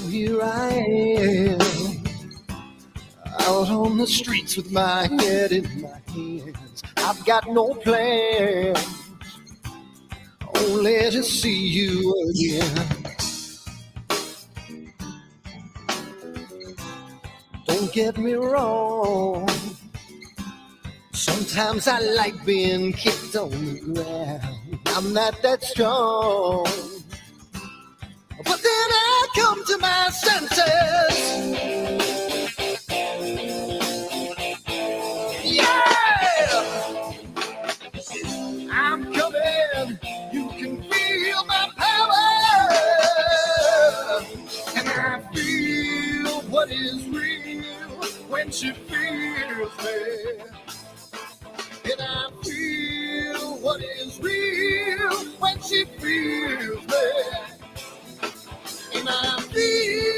Here I am, out on the streets with my head in my hands. I've got no plans, only to see you again. Don't get me wrong, sometimes I like being kicked on the ground. I'm not that strong, but then I come to my senses. Yeah, I'm coming. You can feel my power, and I feel what is real when she feels me. And I feel what is real when she feels me. And I feel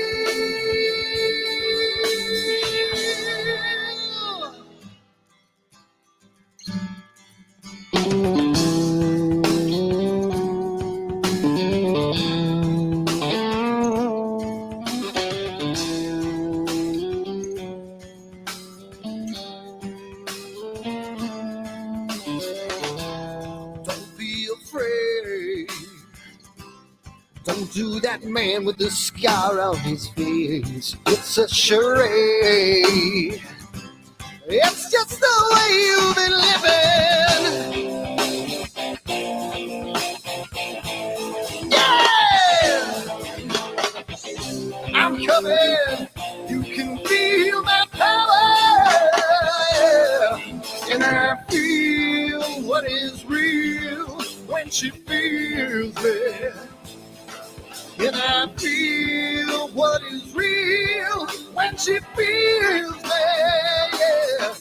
don't be afraid. Don't do that man with the scar on his face. It's a charade. It's just the way you've been living. Yeah! I'm coming. You can feel my power. And I feel what is real when she feels it. And I feel what is real when she feels me. Yeah.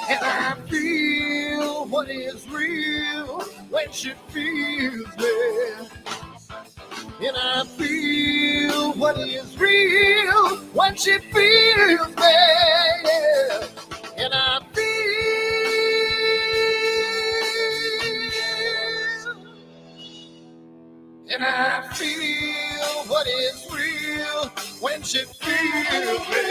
And I feel what is real when she feels me. And I feel what is real when she feels me. Yeah. And I feel what is real when she feels me.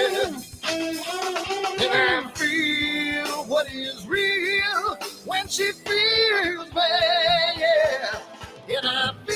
And I feel what is real when she feels me. Yeah. And I feel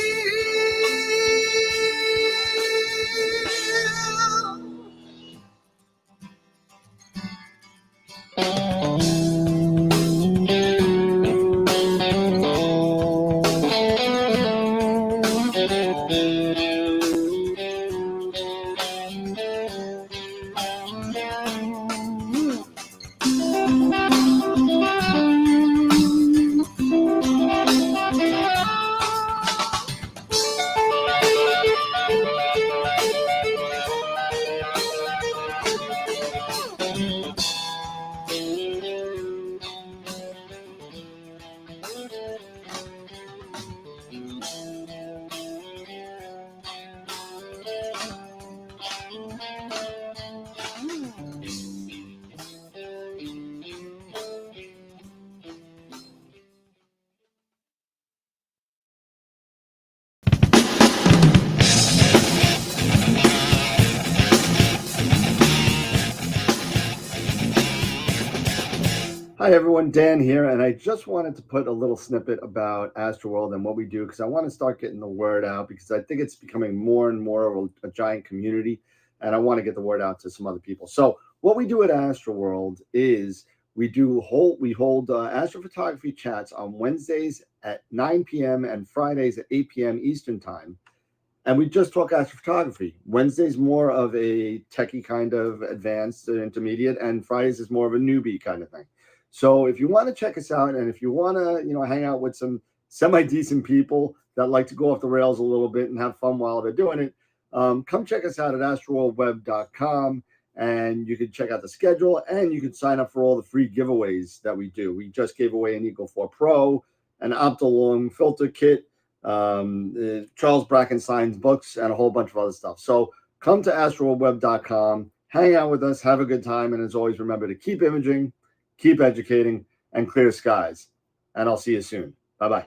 Hi everyone, Dan here, and I just wanted to put a little snippet about AstroWorld and what we do because I want to start getting the word out because I think it's becoming more and more of a giant community, and I want to get the word out to some other people. So what we do at AstroWorld is We hold astrophotography chats on Wednesdays at 9 p.m. and Fridays at 8 p.m. Eastern time. And we just talk astrophotography. Wednesday's more of a techie kind of advanced intermediate, and Fridays is more of a newbie kind of thing. So if you want to check us out, and if you want to, hang out with some semi-decent people that like to go off the rails a little bit and have fun while they're doing it, come check us out at astroworldweb.com, and you can check out the schedule, and you can sign up for all the free giveaways that we do. We just gave away an Eagle 4 Pro, an Optolong filter kit, Charles Brackenstein's books, and a whole bunch of other stuff. So come to astroworldweb.com, hang out with us, have a good time, and as always, remember to keep imaging, keep educating, and clear skies. And I'll see you soon. Bye-bye.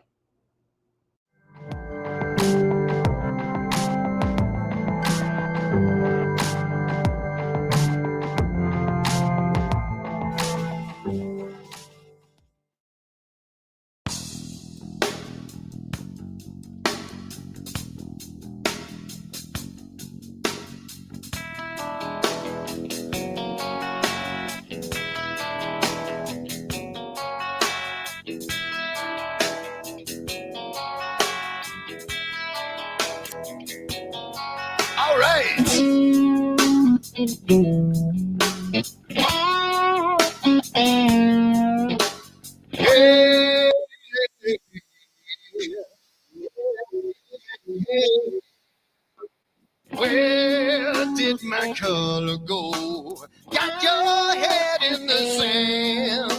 All right. Where did my color go? Got your head in the sand.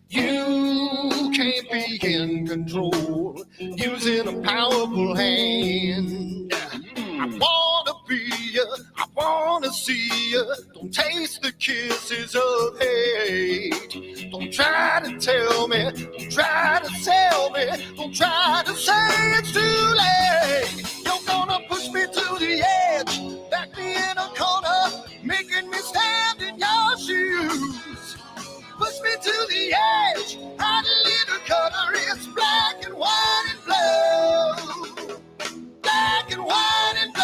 You can't be in control, using a powerful hand. I wanna be you, I wanna see you. Don't taste the kisses of hate. Don't try to tell me, don't try to sell me, don't try to say it's too late. You're gonna push me to the edge, back me in a corner, making me stand in your shoes. Push me to the edge, hide a little color, it's black and white and blue. Black and white and blue,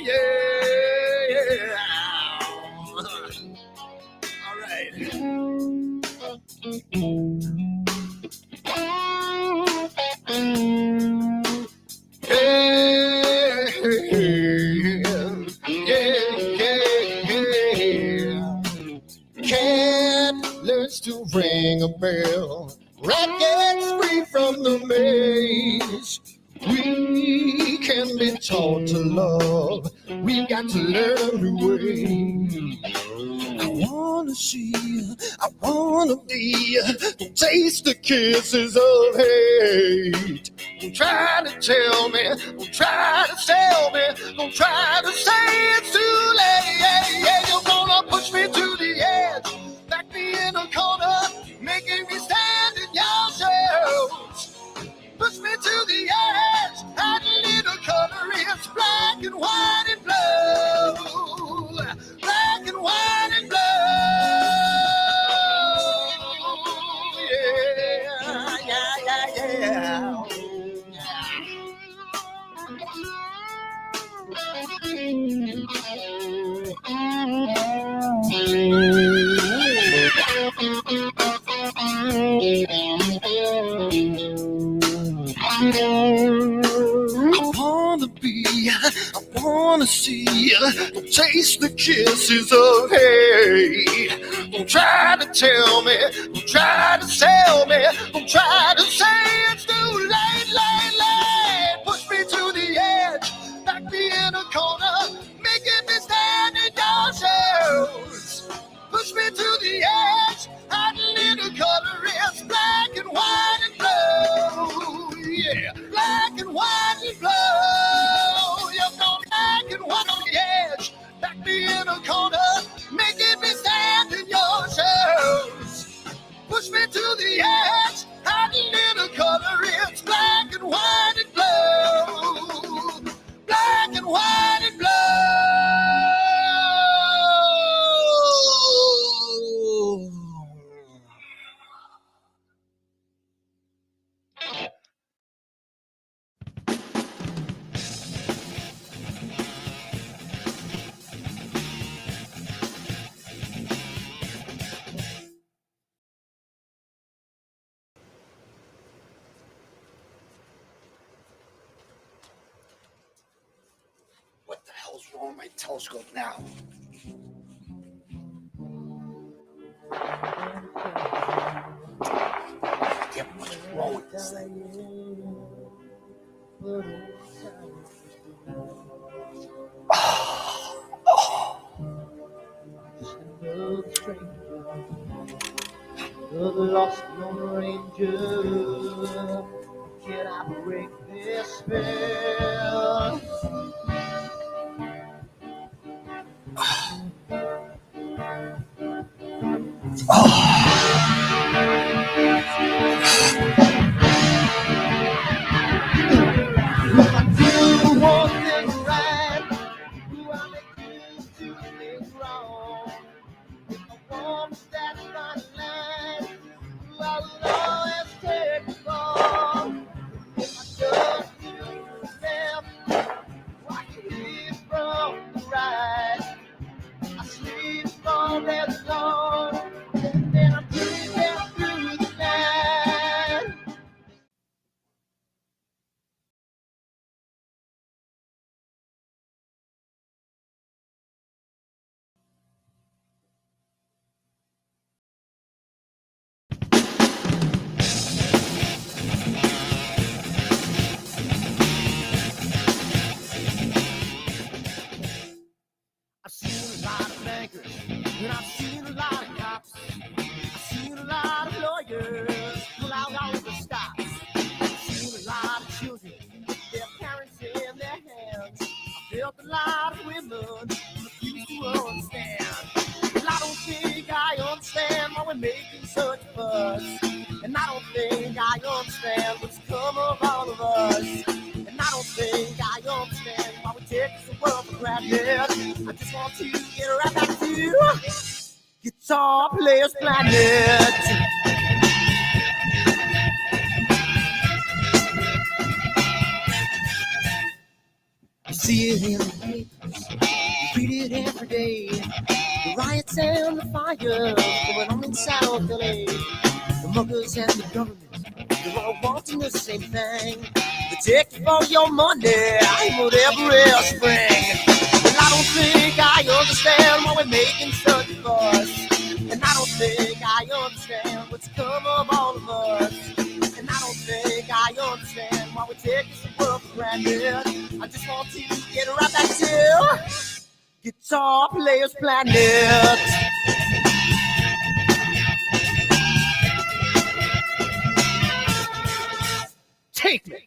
yeah. All right. Cat learns to ring a bell. Rat gets free from the maze. We can be taught to love. We've got to learn a new way. I wanna see you, I wanna be you. Don't taste the kisses of hate. Don't try to tell me, don't try to sell me, don't try to say it's too late. Yeah, you're gonna push me to the edge, back me in a corner, making me stand in your shoes. Push me to the edge, add a little color, it's black and white and blue. Black and white and blue, yeah. I wanna be, I wanna see, don't taste the kisses of hate. Don't try to tell me, don't try to sell me, don't try to say it's too late, late. Push me to the edge, back me in a corner, making me stand in your shoes. Push me to the edge, hide a little color, it's black and white and blue. Yeah, black and white and blue. You're going black and white on the edge, back me in a corner, making me stand in your shoes. Push me to the edge, hide a on my telescope now. Damn, what's wrong with this thing? The lost Lone Ranger, can I break this spell? Do one thing right, do I make you two things wrong? If I want that fine line, do I will always take the fall? If I just do the left, I can live from the right. I sleep all day long, and then I'm breathing through the night. I've seen a lot of bankers, and I've seen a lot of cops. I've seen a lot of lawyers pull out all the stops. I've seen a lot of children with their parents in their hands. I've felt a lot of women refuse to understand. Well, I don't think I understand why we're making such a fuss. And I don't think I understand what's come of all of us. And I don't think I understand why we take this world for granted. I just want to get right back to Guitar Players Planet. You see it in the papers, you read it every day. The riots and the fires going on in South LA. The muggers and the government, they're all wanting the same thing. They take you for your money, whatever else spring. And I don't think I understand why we're making such a fuss. And I don't think I understand what's come of all of us. And I don't think I understand why we take this world for granted. I just want to get right back to Guitar Players Planet. Take me.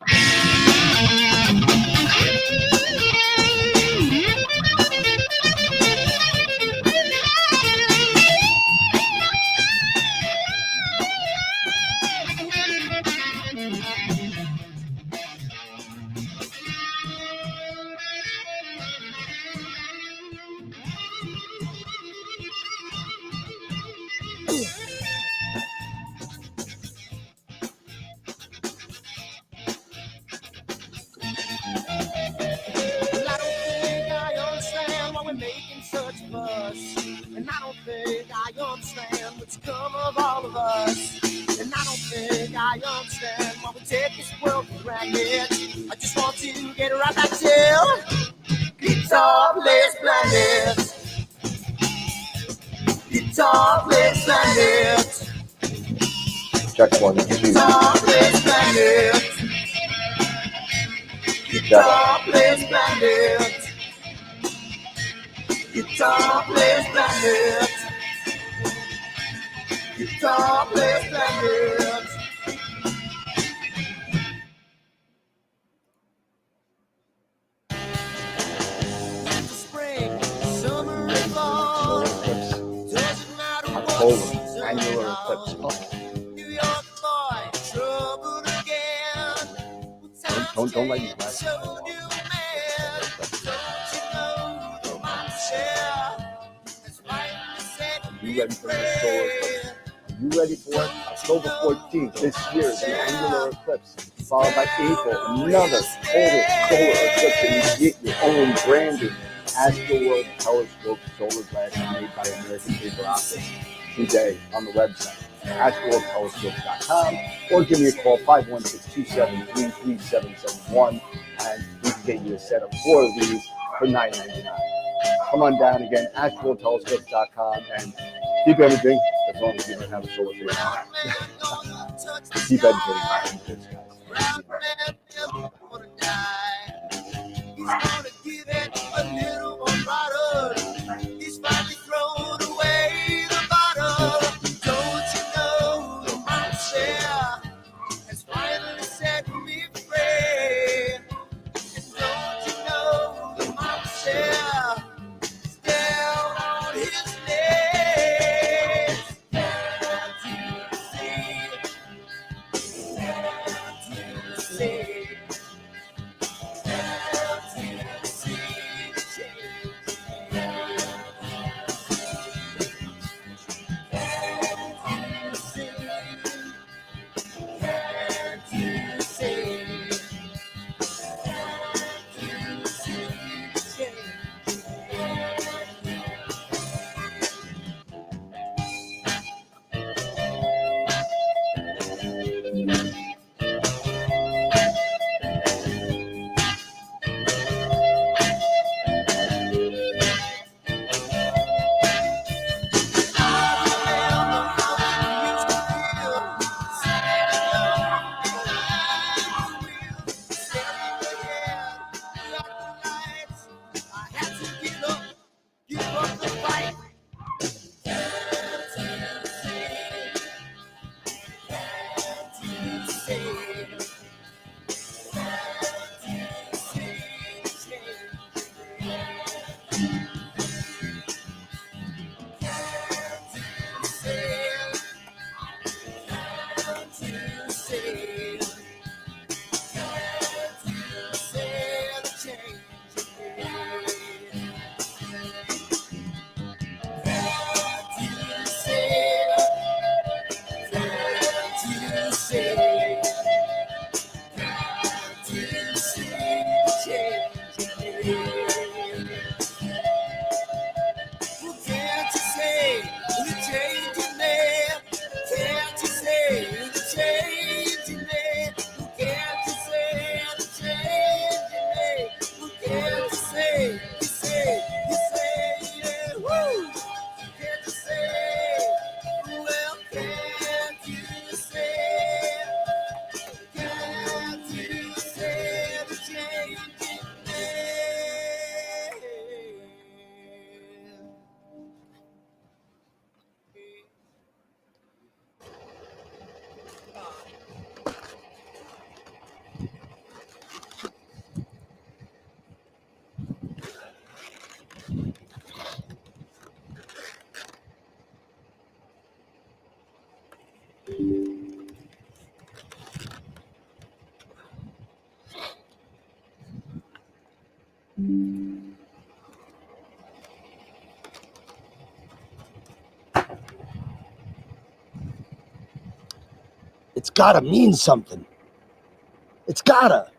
And I don't think I understand what's come of all of us. And I don't think I understand why we take this world for granted. I just want to get right back to Guitar Players Planet. Guitar Players Planet. Check 1, 2. Guitar Players Planet. Guitar Players Planet. Guitar Players Planet. Guitar Players Planet. Spring, summer, and fall. Doesn't matter what season Annular eclipse. New York boy, trouble again. Don't let me last. You ready for the solar eclipse? Are you ready for it? October 14th this year, the annular eclipse, followed by April, another total solar eclipse, and you get your own branded AstroWorld telescope solar glass made by American Paper Optics today on the website, AstroWorldTelescopes.com, or give me a call, 516-273-3771, and we can get you a set of 4 of these for $9.99. come on down again, AstroWorldTelescopes.com, and keep everything as long as you don't have a solar field. Keep educating. He's gonna give it a little more bottle. He's finally thrown away the bottle. Don't you know the monster has finally set me free? And don't you know the monster is down on his knees? Down to the sea. Down to the sea. It's gotta mean something. It's gotta.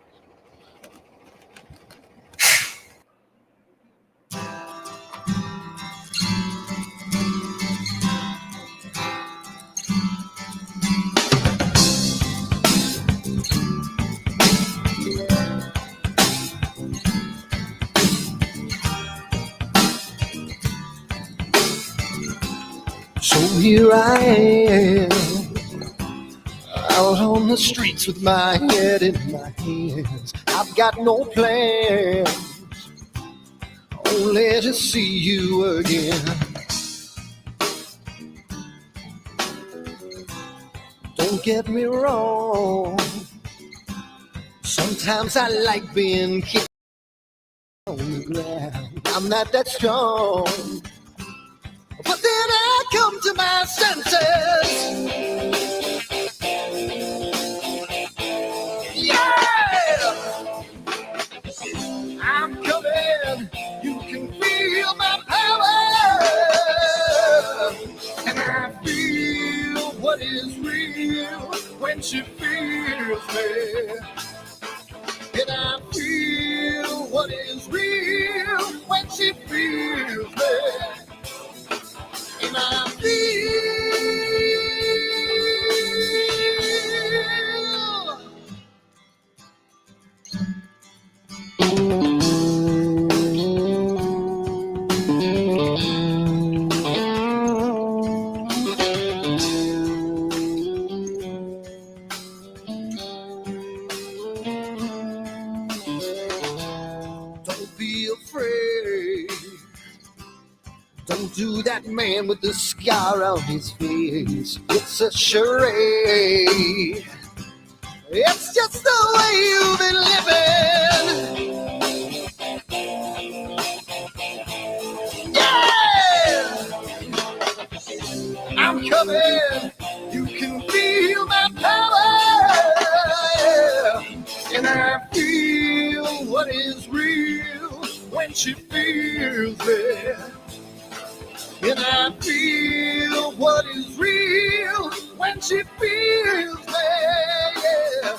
So here I am, out on the streets with my head in my hands. I've got no plans, only to see you again. Don't get me wrong, sometimes I like being kicked on the ground. I'm not that strong, but then I come to my senses. Yeah! I'm coming. You can feel my power. And I feel what is real when she feels me. And I feel what is real when she feels me. And I feel to that man with the scar on his face. It's a charade. It's just the way you've been living. Yeah! I'm coming. You can feel my power. And I feel what is real when she feels it. And I feel what is real when she feels it. Yeah.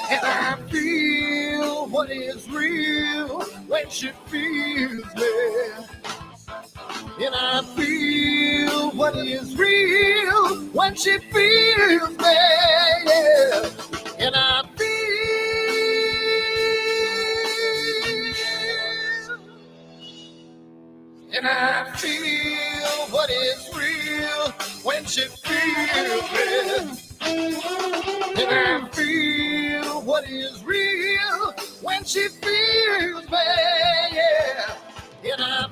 And I feel what is real when she feels me. And I feel what is real when she feels me. Yeah. And I feel what is real when she feels me. And I feel what is real when she feels me, yeah. And I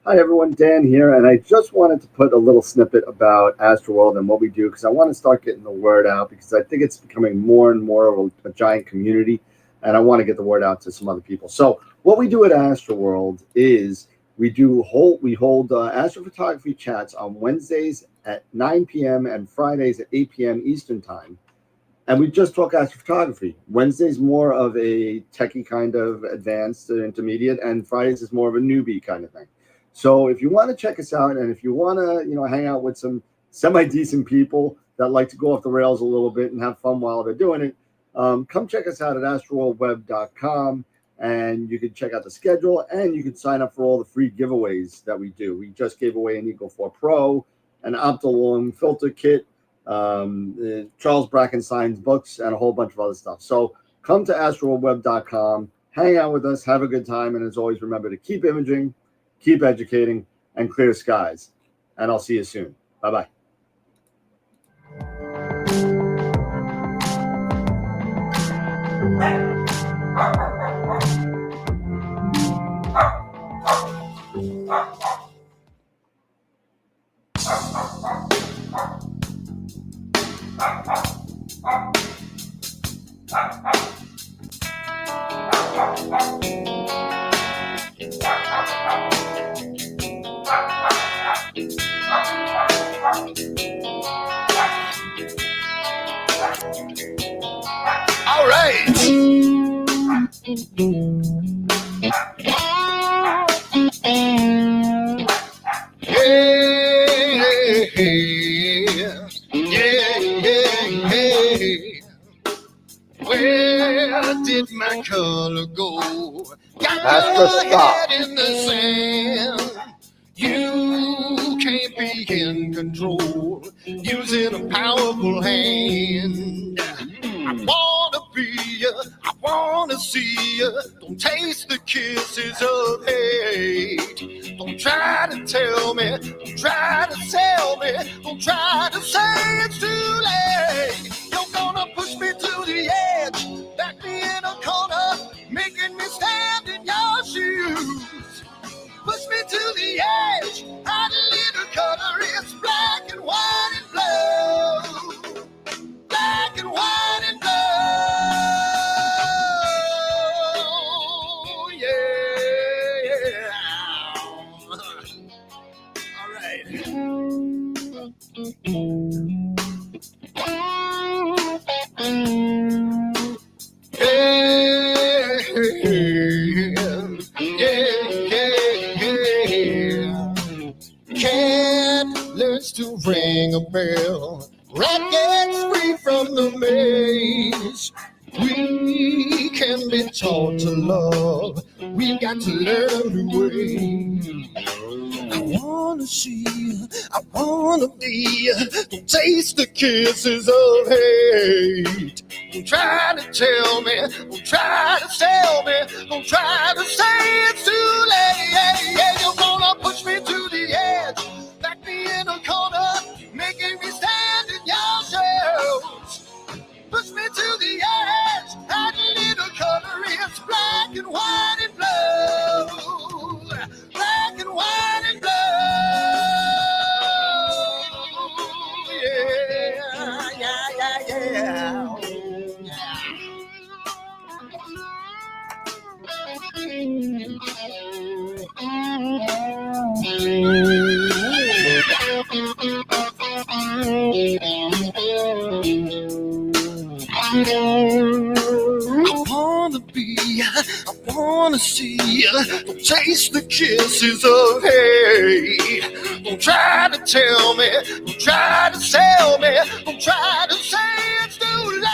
Hi everyone, Dan here, and I just wanted to put a little snippet about AstroWorld and what we do because I want to start getting the word out because I think it's becoming more and more of a giant community, and I want to get the word out to some other people. So what we do at AstroWorld is we hold astrophotography chats on Wednesdays at 9 p.m. and Fridays at 8 p.m. Eastern Time. And we just talk astrophotography. Wednesday's more of a techie kind of advanced intermediate, and Fridays is more of a newbie kind of thing. So if you want to check us out, and if you want to, hang out with some semi-decent people that like to go off the rails a little bit and have fun while they're doing it, come check us out at AstroWorldWeb.com, and you can check out the schedule, and you can sign up for all the free giveaways that we do. We just gave away an Eagle 4 Pro, an Optilum filter kit, Charles Brackenstein's books, and a whole bunch of other stuff. So come to AstroWorldWeb.com, hang out with us, have a good time, and as always, remember to keep imaging, keep educating, and clear skies. And I'll see you soon. Bye-bye. all right. did my color go? Got Astro, your stop. head in the sand. You can't be in control using a powerful hand. I wanna be you, I wanna see you. Don't taste the kisses of hate. Don't try to tell me, don't try to tell me, don't try to say it's too late. You're gonna push me to the edge, back me in a corner, making me stand in your shoes. Push me to the edge, hide a little color, it's black and white and blue. Black and white and blue, yeah. All right. Cat learns to ring a bell. Rat gets free from the maze. We can be taught to love. We've got to learn a new way. I wanna see you, I wanna be you. Don't taste the kisses of hate. Don't try to tell me, don't try to sell me, don't try to say it's too late. Yeah, you're gonna push me to the edge, back me in a corner, making me stand in your shadows. Push me to the edge, add a little color, it's black and white and blue. Black and white and blue, yeah. I wanna be, I wanna see, don't taste the kisses of hate. Don't try to tell me, don't try to sell me, don't try to say it's too late.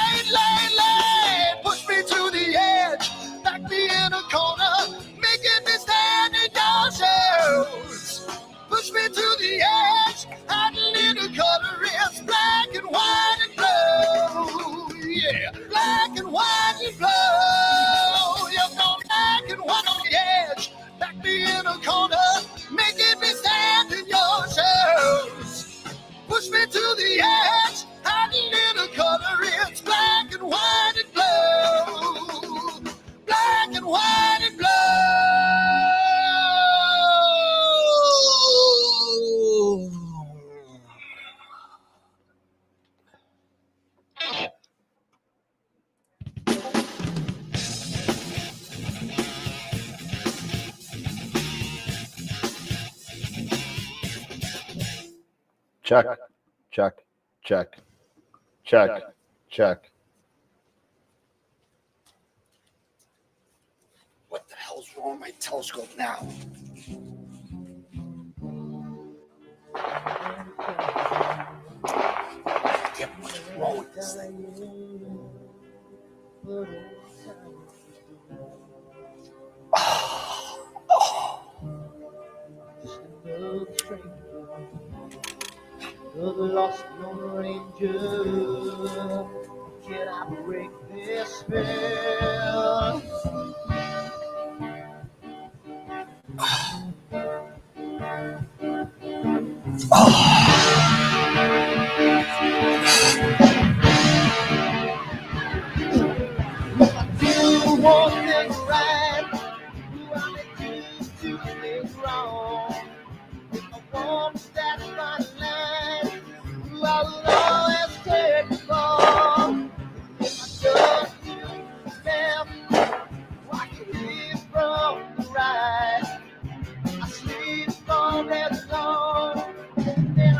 Push me to the edge, back me in a corner, making me stand in your shoes. Push me to the edge, add a little color, it's black and white and blue. Yeah, black and white and blue. You're going black and white on the edge, back me in a corner, making me stand in your shoes. Push me to the edge, add a little color, it's black and white and blue. Black and white and blue. Check, check, check, check, check. What the hell's wrong with my telescope now? Damn, what's wrong with this thing? The lost Lone Ranger, can I break this spell? You want things right, I make you do things wrong. If I want to stand my line, I will always take the ball. If I just do the left, watch you leave from the right. I sleep all day long, and then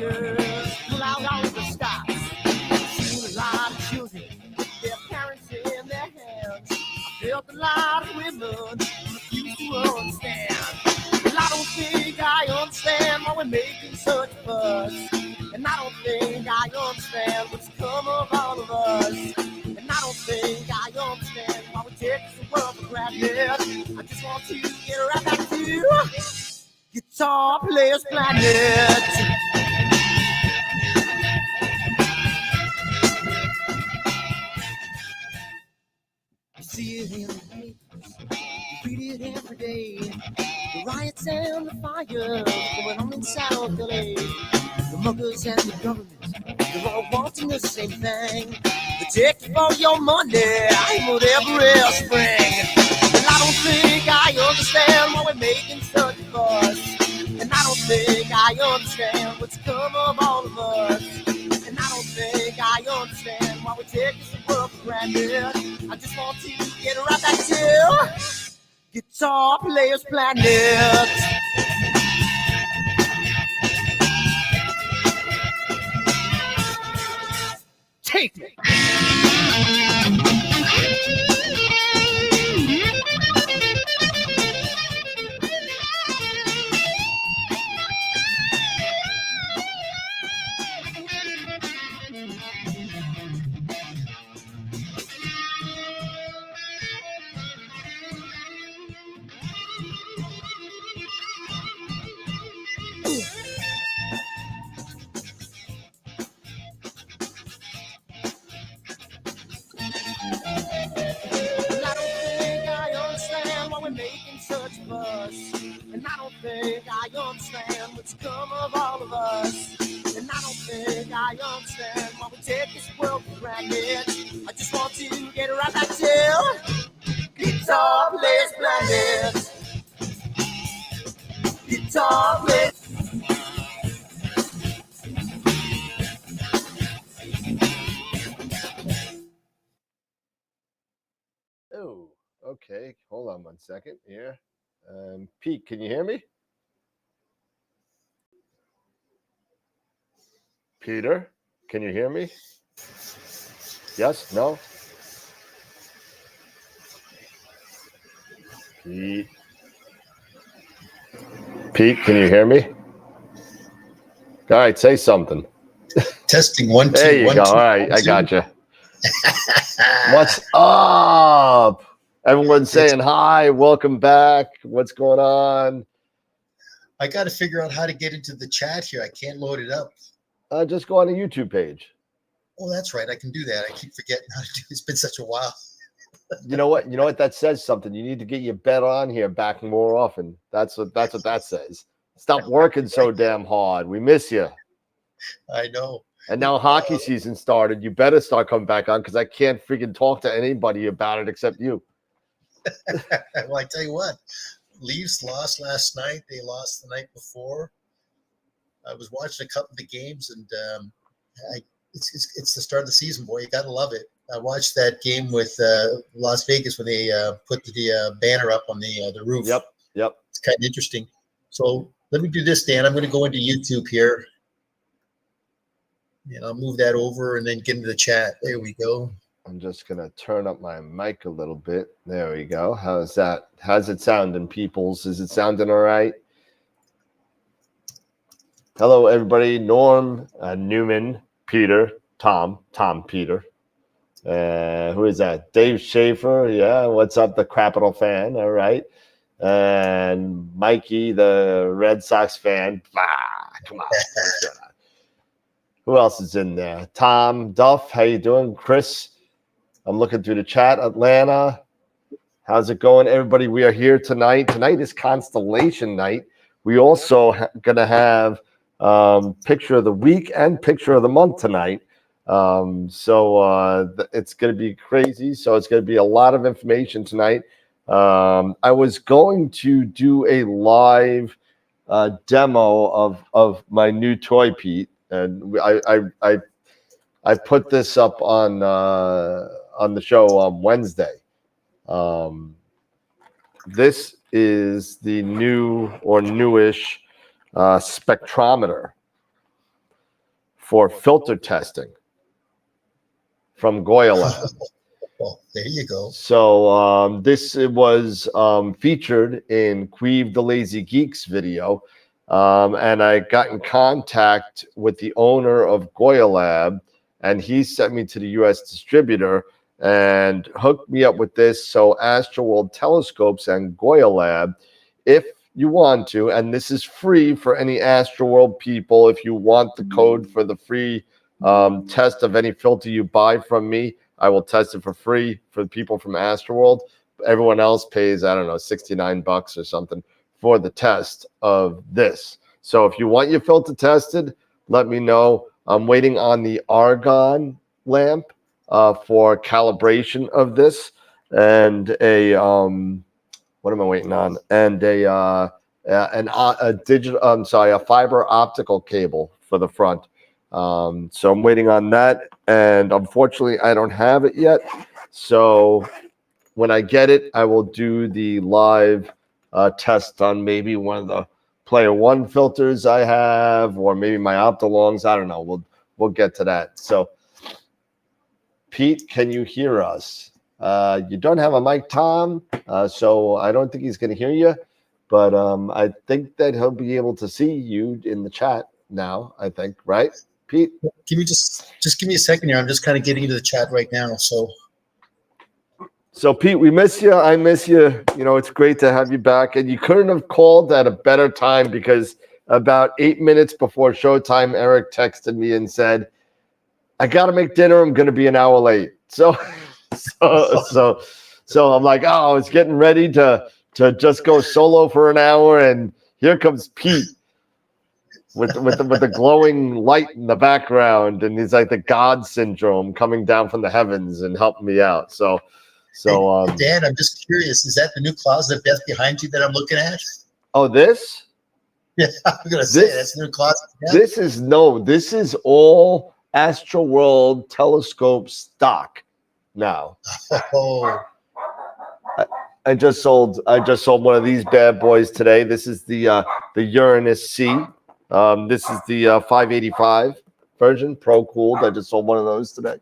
riders pull out all the stops. Seen a lot of children with their parents in their hands. I felt a lot of women refuse to understand. Well, I don't think I understand why we're making such a fuss. And I don't think I understand what's come of all of us. And I don't think I understand why we take this world for granted. I just want to get right back to Guitar Players Planet. You see it in the papers, you read it every day. The riots and the fires going on in South LA. The muggers and the government, they're all wanting the same thing. They take you for your money, whatever else spring. And I don't think I understand why we're making such a fuss. And I don't think I understand what's come of all of us. And I don't think I understand why we take this world for granted. I just want to get right back to Guitar Players Planet. Take me. And I don't think I understand what's come of all of us. And I don't think I understand why we take this world for granted. I just want to get right back to Guitar Players Planet. Guitar Players. Oh, okay. Hold on 1 second here. Pete, can you hear me? Peter, can you hear me? Yes? No? Pete, can you hear me? All right, say something. Testing 1 2 There you 1 go. 2. All right, I got you. What's up? Everyone's saying hi. Welcome back. What's going on? I got to figure out how to get into the chat here. I can't load it up. Just go on the YouTube page. Oh, that's right. I can do that. I keep forgetting how to do it. It's been such a while. You know what? You know what? That says something. You need to get your bet on here back more often. That's what that says. Stop working so damn hard. We miss you. I know. And now hockey season started. You better start coming back on because I can't freaking talk to anybody about it except you. Well, I tell you what, Leafs lost last night. They lost the night before. I was watching a couple of the games, and it's the start of the season, boy. You got to love it. I watched that game with Las Vegas when they put the banner up on the roof. Yep. It's kind of interesting. So let me do this, Dan. I'm going to go into YouTube here. And I'll move that over and then get into the chat. There we go. I'm just going to turn up my mic a little bit. There we go. How's that? How's it sounding, peoples? Is it sounding all right? Hello, everybody. Norm, Newman, Peter, Tom, Peter. Who is that? Dave Schaefer. Yeah. What's up? The Capital fan. All right. And Mikey, the Red Sox fan. Come on. Who else is in there? Tom Duff. How you doing? Chris. I'm looking through the chat. Atlanta. How's it going, everybody? We are here tonight. Tonight is Constellation night. We also going to have picture of the week and picture of the month tonight. So it's going to be crazy. So it's going to be a lot of information tonight. I was going to do a live demo of my new toy, Pete, and I put this up on the show on Wednesday. This is the new or newish spectrometer. for filter testing from Goya Lab. Well, there you go. So this was featured in Queeve the Lazy Geeks video. And I got in contact with the owner of Goya Lab, and he sent me to the U.S. distributor and hooked me up with this. So AstroWorld Telescopes and Goya Lab, if you want to, and this is free for any AstroWorld people, if you want the code for the free test of any filter you buy from me, I will test it for free for the people from AstroWorld. Everyone else pays, I don't know, $69 or something for the test of this. So if you want your filter tested, let me know. I'm waiting on the argon lamp for calibration of this, and a what am I waiting on? And a digital, a fiber optical cable for the front. So I'm waiting on that, and unfortunately I don't have it yet. So when I get it, I will do the live test on maybe one of the Player One filters I have, or maybe my Optolongs. I don't know. We'll get to that. So, Pete, can you hear us? You don't have a mic, Tom, so I don't think he's going to hear you. But I think that he'll be able to see you in the chat now. I think, right, Pete? Give me just give me a second here. I'm just kind of getting into the chat right now. So, Pete, we miss you. I miss you. You know, it's great to have you back. And you couldn't have called at a better time, because about 8 minutes before showtime, Eric texted me and said, I got to make dinner. I'm going to be an hour late. So I'm like, oh, I was getting ready to just go solo for an hour. And here comes Pete with the glowing light in the background. And he's like the God syndrome coming down from the heavens and helping me out. So, Dan, I'm just curious. Is that the new closet of death behind you that I'm looking at? Oh, this? Yeah, I'm gonna say that's the new closet. Of death? This is all AstroWorld telescope stock now. Oh, I just sold one of these bad boys today. This is the Uranus C. This is the 585 version, Pro Cooled. I just sold one of those today.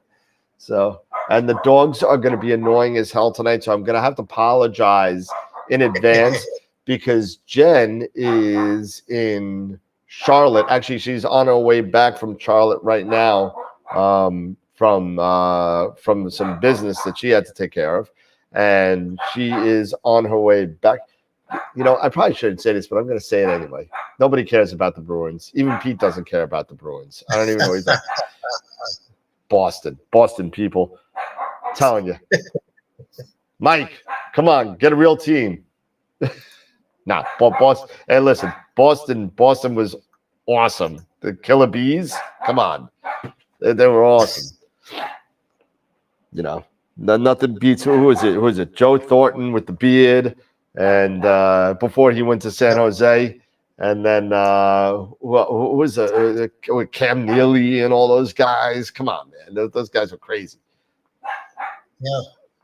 So, and the dogs are going to be annoying as hell tonight, so I'm going to have to apologize in advance because Jen is in Charlotte. Actually, she's on her way back from Charlotte right now, from some business that she had to take care of, and she is on her way back. You know, I probably shouldn't say this, but I'm going to say it anyway. Nobody cares about the Bruins. Even Pete doesn't care about the Bruins. I don't even know what he's like. Boston people, I'm telling you. Mike, come on, get a real team. Nah, Boston. Hey, listen, Boston was awesome. The Killer Bees, come on, they were awesome. You know, nothing beats. Who is it? Joe Thornton with the beard, and before he went to San Jose. And then who was Cam Neely and all those guys? Come on, man. Those guys were crazy. Yeah.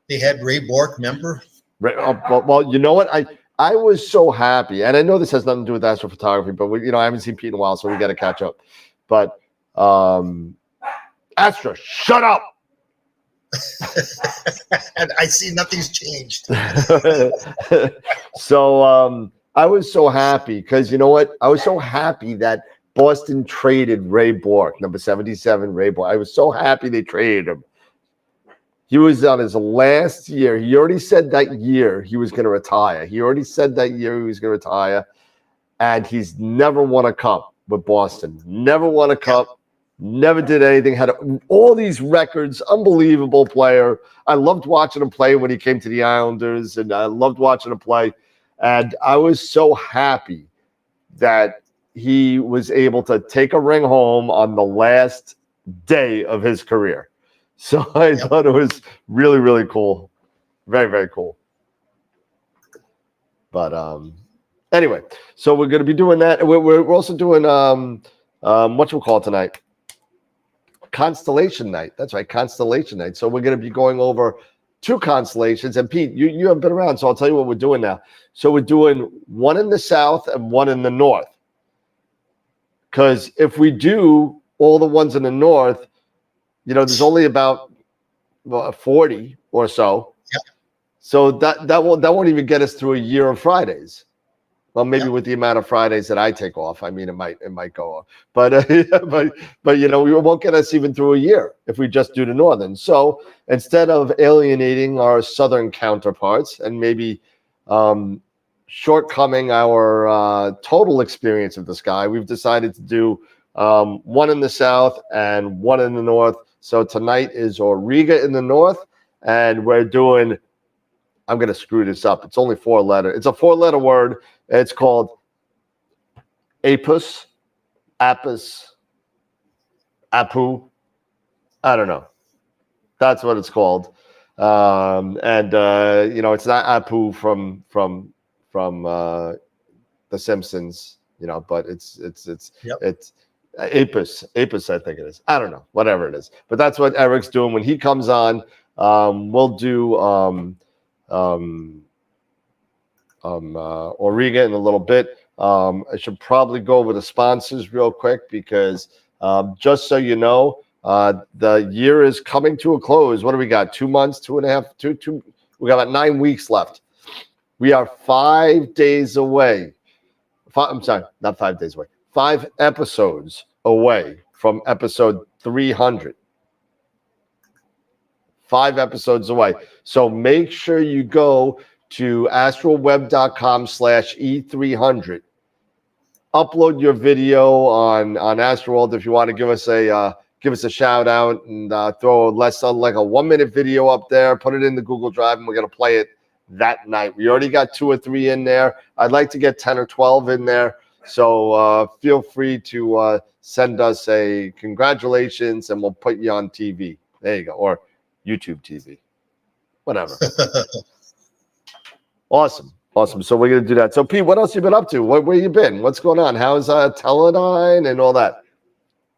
They had Ray Bork, remember? Well, you know what? I was so happy. And I know this has nothing to do with astrophotography, but I haven't seen Pete in a while, so we got to catch up. But Astra, shut up. And I see nothing's changed. So I was so happy because you know what? I was so happy that Boston traded Ray Bork, number 77, Ray Bork. I was so happy they traded him. He was on his last year. He already said that year he was going to retire. And he's never won a cup with Boston. Never won a cup. Never did anything. Had all these records. Unbelievable player. I loved watching him play when he came to the Islanders, and I loved watching him play. And I was so happy that he was able to take a ring home on the last day of his career. So I thought it was really, really cool. Very, very cool. But anyway, so we're going to be doing that. We're also doing what you call tonight? Constellation night. That's right, Constellation night. So we're going to be going over 2 constellations. And Pete, you haven't been around, so I'll tell you what we're doing now. So we're doing one in the south and one in the north. Because if we do all the ones in the north, you know, there's only about 40 or so. Yep. So that won't even get us through a year of Fridays. Well, maybe Yep. with the amount of Fridays that I take off, I mean, it might go off, but you know, we won't get us even through a year if we just do the northern. So instead of alienating our southern counterparts and maybe shortcoming our total experience of the sky, we've decided to do one in the south and one in the north. So tonight is Auriga in the north, and we're doing. I'm going to screw this up. It's only 4 letters. It's a 4-letter word. It's called Apus, Apus, Apu. I don't know. That's what it's called. You know, it's not Apu from The Simpsons, you know, but it's Apus, I think it is. I don't know, whatever it is. But that's what Eric's doing when he comes on. We'll do Auriga in a little bit. I should probably go over the sponsors real quick because just so you know, the year is coming to a close. What do we got? 2 months, 2.5, two. We got about 9 weeks left. We are 5 days away. I'm sorry, not 5 days away. 5 episodes away from episode 300. 5 episodes away. So make sure you go to astroweb.com/E300. Upload your video on AstroWorld if you want to give us a shout out and throw less like a 1-minute video up there. Put it in the Google Drive, and we're gonna play it that night. We already got 2 or 3 in there. I'd like to get 10 or 12 in there. So feel free to send us a congratulations, and we'll put you on TV. There you go, or YouTube TV, whatever. Awesome. So we're gonna do that. So Pete, what else you been up to? Where you been? What's going on? How's Teledyne and all that?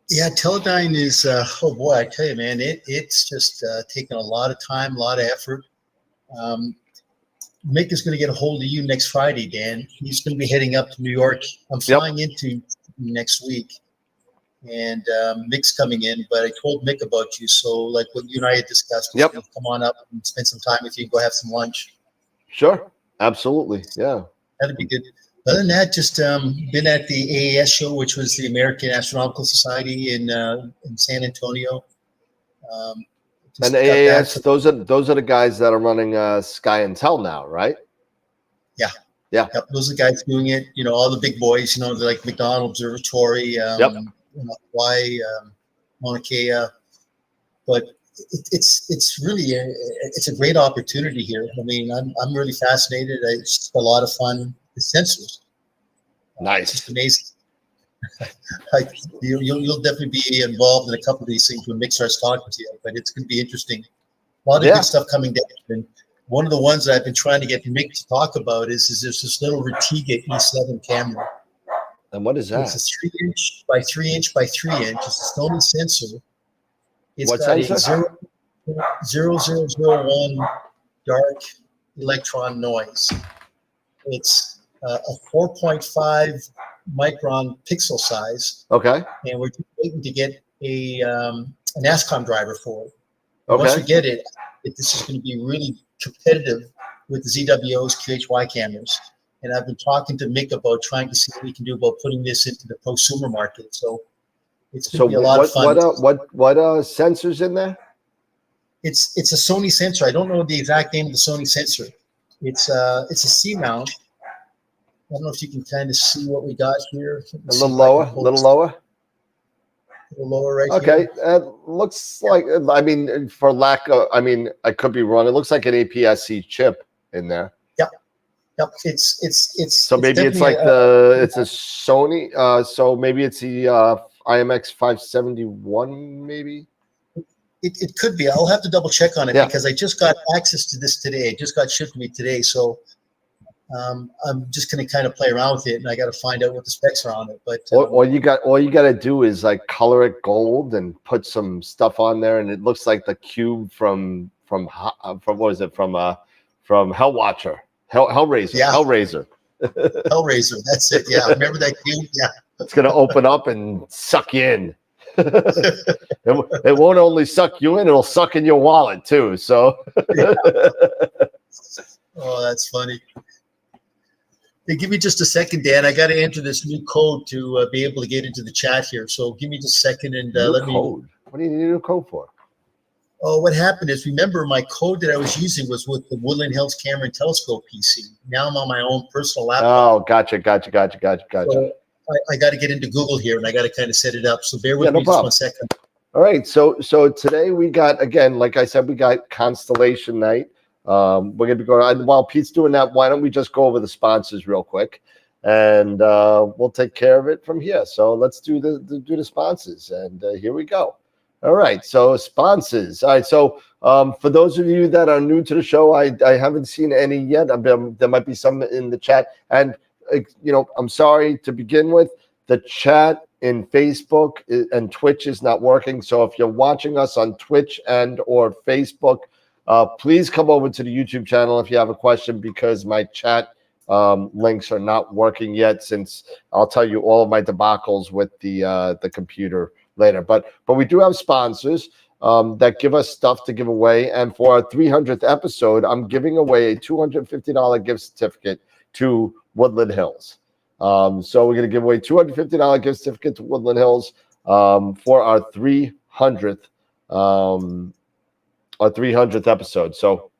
Yeah, Teledyne is oh boy, I tell you, man, it's just taken a lot of time, a lot of effort. Mick is going to get a hold of you next Friday, Dan. He's going to be heading up to New York. I'm flying into next week, and Mick's coming in. But I told Mick about you, so like what you and I had discussed, he'll come on up and spend some time with you and go have some lunch. Sure, absolutely, yeah, that'd be good. Other than that, just been at the AAS show, which was the American Astronomical Society in San Antonio. And AAS, those are the guys that are running Sky and Tel now, right? Yeah. Yep, those are the guys doing it. You know, all the big boys. You know, they're like McDonald Observatory, you know, Hawaii, Mauna Kea. But it's really it's a great opportunity here. I mean, I'm really fascinated. It's just a lot of fun. The sensors, nice, just amazing. You'll definitely be involved in a couple of these things when Mick starts talking to you, but it's going to be interesting. A lot of good stuff coming down. And one of the ones that I've been trying to get Mick to talk about is there's this little Auriga E7 camera. And what is that? It's a 3-inch by 3-inch by 3-inch. It's a Sony sensor. It's what got sensor? a 0001 dark electron noise. It's a 4.5 micron pixel size. Okay. And we're just waiting to get an ASCOM driver for it. Okay. Once we get it, this is going to be really competitive with the ZWO's QHY cameras. And I've been talking to Mick about trying to see what we can do about putting this into the prosumer market. So it's going to be a lot of fun. What sensors in there? It's a Sony sensor. I don't know the exact name of the Sony sensor. It's a C mount. I don't know if you can kind of see what we got here. A little lower, a little lower. A little lower right here. Okay, looks like, I mean, for lack of, I mean, I could be wrong. It looks like an APS-C chip in there. Yep. It's so maybe it's like it's a Sony. So maybe it's the IMX571, maybe. It could be. I'll have to double check on it because I just got access to this today. It just got shipped to me today. So I'm just going to kind of play around with it, and I got to find out what the specs are on it. But all you got to do is like color it gold and put some stuff on there, and it looks like the cube from what was it from Hellwatcher, Hellraiser, yeah. Hellraiser. Hellraiser. That's it. Yeah, remember that cube? Yeah. It's going to open up and suck you in. It won't only suck you in, it'll suck in your wallet too. So, oh, that's funny. Hey, give me just a second, Dan. I got to enter this new code to be able to get into the chat here. So give me just a second and let me. What do you need a new code for? Oh, what happened is, remember, my code that I was using was with the Woodland Hills Camera and Telescope PC. Now I'm on my own personal laptop. Oh, gotcha. So I got to get into Google here, and I got to kind of set it up. So bear with me just 1 second. All right. So today we got, again, like I said, we got Constellation night. We're going to be going, while Pete's doing that, why don't we just go over the sponsors real quick, and we'll take care of it from here. So let's do the sponsors, and here we go. All right, so sponsors. All right, so for those of you that are new to the show, I haven't seen any yet. There might be some in the chat, and I'm sorry to begin with. The chat in Facebook and Twitch is not working. So if you're watching us on Twitch and or Facebook, please come over to the YouTube channel if you have a question, because my chat links are not working yet. Since I'll tell you all of my debacles with the computer later, but we do have sponsors that give us stuff to give away, and for our 300th episode, I'm giving away a $250 gift certificate to Woodland Hills. So we're going to give away $250 gift certificate to Woodland Hills for our 300th episode. So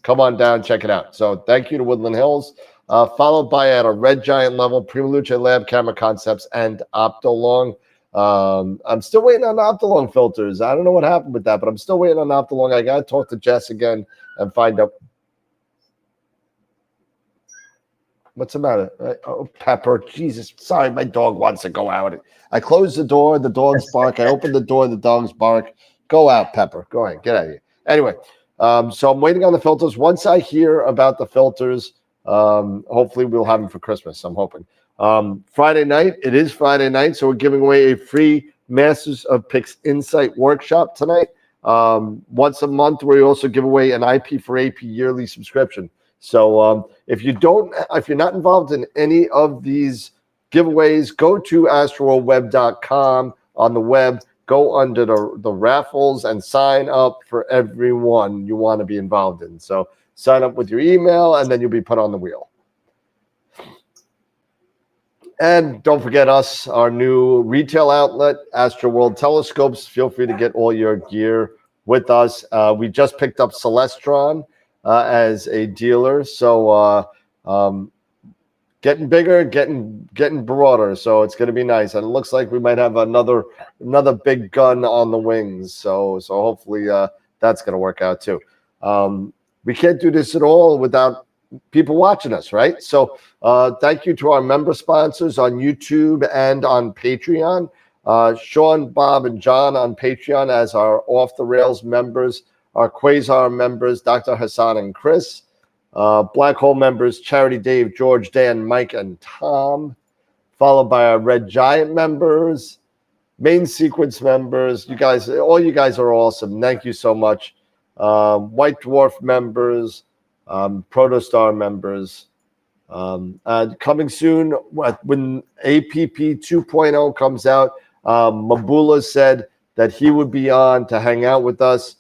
come on down, check it out. So thank you to Woodland Hills. Followed by at a Red Giant level, Prima Luce Lab Camera Concepts and Optolong. I'm still waiting on Optolong filters. I don't know what happened with that, but I'm still waiting on Optolong. I got to talk to Jess again and find out what's the matter. Oh, Pepper, Jesus. Sorry, my dog wants to go out. I closed the door, the dogs bark. I opened the door, the dogs bark. Go out, Pepper. Go ahead, get out of here. Anyway, so I'm waiting on the filters. Once I hear about the filters, hopefully we'll have them for Christmas, I'm hoping. Friday night, it is Friday night, so we're giving away a free Masters of Pix Insight workshop tonight. Once a month, we also give away an IP4AP yearly subscription. So if you're not involved in any of these giveaways, go to AstroWorldWeb.com on the web, go under the raffles and sign up for everyone you want to be involved in. So sign up with your email, and then you'll be put on the wheel. And don't forget us, our new retail outlet, AstroWorld Telescopes. Feel free to get all your gear with us. We just picked up Celestron as a dealer. So getting bigger, getting broader. So it's going to be nice. And it looks like we might have another big gun on the wings. So hopefully that's going to work out too. We can't do this at all without people watching us, right? So thank you to our member sponsors on YouTube and on Patreon. Sean, Bob, and John on Patreon as our Off the Rails members, our Quasar members, Dr. Hassan and Chris, Black Hole members, Charity Dave, George, Dan, Mike, and Tom, followed by our Red Giant members, Main Sequence members. All you guys are awesome. Thank you so much. White Dwarf members, Protostar members. Coming soon, when APP 2.0 comes out, Mabula said that he would be on to hang out with us.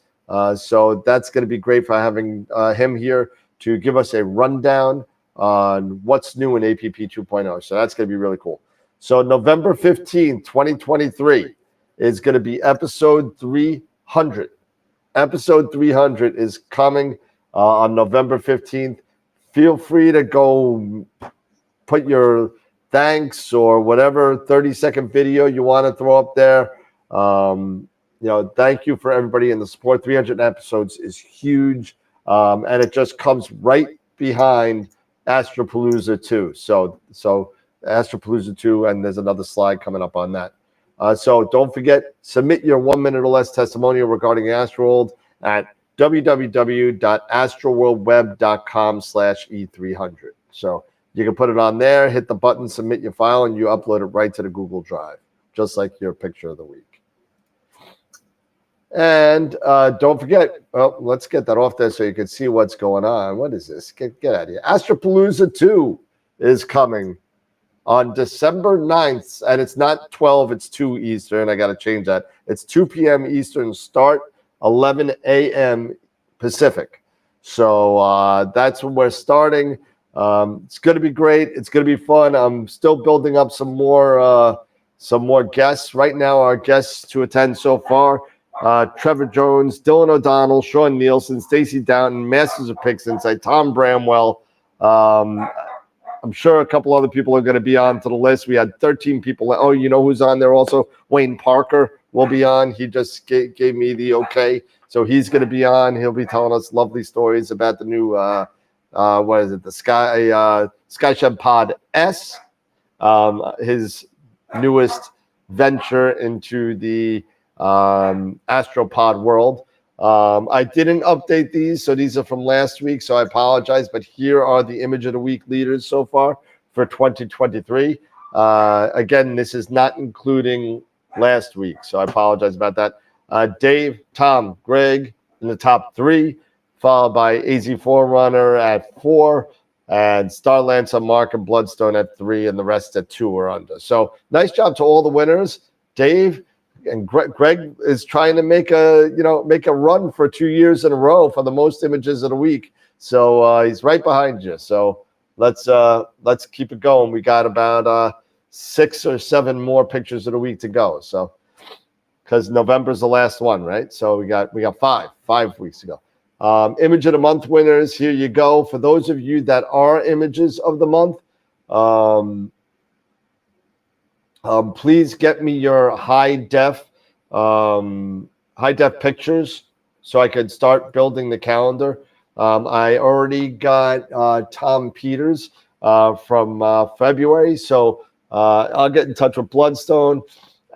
So that's going to be great for having him here to give us a rundown on what's new in APP 2.0. So that's going to be really cool. So November 15th, 2023 is going to be episode 300. Episode 300 is coming on November 15th. Feel free to go put your thanks or whatever 30-second video you want to throw up there. Thank you for everybody in the support. 300 episodes is huge, and it just comes right behind Astropalooza 2. So Astropalooza 2, and there's another slide coming up on that. So don't forget, submit your 1 minute or less testimonial regarding AstroWorld at www.astroworldweb.com/E300. So you can put it on there, hit the button, submit your file, and you upload it right to the Google Drive, just like your picture of the week. And don't forget, let's get that off there so you can see what's going on. What is this? Get out of here. Astropalooza 2 is coming on December 9th, and it's not 12, it's 2 Eastern. I got to change that. It's 2 p.m. Eastern start, 11 a.m. Pacific. So that's when we're starting. It's going to be great. It's going to be fun. I'm still building up some more guests. Right now, our guests to attend so far, Trevor Jones, Dylan O'Donnell, Sean Nielsen, Stacey Downton, Masters of Picks Insight, Tom Bramwell. I'm sure a couple other people are going to be on to the list. We had 13 people. Oh, you know who's on there also? Wayne Parker will be on. He just gave me the okay. So he's going to be on. He'll be telling us lovely stories about the new, what is it? The Sky Shed Pod S, his newest venture into the AstroPod world. I didn't update these, so these are from last week, so I apologize, but here are the Image of the Week leaders so far for 2023. Again, this is not including last week, so I apologize about that. Dave, Tom, Greg in the top 3, followed by AZ4Runner at 4, and Starlancer, Mark, and Bloodstone at 3, and the rest at 2 or under. So nice job to all the winners. Dave and Greg is trying to make a run for 2 years in a row for the most images of the week. So he's right behind you. So let's keep it going. We got about 6 or 7 more pictures of the week to go. So because November's the last one, right? So we got 5 weeks to go. Image of the month winners. Here you go. For those of you that are images of the month, please get me your high def pictures so I could start building the calendar. I already got Tom Peters from February, so I'll get in touch with Bloodstone.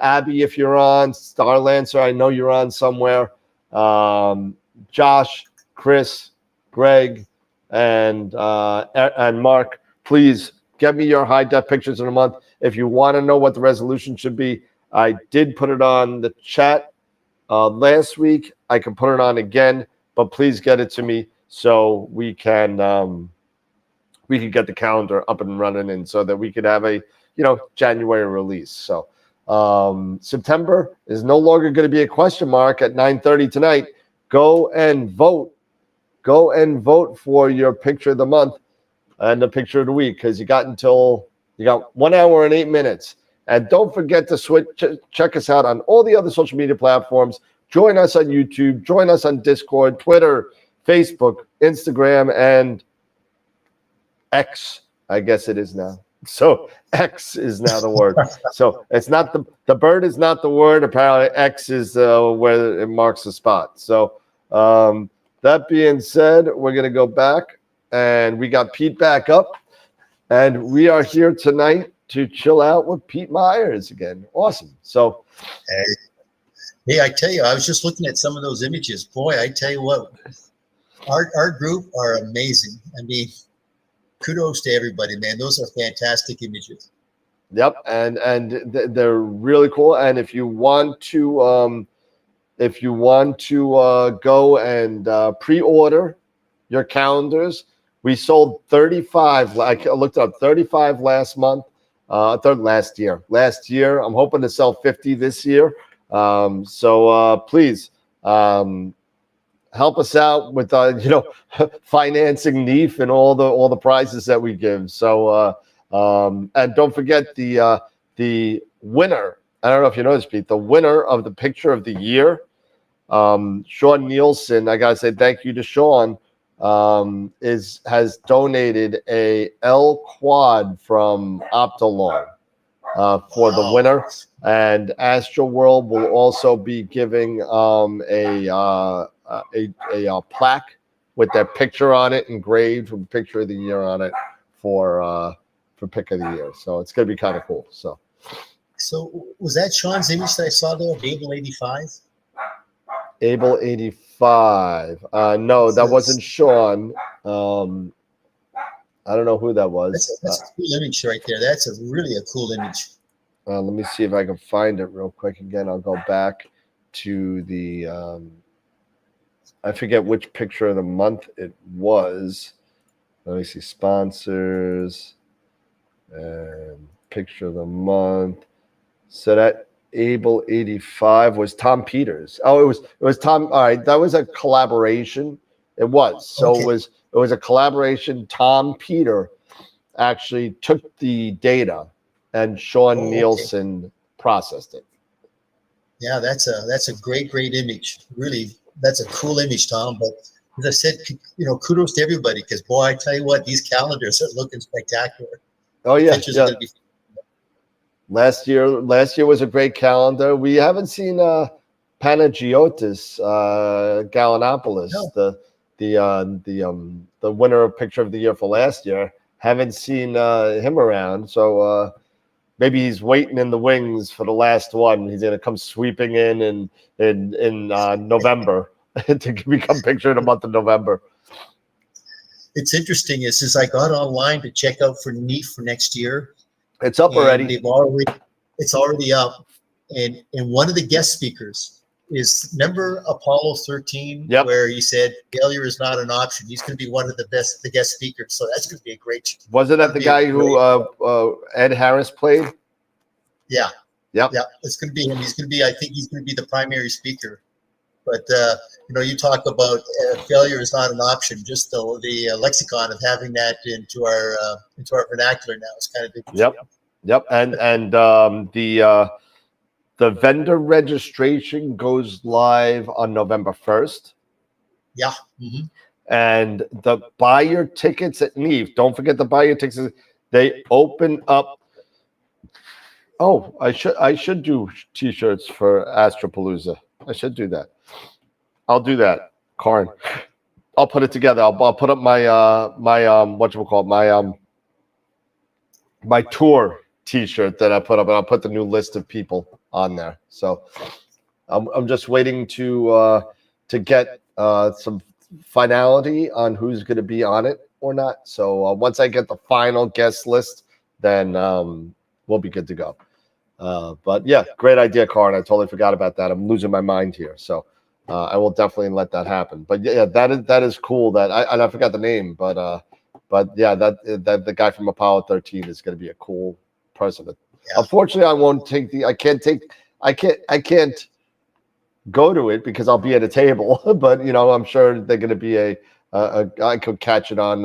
Abby, if you're on, Starlancer, I know you're on somewhere. Josh, Chris, Greg, and Mark, please get me your high def pictures in a month. If you want to know what the resolution should be, I did put it on the chat last week. I can put it on again, but please get it to me so we can get the calendar up and running, and so that we could have a January release. So September is no longer going to be a question mark at 9:30 tonight. Go and vote. Go and vote for your picture of the month and the picture of the week, because you got 1 hour and 8 minutes. And don't forget to check us out on all the other social media platforms. Join us on YouTube. Join us on Discord, Twitter, Facebook, Instagram, and X, I guess it is now. So X is now the word. So it's not the bird is not the word. Apparently X is where it marks the spot. So that being said, we're going to go back, and we got Pete back up, and we are here tonight to chill out with Pete Myers again. Awesome. So, hey, I tell you, I was just looking at some of those images. Boy, I tell you what, our group are amazing. I mean, kudos to everybody, man. Those are fantastic images. Yep, and they're really cool. And if you want to go and pre-order your calendars, we sold 35. I looked up 35 last month. Last year. I'm hoping to sell 50 this year. So please help us out with financing NEEF and all the prizes that we give. So and don't forget the winner. I don't know if you know this, Pete. The winner of the picture of the year, Sean Nielsen. I gotta say thank you to Sean. Has donated a L Quad from Optolong for the winner, and AstroWorld will also be giving a plaque with their picture on it, engraved with picture of the year on it for pick of the year. So it's gonna be kind of cool. So was that Sean's image that I saw there, Able85? Able85. No, that wasn't Sean. I don't know who that was. That's a cool image right there. That's really a cool image. Let me see if I can find it real quick again. I'll go back to the I forget which picture of the month it was. Let me see, sponsors. And picture of the month. So that Able85 was Tom Peters. Oh, it was Tom. All right, that was a collaboration. It was. So Okay. it was a collaboration. Tom Peter actually took the data and Sean okay. Nielsen processed it. Yeah, that's a great image. Really, that's a cool image, Tom. But as I said, kudos to everybody, because boy, I tell you what, these calendars are looking spectacular. Oh yeah, Pictures are going to be. Last year was a great calendar. We haven't seen Panagiotis Gallinopoulos, No. the winner of Picture of the Year for last year. Haven't seen him around, so maybe he's waiting in the wings for the last one. He's going to come sweeping in November to become Picture of the Month of November. It's interesting is I got online to check out for NEAF for next year. It's up already. It's already up, and one of the guest speakers is, remember Apollo 13, where he said failure is not an option. He's going to be one of the guest speakers, so that's going to be a great. Wasn't that the guy who Ed Harris played? Yeah. Yep. Yeah, it's going to be him. I think he's going to be the primary speaker. But you talk about failure is not an option. Just the lexicon of having that into our vernacular now is kind of interesting. Yep. And the vendor registration goes live on November 1st. Yeah. Mm-hmm. And the buy your tickets at NEAF. Don't forget to buy your tickets. They open up. Oh, I should do T-shirts for Astropalooza. I should do that. I'll do that, Karin. I'll put it together. I'll put up my my tour T-shirt that I put up, and I'll put the new list of people on there. So I'm just waiting to get some finality on who's going to be on it or not. So once I get the final guest list, then we'll be good to go. But yeah, great idea, Karin. I totally forgot about that. I'm losing my mind here. So I will definitely let that happen. But yeah, that is cool. That I forgot the name, but yeah, that the guy from Apollo 13 is going to be a cool person. Yeah. Unfortunately, I won't take I can't go to it because I'll be at a table. But I'm sure they're going to be I could catch it on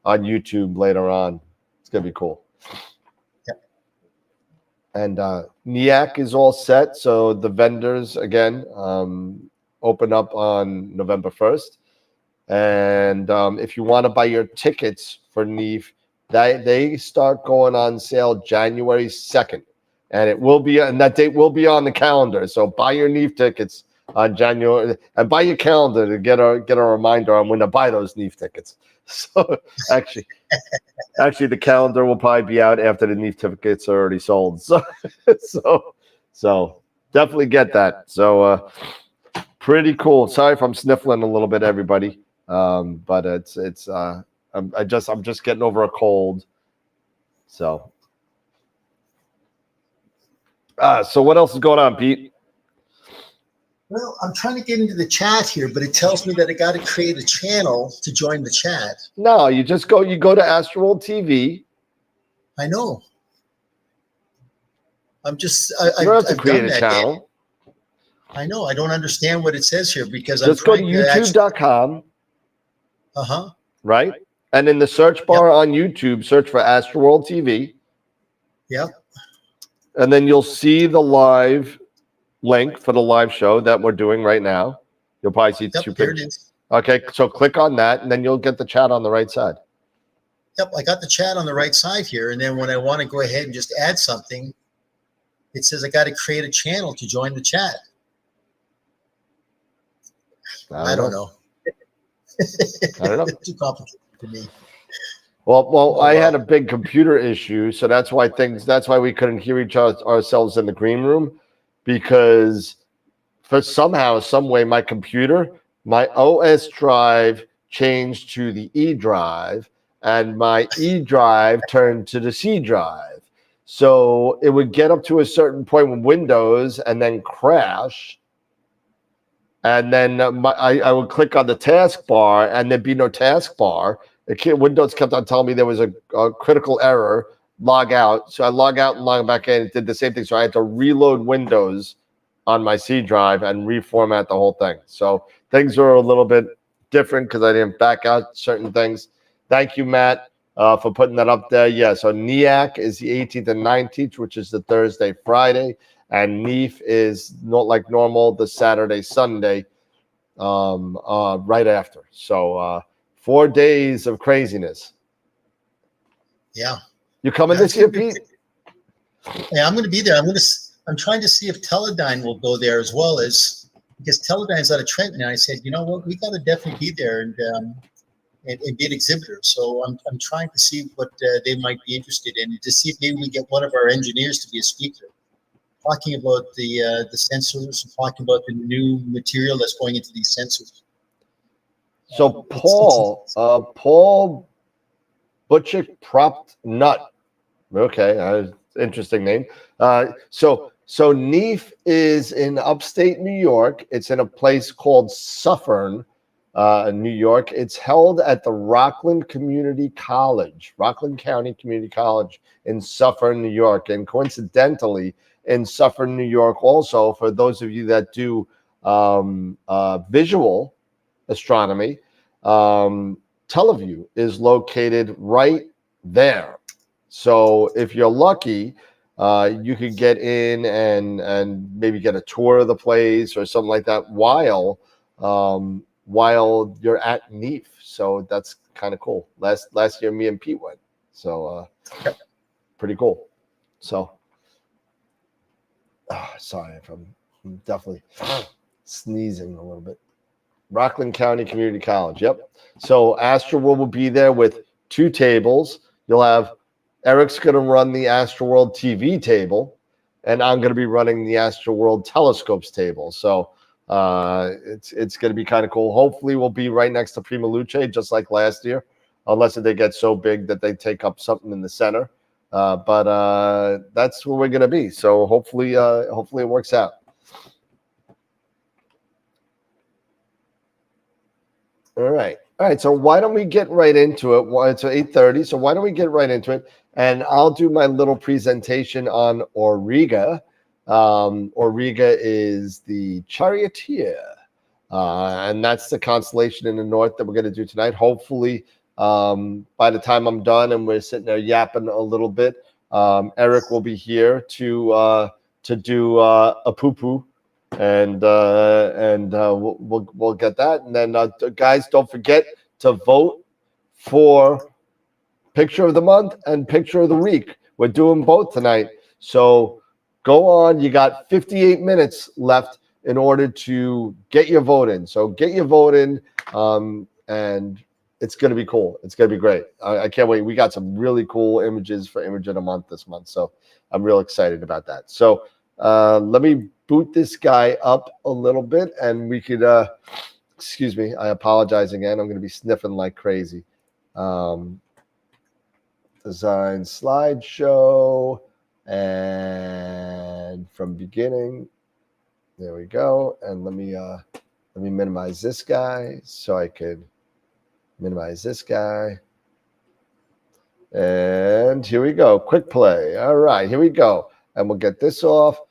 YouTube later on. It's going to be cool. And NEAC is all set. So the vendors, again, open up on November 1st. And if you want to buy your tickets for NEAF, they start going on sale January 2nd. And that date will be on the calendar. So buy your NEAF tickets on January, and buy your calendar to get a reminder on when to buy those NEAF tickets. So actually, the calendar will probably be out after the NEAF tickets are already sold. So definitely get that. So pretty cool. Sorry if I'm sniffling a little bit, everybody. But I'm just getting over a cold. So so what else is going on, Pete? Well, I'm trying to get into the chat here, but it tells me that I got to create a channel to join the chat. No, you go to AstroWorld TV. I know. You don't have to create a channel. I know. I don't understand what it says here because just go to youtube.com. Right? And in the search bar on YouTube, search for AstroWorld TV. Yep. And then you'll see the live link for the live show that we're doing right now. You'll probably see two pictures. Okay, so click on that, and then you'll get the chat on the right side. Yep, I got the chat on the right side here, and then when I want to go ahead and just add something, it says I got to create a channel to join the chat. I don't know. I don't know. Too complicated for me. Well, I had a big computer issue, so that's why we couldn't hear ourselves in the green room, because for somehow, some way, my OS drive changed to the E drive, and my E drive turned to the C drive. So it would get up to a certain point with Windows and then crash. And then I would click on the taskbar, and there'd be no taskbar. Windows kept on telling me there was a critical error. log out. So I log out and log back in. It did the same thing. So I had to reload Windows on my C drive and reformat the whole thing. So things were a little bit different because I didn't back out certain things. Thank you, Matt, for putting that up there. Yeah, so NEAC is the 18th and 19th, which is the Thursday, Friday. And NEAF is not like normal, the Saturday, Sunday, right after. So 4 days of craziness. Yeah. You coming this year, Pete? Yeah, I'm going to be there. I'm trying to see if Teledyne will go there as well, as because Teledyne's out of Trenton. And I said, you know what, we got to definitely be there and be an exhibitor. So I'm trying to see what they might be interested in, to see if maybe we get one of our engineers to be a speaker, talking about the sensors, talking about the new material that's going into these sensors. So Paul Butchick Propped Nut. Okay, interesting name. So NEAF is in upstate New York. It's in a place called Suffern, New York. It's held at the Rockland County Community College in Suffern, New York. And coincidentally, in Suffern, New York, also, for those of you that do visual astronomy, Teleview is located right there. So if you're lucky, you could get in and maybe get a tour of the place or something like that while you're at NEAF. So that's kind of cool. Last year, me and Pete went. So pretty cool. So sorry if I'm definitely sneezing a little bit. Rockland County Community College. Yep. So AstroWorld will be there with 2 tables. You'll have Eric's going to run the AstroWorld TV table, and I'm going to be running the AstroWorld telescopes table. So it's going to be kind of cool. Hopefully, we'll be right next to Prima Luce, just like last year, unless they get so big that they take up something in the center. But that's where we're going to be. So hopefully it works out. All right. So why don't we get right into it? Well, it's 8:30. So why don't we get right into it? And I'll do my little presentation on Auriga. Auriga is the charioteer, and that's the constellation in the north that we're going to do tonight. Hopefully, by the time I'm done and we're sitting there yapping a little bit, Eric will be here to do a poo-poo. And we'll get that. And then guys, don't forget to vote for Picture of the Month and Picture of the Week. We're doing both tonight. So go on. You got 58 minutes left in order to get your vote in. So get your vote in, and it's going to be cool. It's going to be great. I can't wait. We got some really cool images for Image of the Month this month. So I'm real excited about that. So let me boot this guy up a little bit, and we could excuse me, I apologize again. I'm going to be sniffing like crazy. Design slideshow, and from beginning, there we go. And let me minimize this guy so I could minimize this guy. And here we go. Quick play. All right, here we go. And we'll get this off.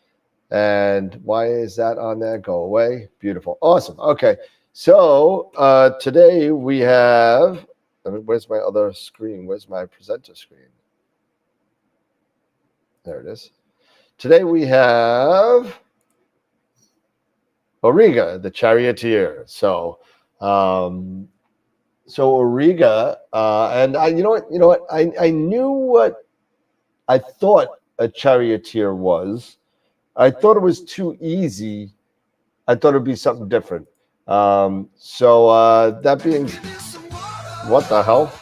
And why is that on there? Go away. Beautiful. Awesome. Okay. So today we have, where's my other screen? Where's my presenter screen? There it is. Today we have Auriga, the charioteer. So Auriga, and you know what? I knew what I thought a charioteer was. I thought it was too easy. I thought it'd be something different. So that being, what the hell?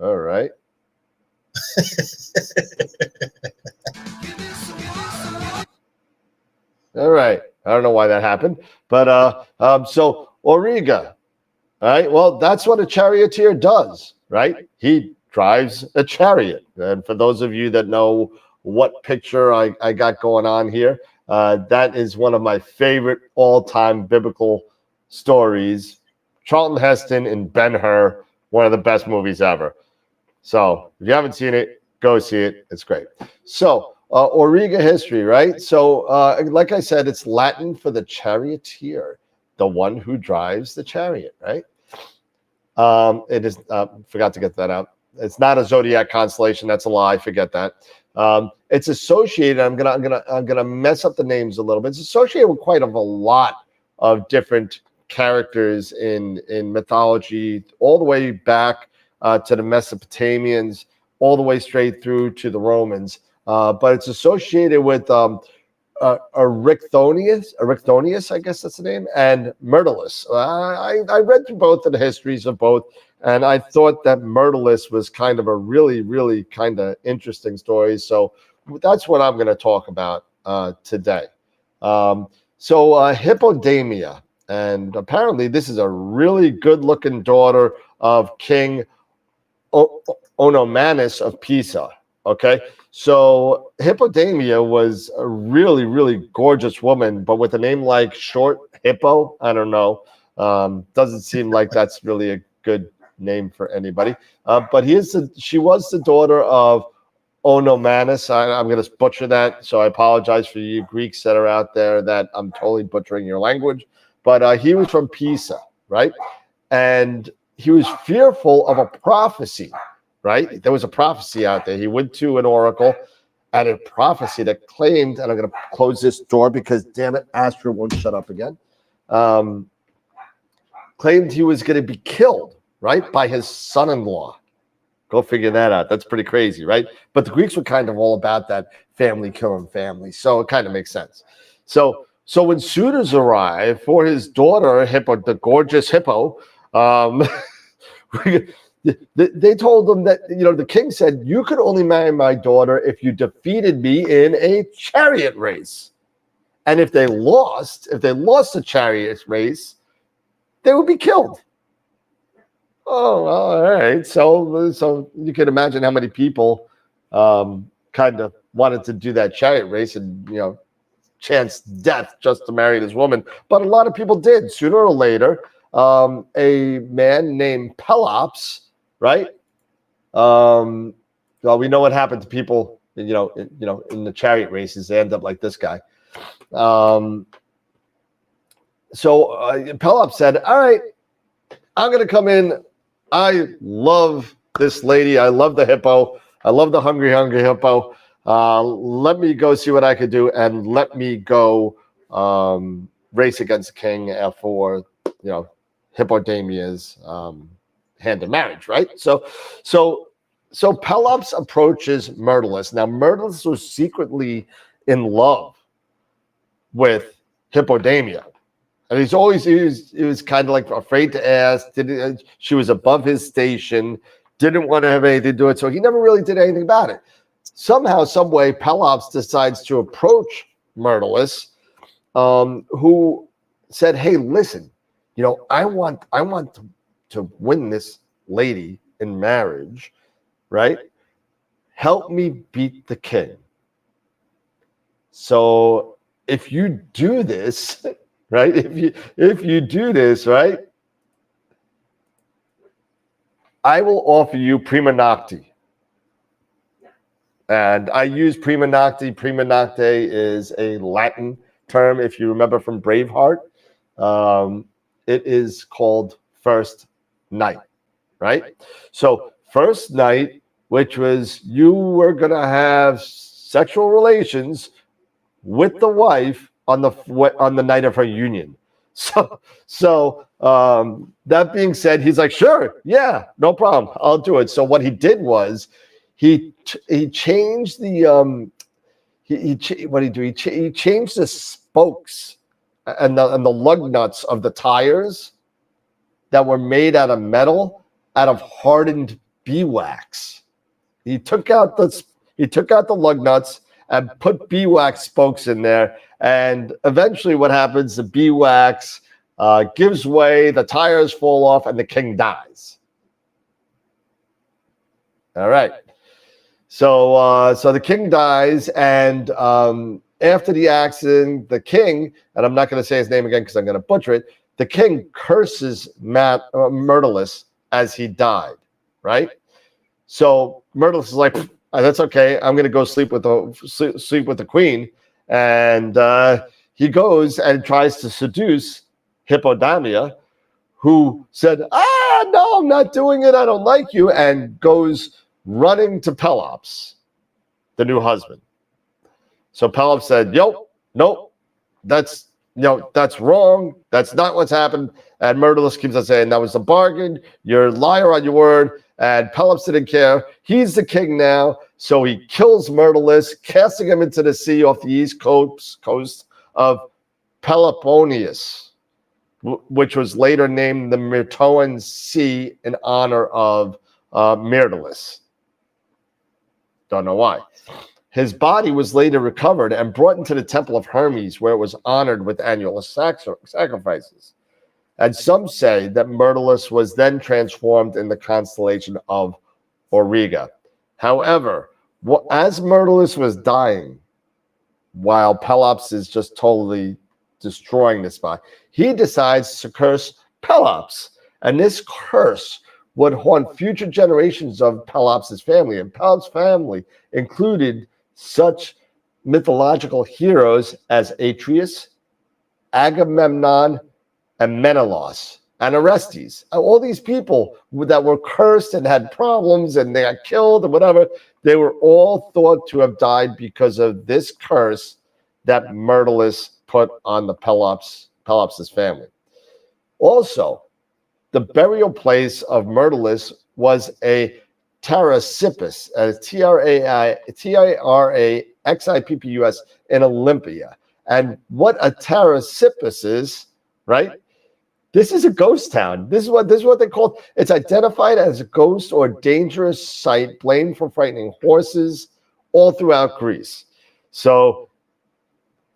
All right. All right. I don't know why that happened, but so Auriga. All right. Well, that's what a charioteer does, right? He drives a chariot. And for those of you that know what picture I got going on here, that is one of my favorite all-time biblical stories. Charlton Heston and Ben-Hur, one of the best movies ever. So if you haven't seen it, go see it. It's great. So Auriga history, right? So like I said, it's Latin for the charioteer, the one who drives the chariot, right? It is, forgot to get that out. It's not a zodiac constellation. That's a lie. Forget that. It's associated. I'm gonna mess up the names a little bit. It's associated with quite a lot of different characters in mythology, all the way back to the Mesopotamians, all the way straight through to the Romans. But it's associated with Erichthonius, I guess that's the name, and Myrtilus. I read through both of the histories of both, and I thought that Myrtilus was kind of a really, really kind of interesting story. So that's what I'm going to talk about today. So Hippodamia, and apparently this is a really good-looking daughter of King Onomanus of Pisa. Okay, so Hippodamia was a really, really gorgeous woman, but with a name like Short Hippo, I don't know. Doesn't seem like that's really a good name for anybody. But she was the daughter of Onomanus. I'm going to butcher that, so I apologize for you Greeks that are out there that I'm totally butchering your language. But he was from Pisa, right? And he was fearful of a prophecy. Right? There was a prophecy out there. He went to an oracle and a prophecy that claimed, and I'm going to close this door because, damn it, Astro won't shut up again. Claimed he was going to be killed, right, by his son-in-law. Go figure that out. That's pretty crazy, right? But the Greeks were kind of all about that family killing family, so it kind of makes sense. So when suitors arrived for his daughter, Hippo, the gorgeous Hippo, they told them that, the king said, you could only marry my daughter if you defeated me in a chariot race. And if they lost the chariot race, they would be killed. Oh, all right. So you can imagine how many people kind of wanted to do that chariot race and, chance death just to marry this woman. But a lot of people did. Sooner or later, a man named Pelops, right? Well, we know what happened to people, in the chariot races. They end up like this guy. So Pelops said, all right, I'm going to come in. I love this lady. I love the hippo. I love the hungry hippo. Let me go see what I could do, and let me go race against the king for, Hippodamia's hand in marriage, right? So Pelops approaches Myrtilus. Now, Myrtilus was secretly in love with Hippodamia. And he was kind of like afraid to ask. She was above his station, didn't want to have anything to do with it. So he never really did anything about it. Somehow, some way, Pelops decides to approach Myrtilus, who said, hey, listen, I want to win this lady in marriage, right? Help me beat the king. So if you do this, right? If you do this, right? I will offer you prima nocte. And I use prima nocte. Prima nocte is a Latin term, if you remember from Braveheart. It is called first night, right? So first night, which was you were going to have sexual relations with the wife on the night of her union. So that being said, he's like, sure, yeah, no problem, I'll do it. So what he did was he changed the what did he do? He changed the spokes and the lug nuts of the tires that were made out of metal, out of hardened beeswax. He took out the lug nuts and put beeswax spokes in there. And eventually what happens, the beeswax gives way, the tires fall off, and the king dies. All right. So the king dies, and after the accident, the king, and I'm not going to say his name again because I'm going to butcher it, the king curses Myrtilus as he died, right? So Myrtilus is like, that's okay. I'm going to go sleep with the queen. And he goes and tries to seduce Hippodamia, who said, no, I'm not doing it. I don't like you. And goes running to Pelops, the new husband. So Pelops said, nope, that's wrong. That's not what's happened. And Myrtilus keeps on saying, that was a bargain. You're a liar on your word. And Pelops didn't care. He's the king now. So he kills Myrtilus, casting him into the sea off the east coast of Peloponnese, which was later named the Myrtoan Sea in honor of Myrtilus. Don't know why. His body was later recovered and brought into the temple of Hermes, where it was honored with annual sacrifices. And some say that Myrtilus was then transformed in the constellation of Auriga. However, as Myrtilus was dying, while Pelops is just totally destroying this body, he decides to curse Pelops. And this curse would haunt future generations of Pelops' family. And Pelops' family included such mythological heroes as Atreus, Agamemnon, and Menelaus, and Orestes. All these people that were cursed and had problems and they got killed and whatever, they were all thought to have died because of this curse that Myrtilus put on the Pelops' family. Also, the burial place of Myrtilus was a Taraxippus, Taraxippus in Olympia. And what a Taraxippus is, right? This is a ghost town. This is what they call it. It's identified as a ghost or dangerous site, blamed for frightening horses all throughout Greece. So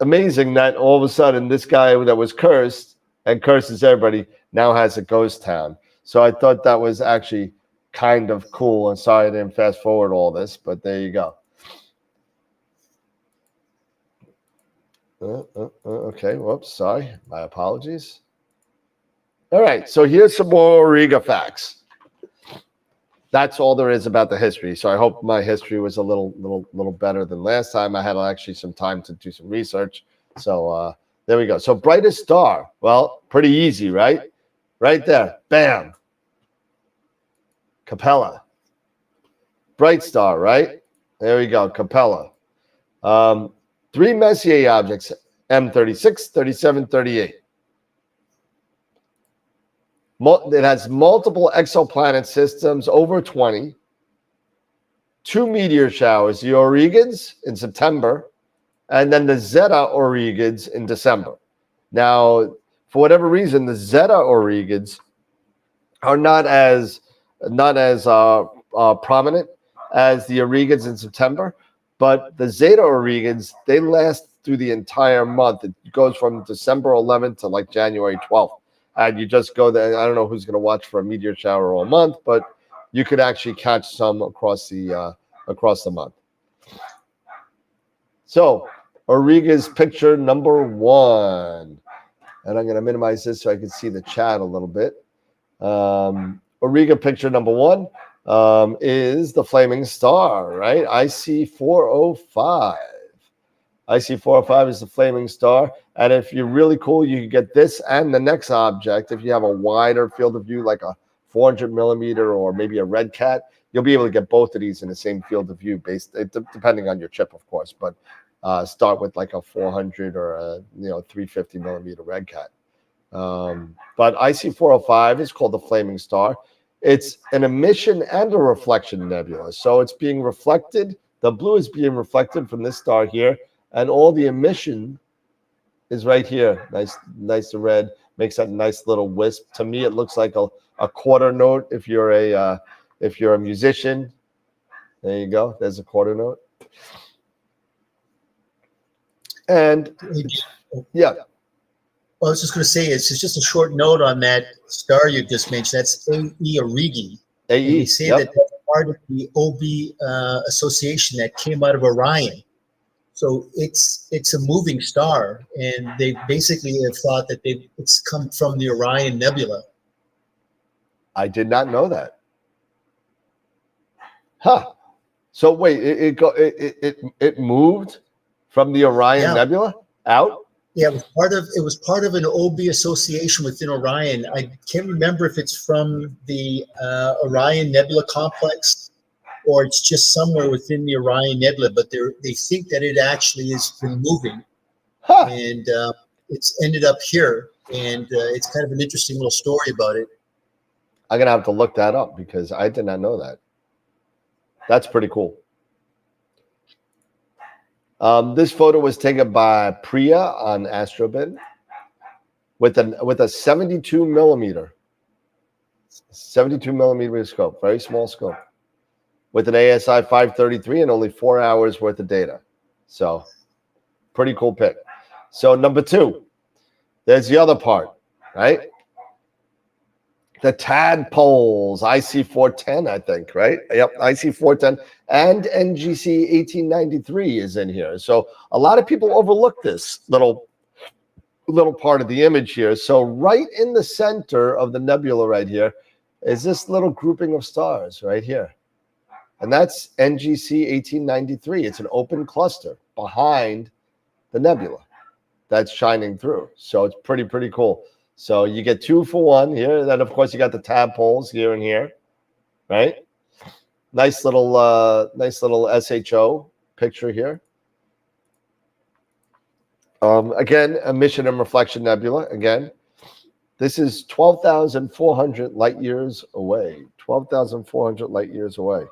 amazing that all of a sudden this guy that was cursed and curses everybody now has a ghost town. So I thought that was actually kind of cool. And sorry I didn't fast forward all this, but there you go. Okay, whoops, sorry. My apologies. All right, so here's some more Auriga facts. That's all there is about the history. So I hope my history was a little better than last time. I had actually some time to do some research. So there we go. So brightest star. Well, pretty easy, right? Right there. Bam. Capella. Bright star, right? There we go. Capella. 3 Messier objects, M36, 37, 38. It has multiple exoplanet systems, over 20. 2 meteor showers, the Aurigans in September, and then the Zeta Aurigans in December. Now, for whatever reason, the Zeta Aurigans are not as prominent as the Aurigans in September, but the Zeta Aurigans, they last through the entire month. It goes from December 11th to like January 12th. And you just go there. I don't know who's going to watch for a meteor shower all month, but you could actually catch some across the month. So Auriga's picture number 1. And I'm going to minimize this so I can see the chat a little bit. Auriga picture number 1 is the flaming star, right? IC405. IC405 is the flaming star. And if you're really cool, you can get this and the next object. If you have a wider field of view, like a 400 millimeter or maybe a red cat, you'll be able to get both of these in the same field of view, depending on your chip, of course. But start with like a 400 or a 350 millimeter red cat. But IC405 is called the flaming star. It's an emission and a reflection nebula. So it's being reflected. The blue is being reflected from this star here, and all the emission is right here. Nice red. Makes that nice little wisp. To me, it looks like a quarter note. If you're a musician, there you go. There's a quarter note. And yeah. Well, I was just going to say, it's just a short note on that star you just mentioned. That's AE Aurigae. AE. They say that that's part of the OB association that came out of Orion. So it's a moving star, and they basically have thought that it's come from the Orion Nebula. I did not know that. Huh. So wait, it moved from the Orion Nebula out? Yeah, it was part of an OB association within Orion. I can't remember if it's from the Orion Nebula complex or it's just somewhere within the Orion Nebula, but they think that it actually has been moving, and it's ended up here, and it's kind of an interesting little story about it. I'm gonna have to look that up because I did not know that. That's pretty cool. This photo was taken by Priya on AstroBin with a 72 millimeter scope, very small scope, with an ASI 533 and only 4 hours worth of data. So pretty cool pic. So number 2, there's the other part, right? The tadpoles, IC410, I think, right? Yep, IC410 and NGC 1893 is in here. So a lot of people overlook this little part of the image here. So right in the center of the nebula right here is this little grouping of stars right here. And that's NGC 1893. It's an open cluster behind the nebula that's shining through. So it's pretty cool. So you get 2 for 1 here. Then of course you got the tadpoles here and here, right? Nice little SHO picture here. Again, emission and reflection nebula. Again, this is 12,400 light years away. 12,400 light years away.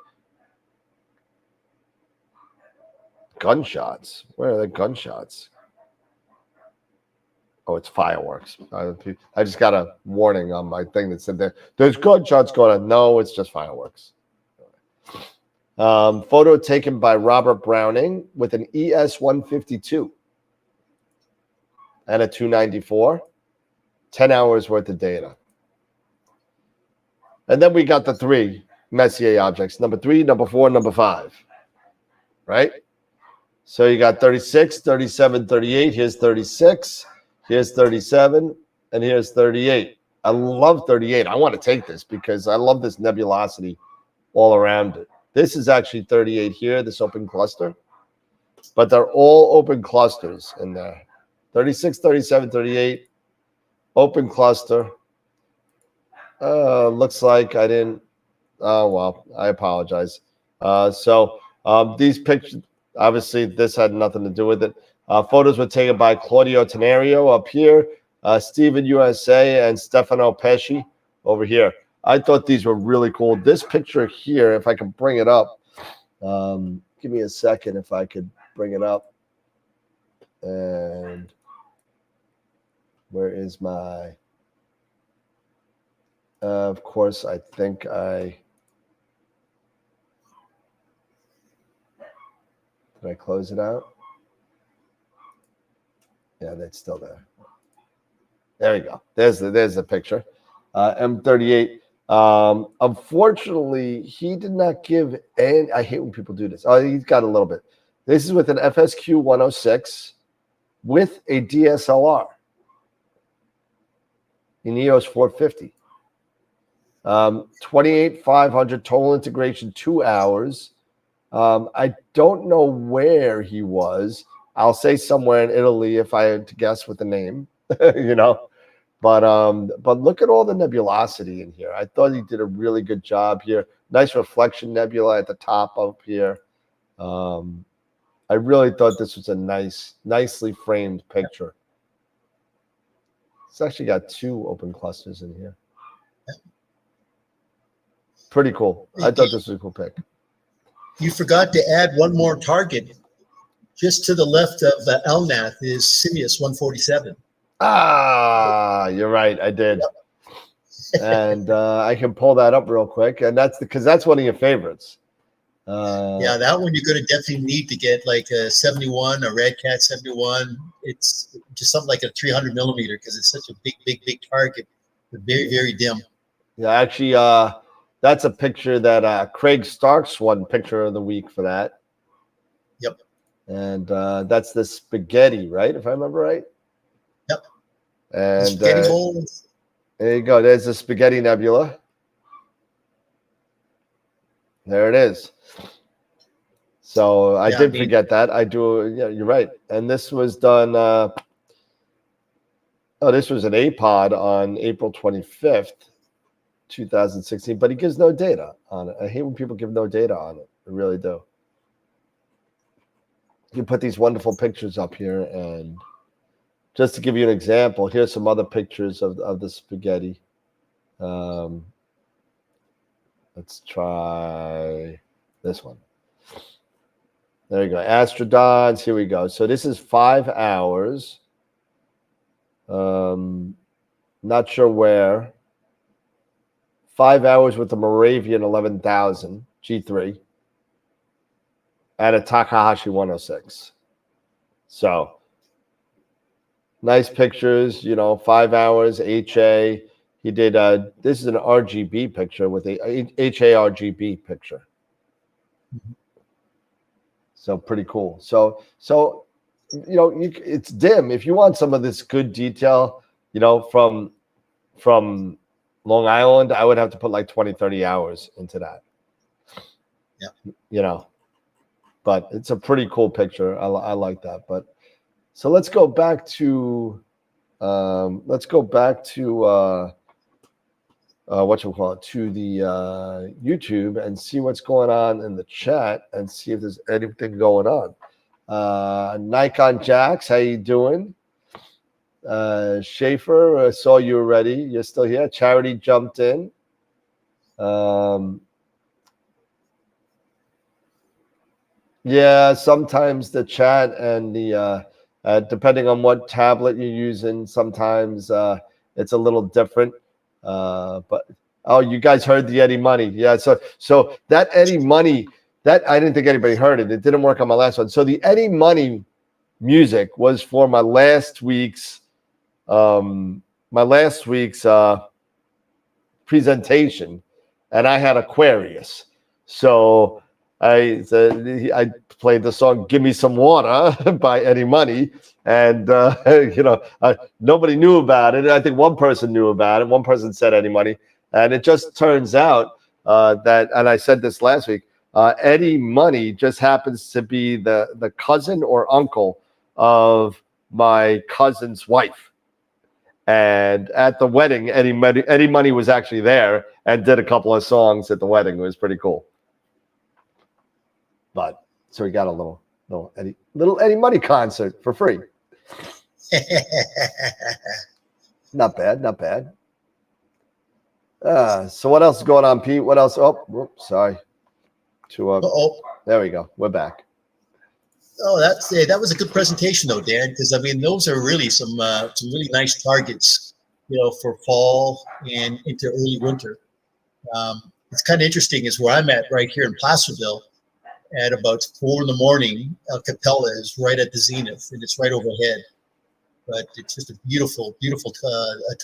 Gunshots. Where are the gunshots? Oh, it's fireworks. I just got a warning on my thing that said there's gunshots going on. No, it's just fireworks. Photo taken by Robert Browning with an ES-152 and a 294. 10 hours worth of data. And then we got the 3 Messier objects. Number 3, number 4, number 5. Right? So you got 36, 37, 38. Here's 36. Here's 37, and here's 38. I love 38. I want to take this because I love this nebulosity all around it. This is actually 38 here, this open cluster. But they're all open clusters in there. 36, 37, 38, open cluster. Looks like I didn't. Oh, well, I apologize. These pictures, obviously, this had nothing to do with it. Photos were taken by Claudio Tenario up here, Steven USA, and Stefano Pesci over here. I thought these were really cool. This picture here, if I can bring it up, give me a second if I could bring it up. And where is my... of course, I think I... Did I close it out? Yeah, that's still there. There we go. There's the picture. M38. Unfortunately, he did not give any. I hate when people do this. Oh, he's got a little bit. This is with an FSQ 106 with a DSLR. In EOS 450. 28,500 total integration, 2 hours. I don't know where he was. I'll say somewhere in Italy if I had to guess with the name, you know. But look at all the nebulosity in here. I thought he did a really good job here. Nice reflection nebula at the top up here. I really thought this was a nicely framed picture. It's actually got 2 open clusters in here. Pretty cool. I thought this was a cool pic. You forgot to add one more target. Just to the left of Elnath is Sirius 147. Ah, you're right. I did. Yep. And I can pull that up real quick. And that's because that's one of your favorites. Yeah, that one you're going to definitely need to get like a 71, a Red Cat 71. It's just something like a 300 millimeter because it's such a big target. But very, very dim. Yeah, actually, that's a picture that Craig Starks won Picture of the Week for that. Yep. And that's the spaghetti, right? If I remember right. Yep. And spaghetti bowls. There you go. There's the spaghetti nebula. There it is. So I did forget that. I do. Yeah, you're right. And this was done. This was an APOD on April 25th, 2016. But he gives no data on it. I hate when people give no data on it. I really do. You put these wonderful pictures up here, and just to give you an example, here's some other pictures of the spaghetti. Let's try this one. There you go. Astrodons. Here we go. So this is 5 hours. Not sure where. 5 hours with the Moravian 11,000 G3 and a Takahashi 106. So nice pictures, 5 hours, HA. He did, this is an RGB picture with a HA RGB picture. So pretty cool. So it's dim. If you want some of this good detail, from Long Island, I would have to put like 20, 30 hours into that. Yeah. But it's a pretty cool picture. I like that. But so let's go back to to the YouTube and see what's going on in the chat and see if there's anything going on. Nikon Jax, how you doing? Schaefer, I saw you already. You're still here. Charity jumped in. Yeah, sometimes the chat and the depending on what tablet you're using, sometimes it's a little different. But you guys heard the Eddie Money. Yeah, so that Eddie Money, that I didn't think anybody heard it. It didn't work on my last one. So the Eddie Money music was for my last week's presentation, and I had Aquarius. So I played the song "Give Me Some Water" by Eddie Money, and nobody knew about it. I think one person knew about it. One person said Eddie Money, and it just turns out that, and I said this last week, Eddie Money just happens to be the cousin or uncle of my cousin's wife. And at the wedding, Eddie Money was actually there and did a couple of songs at the wedding. It was pretty cool. But so we got a little Eddie Money concert for free. Not bad. So what else is going on, Pete? What else? Oh, sorry. There we go. We're back. Oh, that was a good presentation, though, Dan. Because I mean, those are really some really nice targets, for fall and into early winter. It's kind of interesting, is where I'm at right here in Placerville. At about 4 a.m, El Capella is right at the zenith, and it's right overhead. But it's just a beautiful, beautiful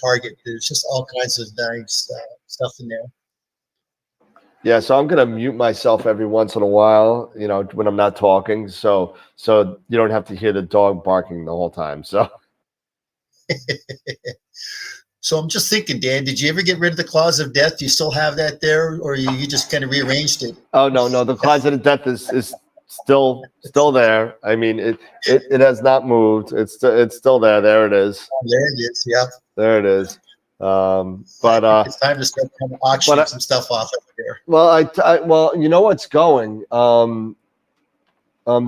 target. There's just all kinds of nice stuff in there. Yeah, so I'm gonna mute myself every once in a while, when I'm not talking, so you don't have to hear the dog barking the whole time. So, so I'm just thinking, Dan, did you ever get rid of the Closet of Death? Do you still have that there, or you just kind of rearranged it? Oh no, the Closet of Death is still there. I mean, it has not moved. It's still there. There it is. There it is. Yeah. There it is. But it's time to start kind of auctioning some stuff off up there. Well, you know what's going.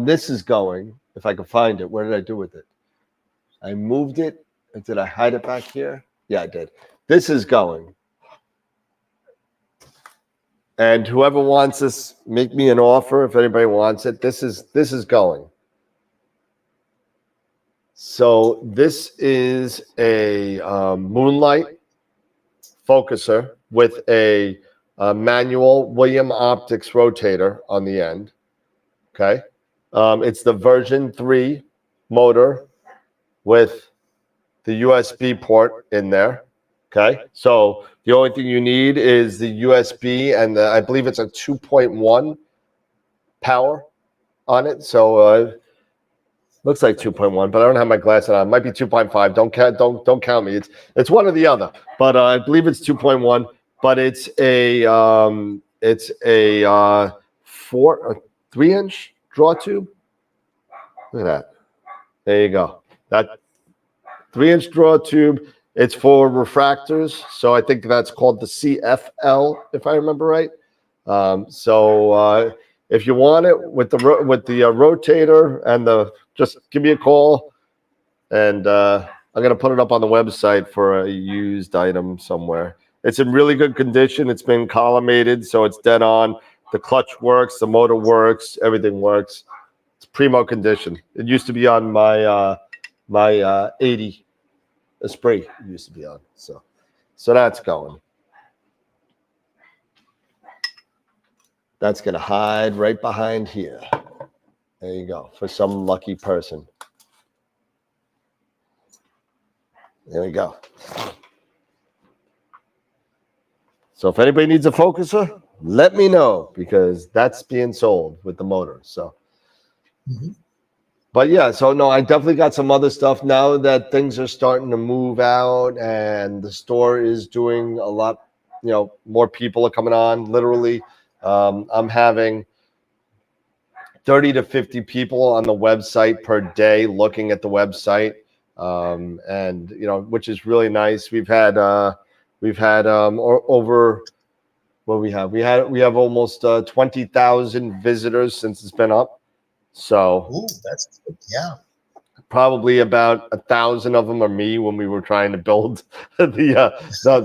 This is going. If I can find it, where did I do with it? I moved it. Did I hide it back here? Yeah, I did. This is going. And whoever wants this, make me an offer. If anybody wants it, this is going. So this is a Moonlight focuser with a manual William Optics rotator on the end. Okay. It's the version 3 motor with the USB port in there. Okay. So the only thing you need is the USB, and I believe it's a 2.1 power on it. So looks like 2.1, but I don't have my glasses on. It might be 2.5. Don't count me. It's one or the other. But I believe it's 2.1. But it's a It's a 3-inch draw tube. Look at that. There you go. That 3-inch draw tube. It's for refractors, so I think that's called the CFL, if I remember right. So if you want it with the rotator and just give me a call, and I'm gonna put it up on the website for a used item somewhere. It's in really good condition. It's been collimated, so it's dead on. The clutch works, the motor works, everything works. It's primo condition. It used to be on my 80 Esprit. Used to be on, so that's going. That's gonna hide right behind here. There you go, for some lucky person. There we go. So if anybody needs a focuser, let me know, because that's being sold with the motor. So, but yeah, so no, I definitely got some other stuff now that things are starting to move out and the store is doing a lot. More people are coming on. Literally, I'm having 30 to 50 people on the website per day looking at the website, and which is really nice. We've had over what we have almost 20,000 visitors since it's been up. So that's good. Yeah. Probably about 1,000 of them are me when we were trying to build the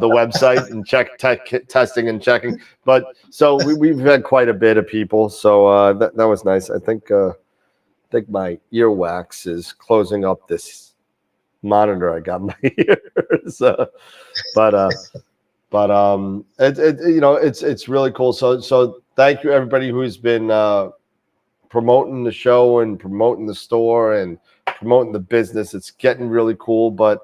website and testing and checking. But so we've had quite a bit of people. So that was nice. I think my earwax is closing up this monitor I got in my ears. It's really cool. So thank you everybody who's been promoting the show and promoting the store and promoting the business. It's getting really cool. But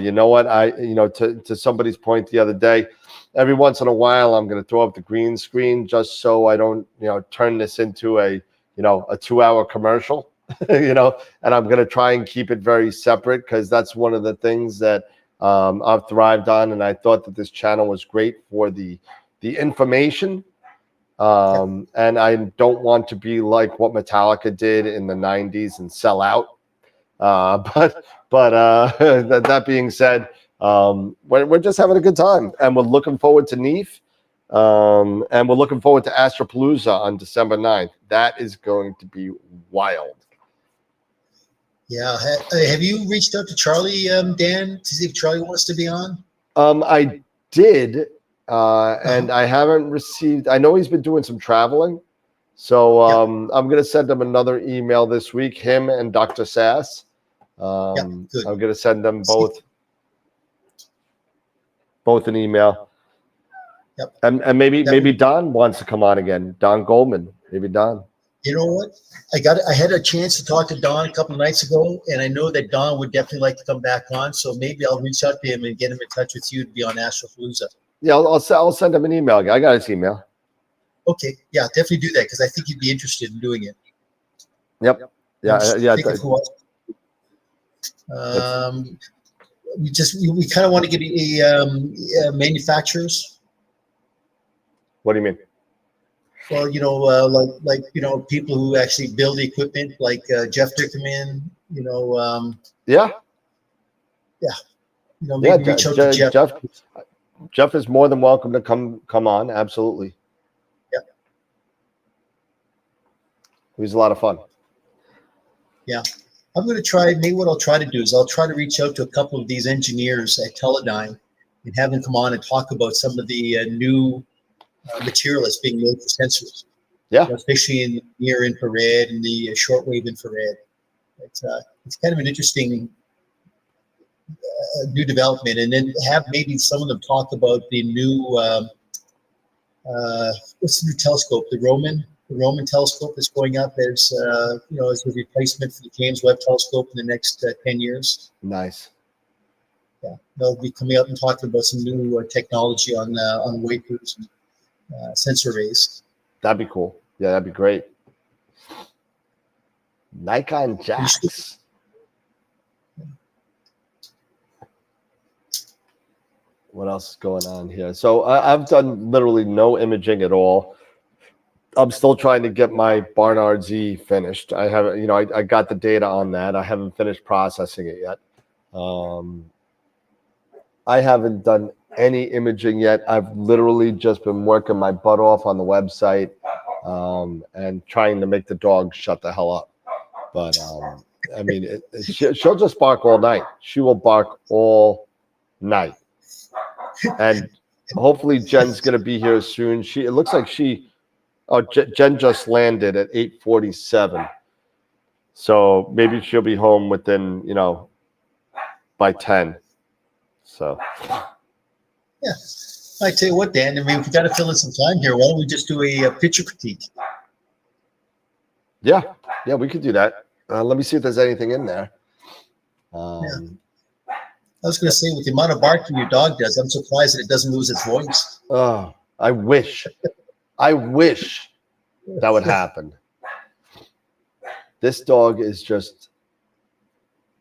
you know what? To somebody's point the other day, every once in a while I'm going to throw up the green screen just so I don't turn this into a 2-hour commercial. And I'm going to try and keep it very separate, because that's one of the things that I've thrived on, and I thought that this channel was great for the information. And I don't want to be like what Metallica did in the 90s and sell out. But that being said, we're just having a good time, and we're looking forward to NEAF, and we're looking forward to Astropalooza on December 9th. That is going to be wild. Yeah. Have you reached out to Charlie, Dan, to see if Charlie wants to be on? I did, and I haven't received. I know he's been doing some traveling, so I'm going to send him another email this week. Him and Dr. Sass. I'm going to send them both an email. Yep. And maybe Don wants to come on again. Don Goldman. Maybe Don. You know what? I had a chance to talk to Don a couple of nights ago, and I know that Don would definitely like to come back on. So maybe I'll reach out to him and get him in touch with you to be on Astropalooza. Yeah, I'll send him an email. I got his email. Okay. Yeah, definitely do that, because I think he'd be interested in doing it. Yep. Yeah. We kind of want to get manufacturers. What do you mean? Well, people who actually build the equipment, like Jeff Dickerman. Yeah. Maybe reach out to Jeff. Jeff is more than welcome to come on. Absolutely. Yeah. He was a lot of fun. Yeah. I'm going to try, maybe what I'll try to do is I'll try to reach out to a couple of these engineers at Teledyne and have them come on and talk about some of the new material that's being made for sensors. Yeah. Especially in near infrared and the shortwave infrared. It's kind of an interesting new development. And then have maybe some of them talk about the new, what's the new telescope? The Roman telescope that's going up as as a replacement for the James Webb telescope in the next 10 years. Nice. Yeah, they'll be coming out and talking about some new technology on wafers and sensor arrays. That'd be cool. Yeah, that'd be great. Nikon jacks. What else is going on here? So I've done literally no imaging at all. I'm still trying to get my Barnard Z finished. I haven't, you know, I got the data on that. I haven't finished processing it yet. I haven't done any imaging yet. I've literally just been working my butt off on the website and trying to make the dog shut the hell up. But I mean, she'll just bark all night. She will bark all night. And hopefully Jen's going to be here soon. It looks like Jen just landed at 8:47. So maybe she'll be home within, you know, by 10. So. Yeah. I tell you what, Dan, I mean, if we got to fill in some time here, why don't we just do a picture critique? Yeah, we could do that. Let me see if there's anything in there. I was going to say, with the amount of barking your dog does, I'm surprised that it doesn't lose its voice. Oh, I wish that would happen. This dog is just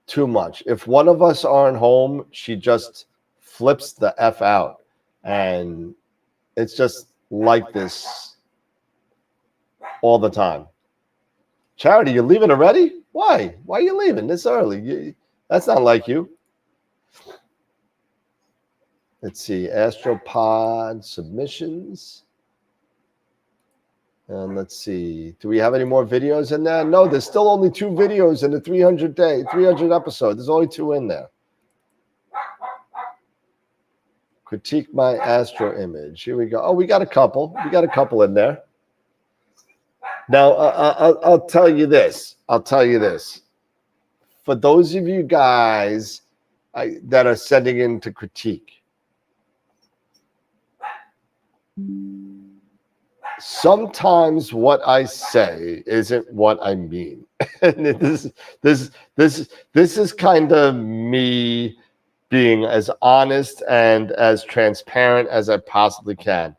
too much. If one of us aren't home, she just flips the F out. And it's just like this all the time. Charity, you're leaving already? Why? Why are you leaving this early? That's not like you. Let's see, Astropod submissions. And let's see, do we have any more videos in there? No, there's still only 2 videos in the 300 episode. There's only 2 in there. Critique my Astro image. Here we go. Oh, we got a couple. We got a couple in there. Now, I'll tell you this. For those of you guys that are sending in to critique, sometimes what I say isn't what I mean. And this is kind of me being as honest and as transparent as I possibly can.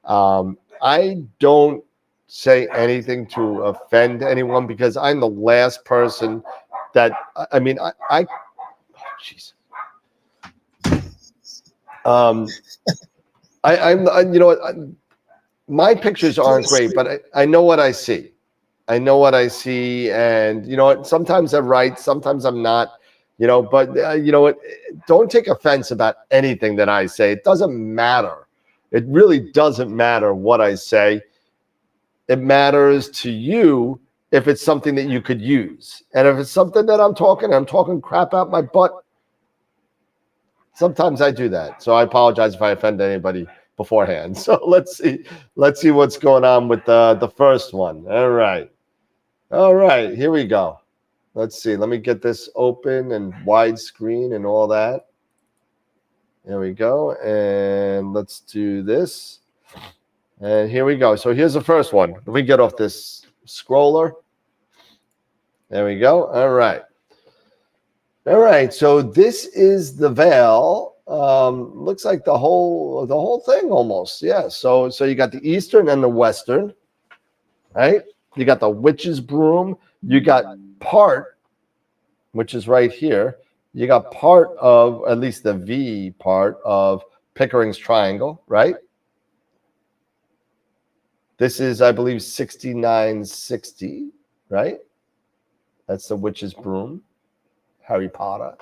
I don't say anything to offend anyone because I'm the last person that, I mean, oh, jeez. You know what? My pictures aren't great, but I know what I see. I know what I see, and you know what? Sometimes I'm right, sometimes I'm not. You know, but you know what? Don't take offense about anything that I say. It doesn't matter. It really doesn't matter what I say. It matters to you if it's something that you could use, and if it's something that I'm talking crap out my butt. Sometimes I do that, so I apologize if I offend anybody beforehand. So let's see what's going on with the first one. All right, here we go. Let's see. Let me get this open and widescreen and all that. There we go. And let's do this. And here we go. So here's the first one. Let me get off this scroller. There we go. All right. So this is the veil. Looks like the whole thing almost. Yeah. So you got the Eastern and the Western, right? You got the witch's broom. You got part, which is right here. You got part of, at least the V part of Pickering's triangle, right? This is, I believe, 6960, right? That's the witch's broom, Harry Potter.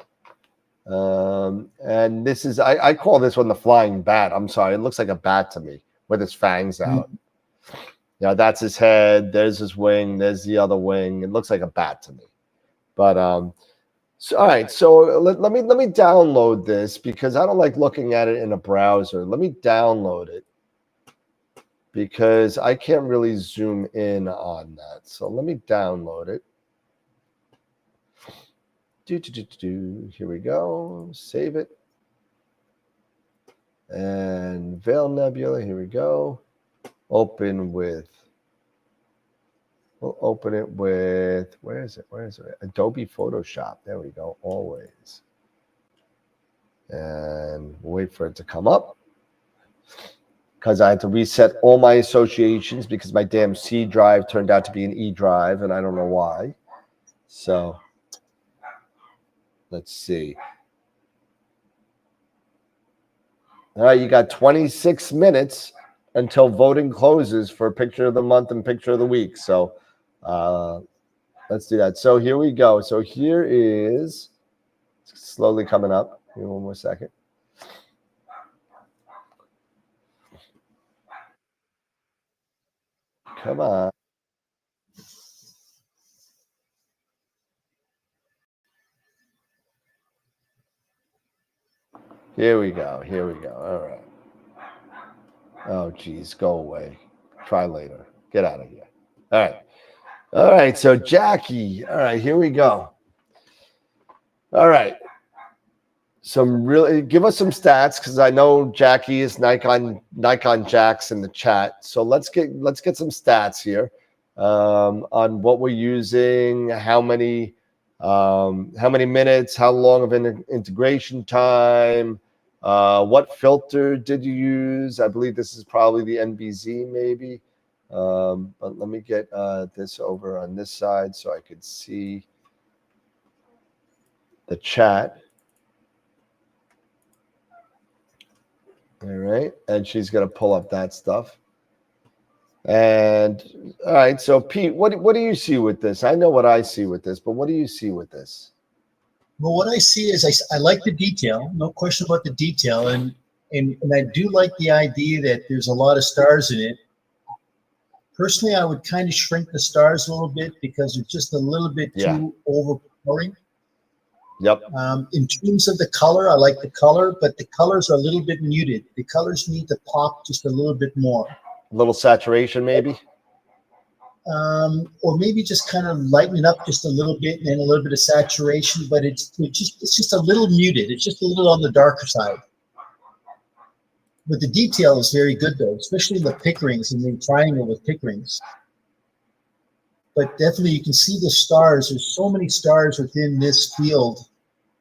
And this is, I call this one the flying bat. I'm sorry, it looks like a bat to me with its fangs out. Yeah, that's his head. There's his wing. There's the other wing. It looks like a bat to me. But so, all right. So let me download this because I don't like looking at it in a browser. Let me download it because I can't really zoom in on that. So let me download it. Here we go. Save it. And Veil Nebula. Here we go. Open with. We'll open it with. Where is it? Adobe Photoshop. There we go. Always. And we'll wait for it to come up. Because I had to reset all my associations because my damn C drive turned out to be an E drive, and I don't know why. So let's see. All right, you got 26 minutes until voting closes for picture of the month and picture of the week. So let's do that. So here we go. So here is slowly coming up. Give me one more second. Come on. Here we go. Here we go. All right. Oh, geez. Go away. Try later. Get out of here. All right. All right. So, Jackie. All right. Here we go. All right. Give us some stats because I know Jackie is Nikon Jacks in the chat. So let's get some stats here on what we're using, how many minutes, how long of an integration time, what filter did you use? I believe this is probably the NBZ maybe. But let me get this over on this side so I could see the chat. All right, and she's going to pull up that stuff. And all right, so Pete, what do you see with this? I know what I see with this, but what do you see with this? Well, what I see is I like the detail, no question about the detail, and I do like the idea that there's a lot of stars in it. Personally, I would kind of shrink the stars a little bit because they're just a little bit too overpowering. Yep. In terms of the color, I like the color, but the colors are a little bit muted. The colors need to pop just a little bit more. A little saturation, maybe? Or maybe just kind of lighten it up just a little bit and then a little bit of saturation, but it's just a little muted. It's just a little on the darker side. But the detail is very good, though, especially in the pick rings and the triangle with pick rings. But definitely you can see the stars. There's so many stars within this field.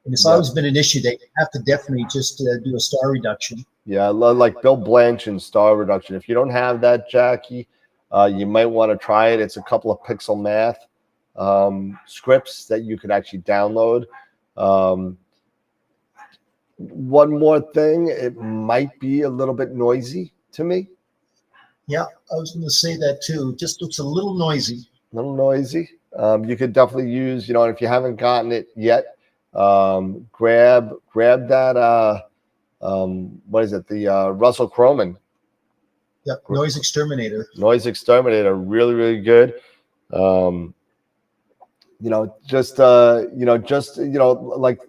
And it's always been an issue that you have to definitely just do a star reduction. Yeah, like Bill Blanchard's star reduction. If you don't have that, Jackie, you might want to try it. It's a couple of pixel math scripts that you could actually download. One more thing, it might be a little bit noisy to me. Yeah, I was going to say that too. It just looks a little noisy. A little noisy. You could definitely use, if you haven't gotten it yet, grab that what is it, the Russell Croman. Yep, Noise Exterminator. Noise Exterminator, really, really good.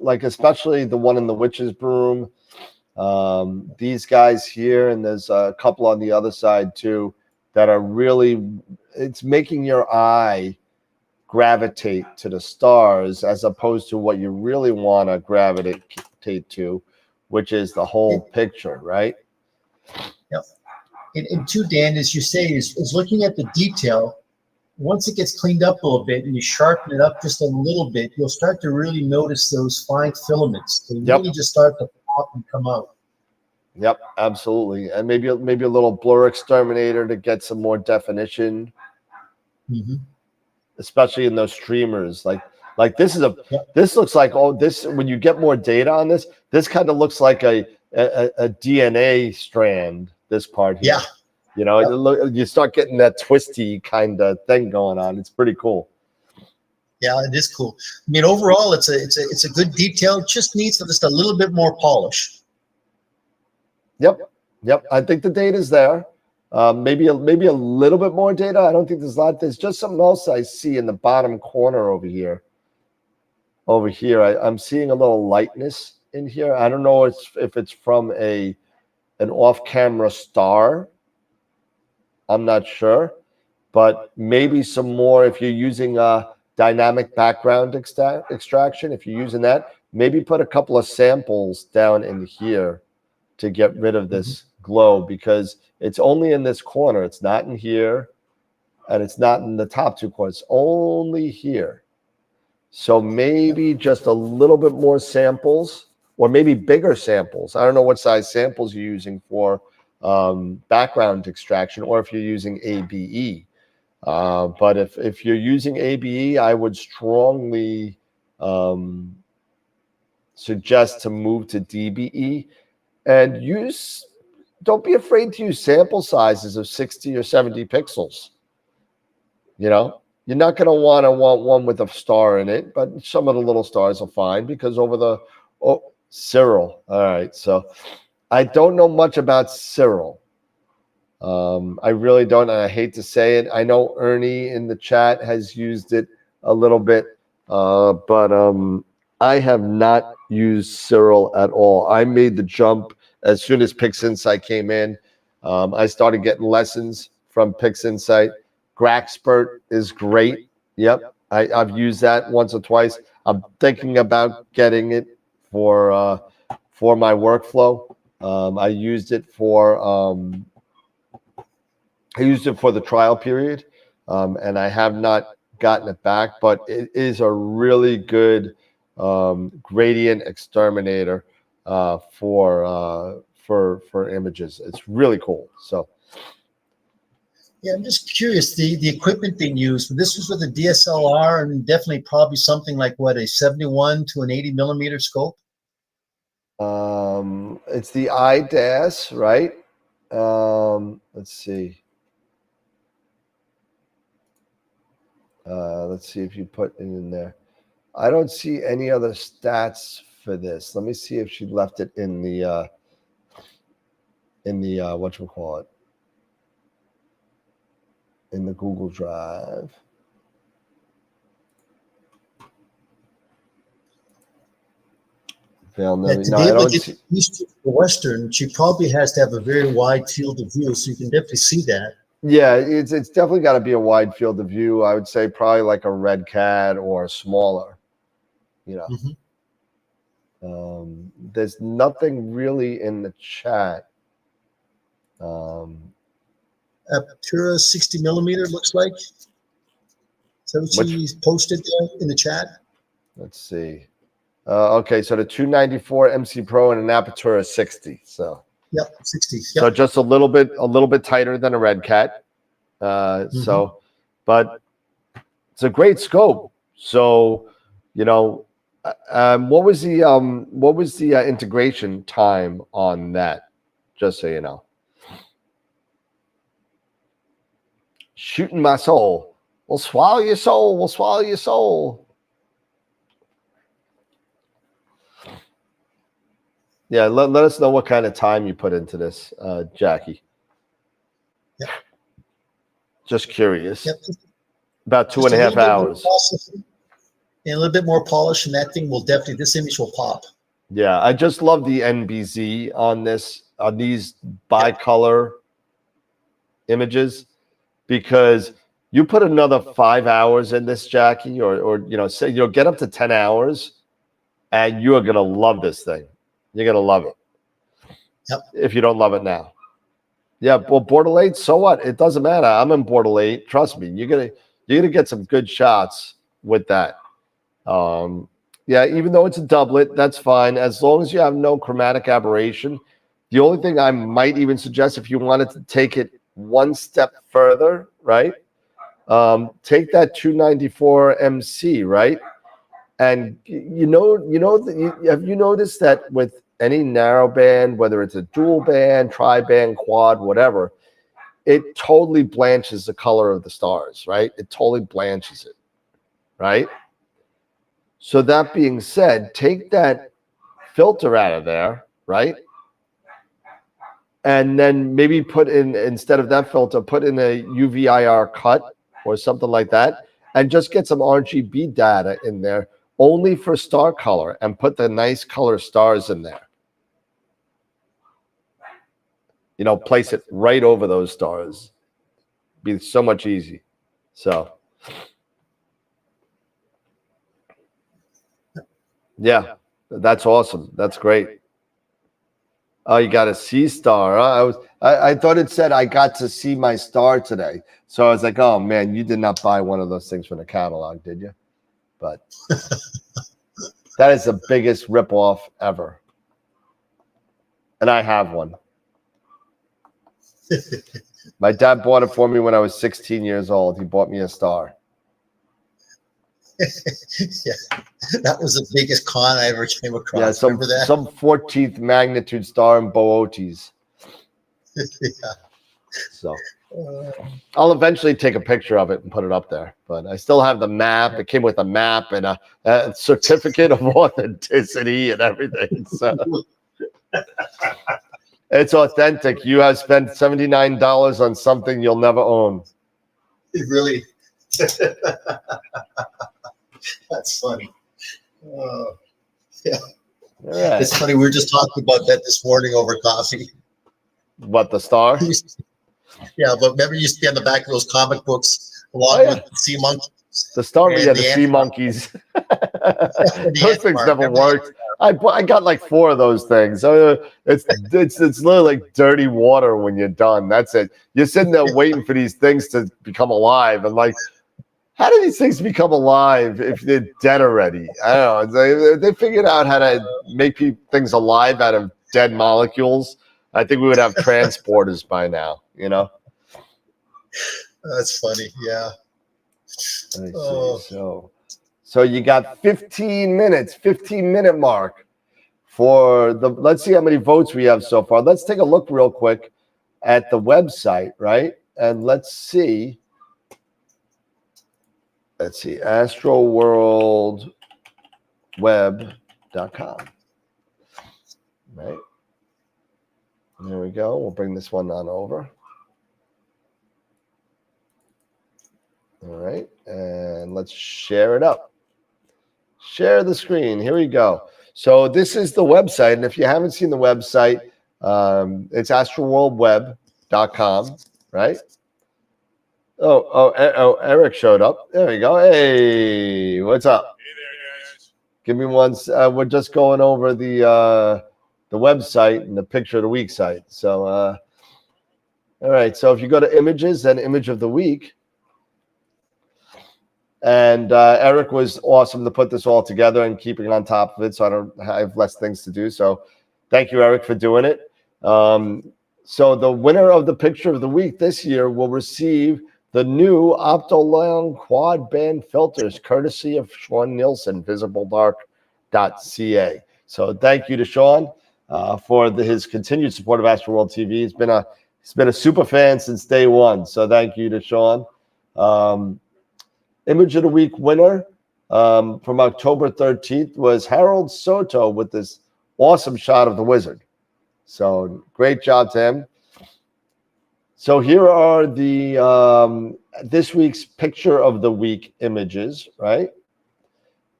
Like especially the one in the Witch's Broom. These guys here, and there's a couple on the other side too, that are really, it's making your eye gravitate to the stars as opposed to what you really want to gravitate to, which is the whole picture, right? Yep. And too, Dan, as you say, is looking at the detail. Once it gets cleaned up a little bit and you sharpen it up just a little bit, you'll start to really notice those fine filaments. They really just start to pop and come out. Yep, absolutely. And maybe a little blur exterminator to get some more definition. Mm-hmm. Especially in those streamers. Like this is this looks like, this, when you get more data on this kind of looks like a DNA strand, this part here. Yeah. You start getting that twisty kind of thing going on. It's pretty cool. Yeah, it is cool. I mean, overall, it's a good detail. It just needs just a little bit more polish. Yep. I think the data's there. Maybe a little bit more data. I don't think there's a lot. There's just something else I see in the bottom corner over here. I'm seeing a little lightness in here. I don't know if it's from an off-camera star. I'm not sure, but maybe some more if you're using dynamic background extraction. If you're using that, maybe put a couple of samples down in here to get rid of this glow, because it's only in this corner. It's not in here, and it's not in the top two corners. It's only here. So maybe just a little bit more samples, or maybe bigger samples. I don't know what size samples you're using for background extraction, or if you're using ABE. But if you're using ABE, I would strongly suggest to move to DBE. and don't be afraid to use sample sizes of 60 or 70 pixels. You know, you're not going to want one with a star in it, but some of the little stars are fine because Cyril. All right. So I don't know much about Cyril. I really don't. And I hate to say it. I know Ernie in the chat has used it a little bit, but I have not used Cyril at all. I made the jump as soon as PixInsight came in. I started getting lessons from PixInsight. Graxpert is great. Yep, I've used that once or twice. I'm thinking about getting it for my workflow. I used it for the trial period, and I have not gotten it back. But it is a really good gradient exterminator for images. It's really cool. So. Yeah, I'm just curious, the equipment being used, this was with a DSLR and definitely probably something like what, a 71 to an 80 millimeter scope? It's the IDAS, right? Let's see. Let's see if you put it in there. I don't see any other stats for this. Let me see if she left it in the whatchamacallit, in the Google Drive. To be able to get used to the Western, she probably has to have a very wide field of view, so you can definitely see that. Yeah, it's definitely got to be a wide field of view. I would say probably like a Red Cat or smaller. You know, there's nothing really in the chat. Apertura 60 millimeter looks like. Is that what she posted there in the chat? Let's see. Okay, so the 294 MC Pro and an Apertura 60. So. Yep, 60. Yep. So just a little bit tighter than a Red Cat. So, but it's a great scope. So, you know, what was the integration time on that? Just so you know. Shooting my soul. We'll swallow your soul. We'll swallow your soul. Yeah, let us know what kind of time you put into this, Jackie. Yep. Just curious. Yep. About 2.5 hours. And a little bit more polish, and that thing will definitely, this image will pop. Yeah, I just love the NBZ on these bicolor images, because you put another 5 hours in this, Jackie, or you know, say you'll get up to 10 hours, and you are gonna love this thing. You're gonna love it. Yep. If you don't love it now. Yeah, well, Bortle 8, so what? It doesn't matter. I'm in Bortle 8. Trust me, you're gonna get some good shots with that. Yeah, even though it's a doublet, that's fine as long as you have no chromatic aberration. The only thing I might even suggest, if you wanted to take it one step further, right? Take that 294 MC, right? And have you noticed that with any narrow band, whether it's a dual band, tri-band, quad, whatever, it totally blanches the color of the stars, right? It totally blanches it, right? So that being said, take that filter out of there, right? And then maybe put in, instead of that filter, put in a UVIR cut or something like that, and just get some RGB data in there only for star color, and put the nice color stars in there. You know, place it right over those stars. Be so much easy. So, yeah, that's awesome. That's great. Oh, you got a C star. Huh? I thought it said I got to see my star today. So I was like, oh man, you did not buy one of those things from the catalog, did you? But that is the biggest ripoff ever. And I have one. My dad bought it for me when I was 16 years old. He bought me a star. Yeah, that was the biggest con I ever came across. Yeah, Remember that? some 14th magnitude star in Boötes. Yeah. So I'll eventually take a picture of it and put it up there. But I still have the map. It came with a map and a certificate of authenticity and everything. So it's authentic. You have spent $79 on something you'll never own. It really. That's funny. Yeah. All right. It's funny. We were just talking about that this morning over coffee. What, the star? Yeah, but remember, you used to be on the back of those comic books along with the sea monkeys. The star, yeah, the sea ant monkeys. The Those ant things farm. never Remember worked. I got like 4 of those things. It's literally like dirty water when you're done. That's it. You're sitting there waiting for these things to become alive, and like, how do these things become alive if they're dead already? I don't know. They figured out how to make things alive out of dead molecules. I think we would have transporters by now. You know. That's funny. Yeah. Let me see. So you got 15 minutes, 15-minute mark for the. Let's see how many votes we have so far. Let's take a look real quick at the website, right? And let's see. AstroWorldWeb.com. Right. There we go. We'll bring this one on over. All right. And let's share it up. Share the screen. Here we go. So this is the website. And if you haven't seen the website, it's AstroWorldWeb.com, right? Oh, Eric showed up. There we go. Hey, what's up? Hey there, guys. Give me one. We're just going over the website and the picture of the week site. So, all right. So if you go to images, then image of the week. And Eric was awesome to put this all together and keeping on top of it, so I have less things to do. So thank you, Eric, for doing it. So the winner of the picture of the week this year will receive the new Optolong quad band filters, courtesy of Sean Nielsen, visibledark.ca. So thank you to Sean for his continued support of AstroWorld TV. He's been a super fan since day one. So thank you to Sean. Image of the week winner from October 13th was Harold Soto with this awesome shot of the wizard. So great job to him. So here are the this week's picture of the week images, right?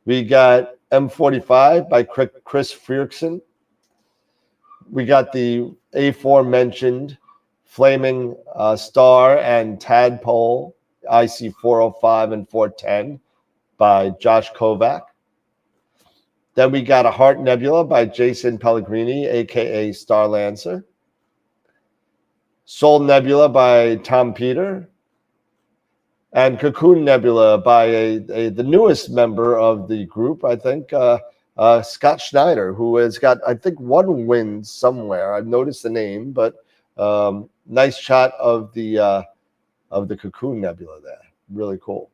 We got M45 by Chris Frierksen. We got the aforementioned flaming star and tadpole IC 405 and 410 by Josh Kovac. Then we got a Heart Nebula by Jason Pellegrini, aka Star Lancer. Soul Nebula by Tom Peter. And Cocoon Nebula by the newest member of the group, I think, Scott Schneider, who has got, I think, 1 win somewhere. I've noticed the name, but nice shot of the Cocoon Nebula there. Really cool.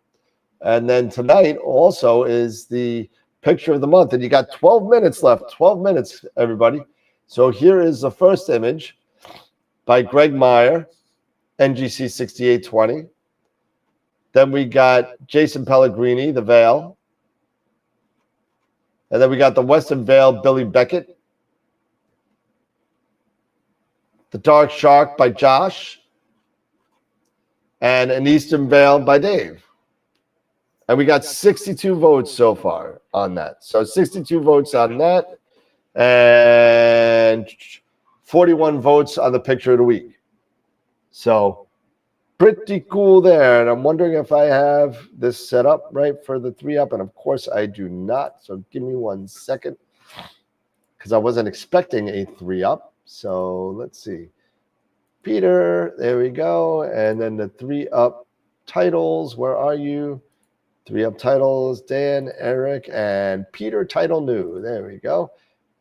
And then tonight also is the picture of the month. And you got 12 minutes left. 12 minutes, everybody. So here is the first image by Greg Meyer, NGC 6820. Then we got Jason Pellegrini, The Veil. And then we got the Western Veil, Billy Beckett. The Dark Shark by Josh. And An Eastern Veil by Dave. And we got 62 votes so far on that. So 62 votes on that. And 41 votes on the picture of the week. So pretty cool there. And I'm wondering if I have this set up right for the 3-up. And of course I do not. So give me 1 second. Because I wasn't expecting a 3-up. So let's see. Peter, there we go. And then the 3-up titles. Where are you? 3-up titles, Dan, Eric, and Peter Title New. There we go.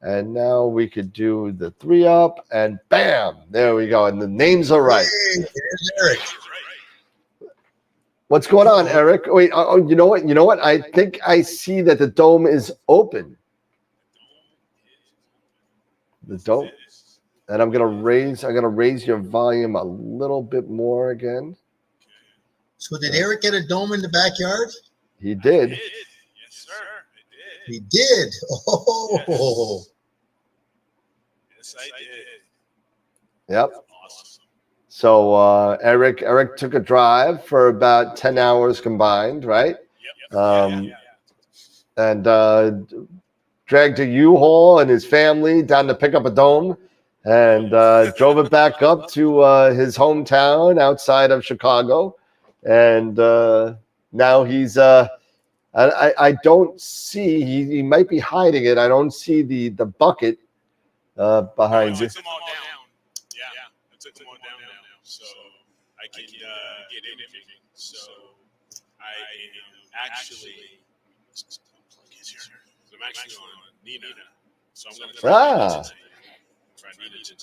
And now we could do the 3-up, and bam, there we go. And the names are right. Hey, there's Eric. What's going on, Eric? Wait, oh, you know what? You know what? I think I see that the dome is open. The dome, and I'm gonna raise your volume a little bit more again. So did Eric get a dome in the backyard? He did. Yes, sir. I did. He did. Oh. Yes, I did. Yep. Awesome. So Eric took a drive for about 10 hours combined, right? Yep. And dragged a U-Haul and his family down to pick up a dome, and drove it back up to his hometown outside of Chicago. And now he's I don't see, he might be hiding it. I don't see the bucket behind you. I took them all down. Yeah, I took them all down now, so I can get anything. So I am actually, I'm actually on Nina, so I'm going to try Nina today.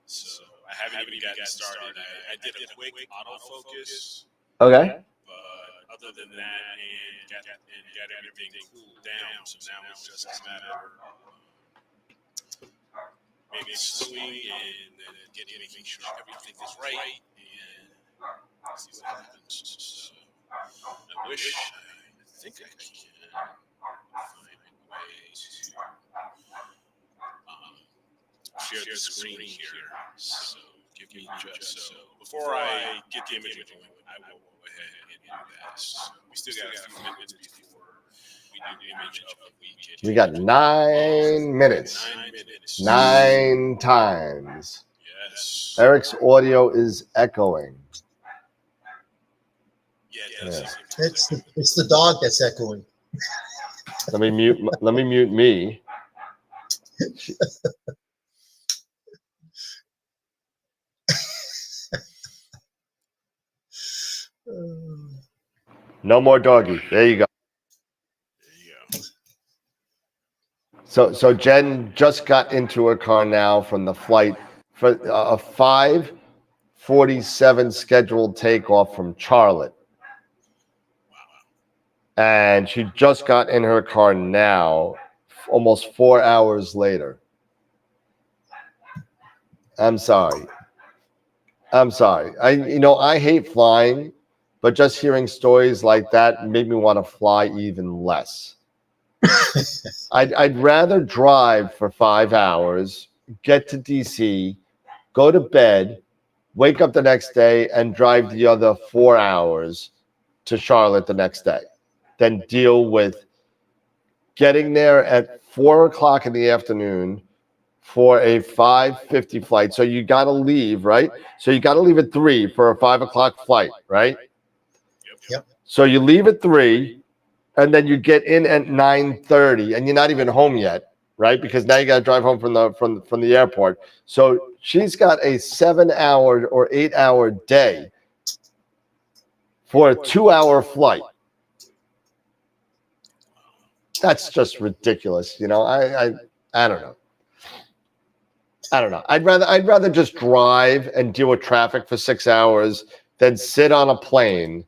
So I haven't even gotten started. I did a quick autofocus. Okay. But other than that, and got everything cooled down. So now it's just a matter of maybe slowing and then making sure everything is right and see what happens. So I think I can find a way to share the screen here. So give me just so before I get the image going, I will go ahead and do that. So we still got a few minutes before we do the image of the week. We got 9 minutes. 9 minutes. 9 times. Yes. Eric's audio is echoing. Yeah. It's the dog that's echoing. Let me mute me. No more doggy. There you go. So Jen just got into her car now from the flight for a 5:47 scheduled takeoff from Charlotte. And she just got in her car now, almost 4 hours later. I'm sorry. I hate flying, but just hearing stories like that made me want to fly even less. I'd rather drive for 5 hours, get to DC, go to bed, wake up the next day, and drive the other 4 hours to Charlotte the next day than deal with getting there at 4 o'clock in the afternoon for a 5:50 flight. So you got to leave, right? So you got to leave at 3 for a 5 o'clock flight, right? Yep. So you leave at 3, and then you get in at 9:30, and you're not even home yet, right? Because now you got to drive home from the airport. So she's got a 7-hour or 8-hour day for a 2-hour flight. That's just ridiculous, I don't know. I'd rather just drive and deal with traffic for 6 hours than sit on a plane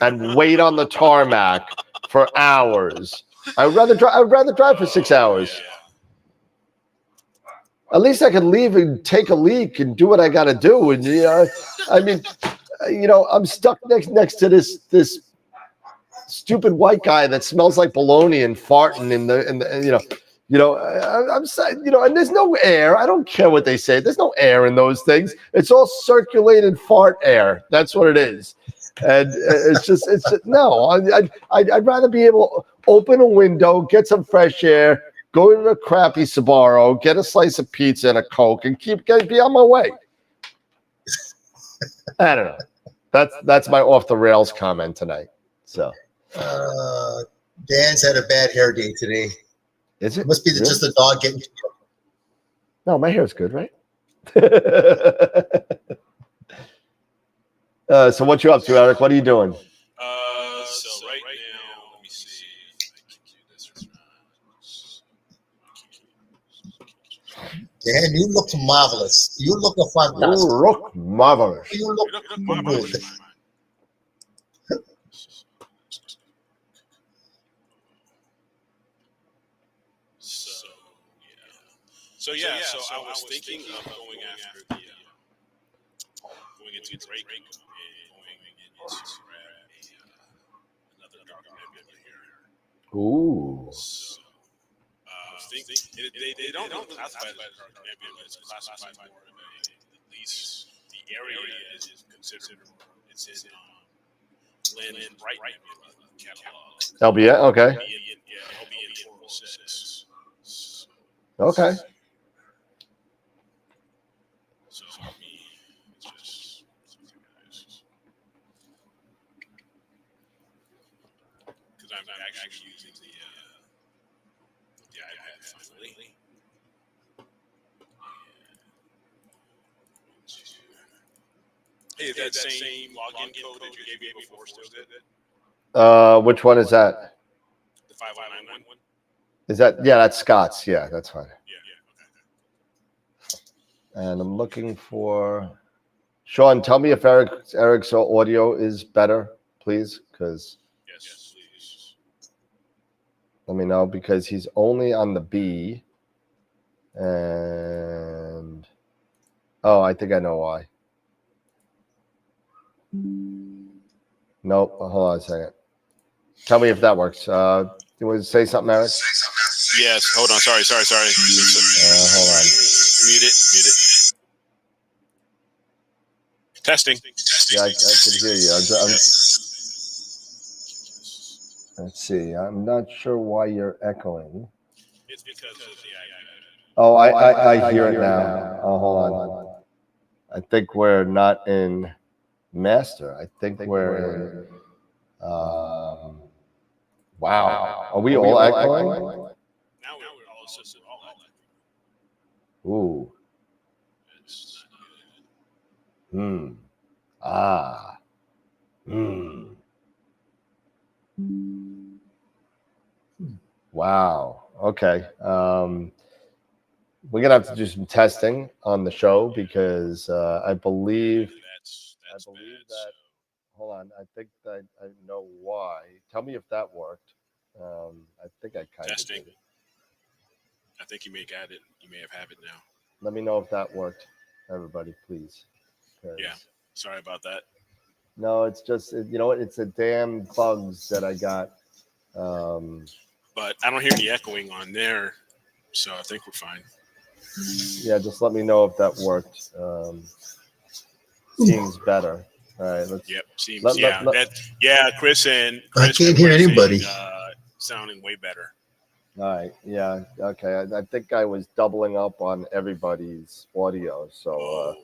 and wait on the tarmac for hours. I'd rather drive for 6 hours. At least I can leave and take a leak and do what I got to do. And I'm stuck next to this stupid white guy that smells like bologna and farting and there's no air. I don't care what they say. There's no air in those things. It's all circulated fart air. That's what it is. And no. I'd rather be able to open a window, get some fresh air, go to a crappy Sbarro, get a slice of pizza and a Coke, and be on my way. I don't know. That's my off the rails comment tonight. So. Dan's had a bad hair day today. Is it? Must be just the dog getting. No, my hair's good, right? So what you up to, Eric? What are you doing? So right now, let me see if I can do this or not. Dan, you look marvelous. You look fantastic. You look marvelous. You look good. So I was thinking of going after the going into Drake and going into another Dark Nebula here. Ooh. So, I was thinking they don't classify it as Dark Nebula, but it's classified more of at least the area is considered. It's in Lynn and Bright Nebula catalog. LBN, okay. LBN 406. Okay. So for me, it's just something because I'm actually using the iPad finally. Hey, is that same login code that you gave me before still good? Which one is that? The 5091 one? Is that, yeah, that's Scott's. Yeah, that's fine. Yeah. And I'm looking for Sean. Tell me if Eric's audio is better, please, because Yes, please. let me know, because he's only on the B. And I think I know why. Nope. Hold on a second. Tell me if that works. You want to say something, Eric? Yes. Hold on. Sorry. Hold on. Mute it. Testing. Yeah, I can hear you. Let's see. I'm not sure why you're echoing. It's because of the Oh, I hear it now. Oh, hold on. I think we're not in master. I think we're in. Wow. Are we all echoing? Now we're all system. Ooh. It's Ah. Wow. Okay. We're gonna have to do some testing on the show because I believe that's that. Hold on. I think that I know why. Tell me if that worked. I think I kind of testing. did. I think you may got it. You may have it now. Let me know if that worked, everybody, please. Yeah. Sorry about that. No, it's just you know what? It's the damn bugs that I got. But I don't hear any echoing on there, so I think we're fine. Yeah, just let me know if that worked. Seems better. All right, let's. Yep, seems Chris I can't hear anybody. Sounding way better. All right, yeah, okay. I think I was doubling up on everybody's audio, so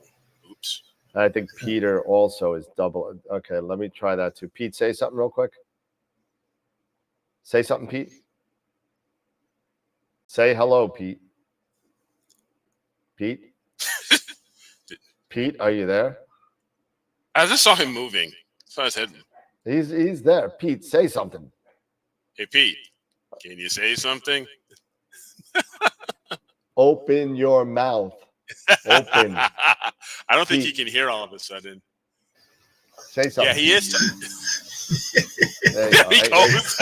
oops. I think Peter also is double. Okay, let me try that too. Pete, say something real quick. Say something, Pete. Say hello, Pete. Pete? Pete, are you there? I just saw him moving. So I said, He's there. Pete, say something. hey, Pete, can you say something? Open your mouth. Open. I don't think Pete. he can hear all of a sudden. Say something. Yeah, he is. There There he goes.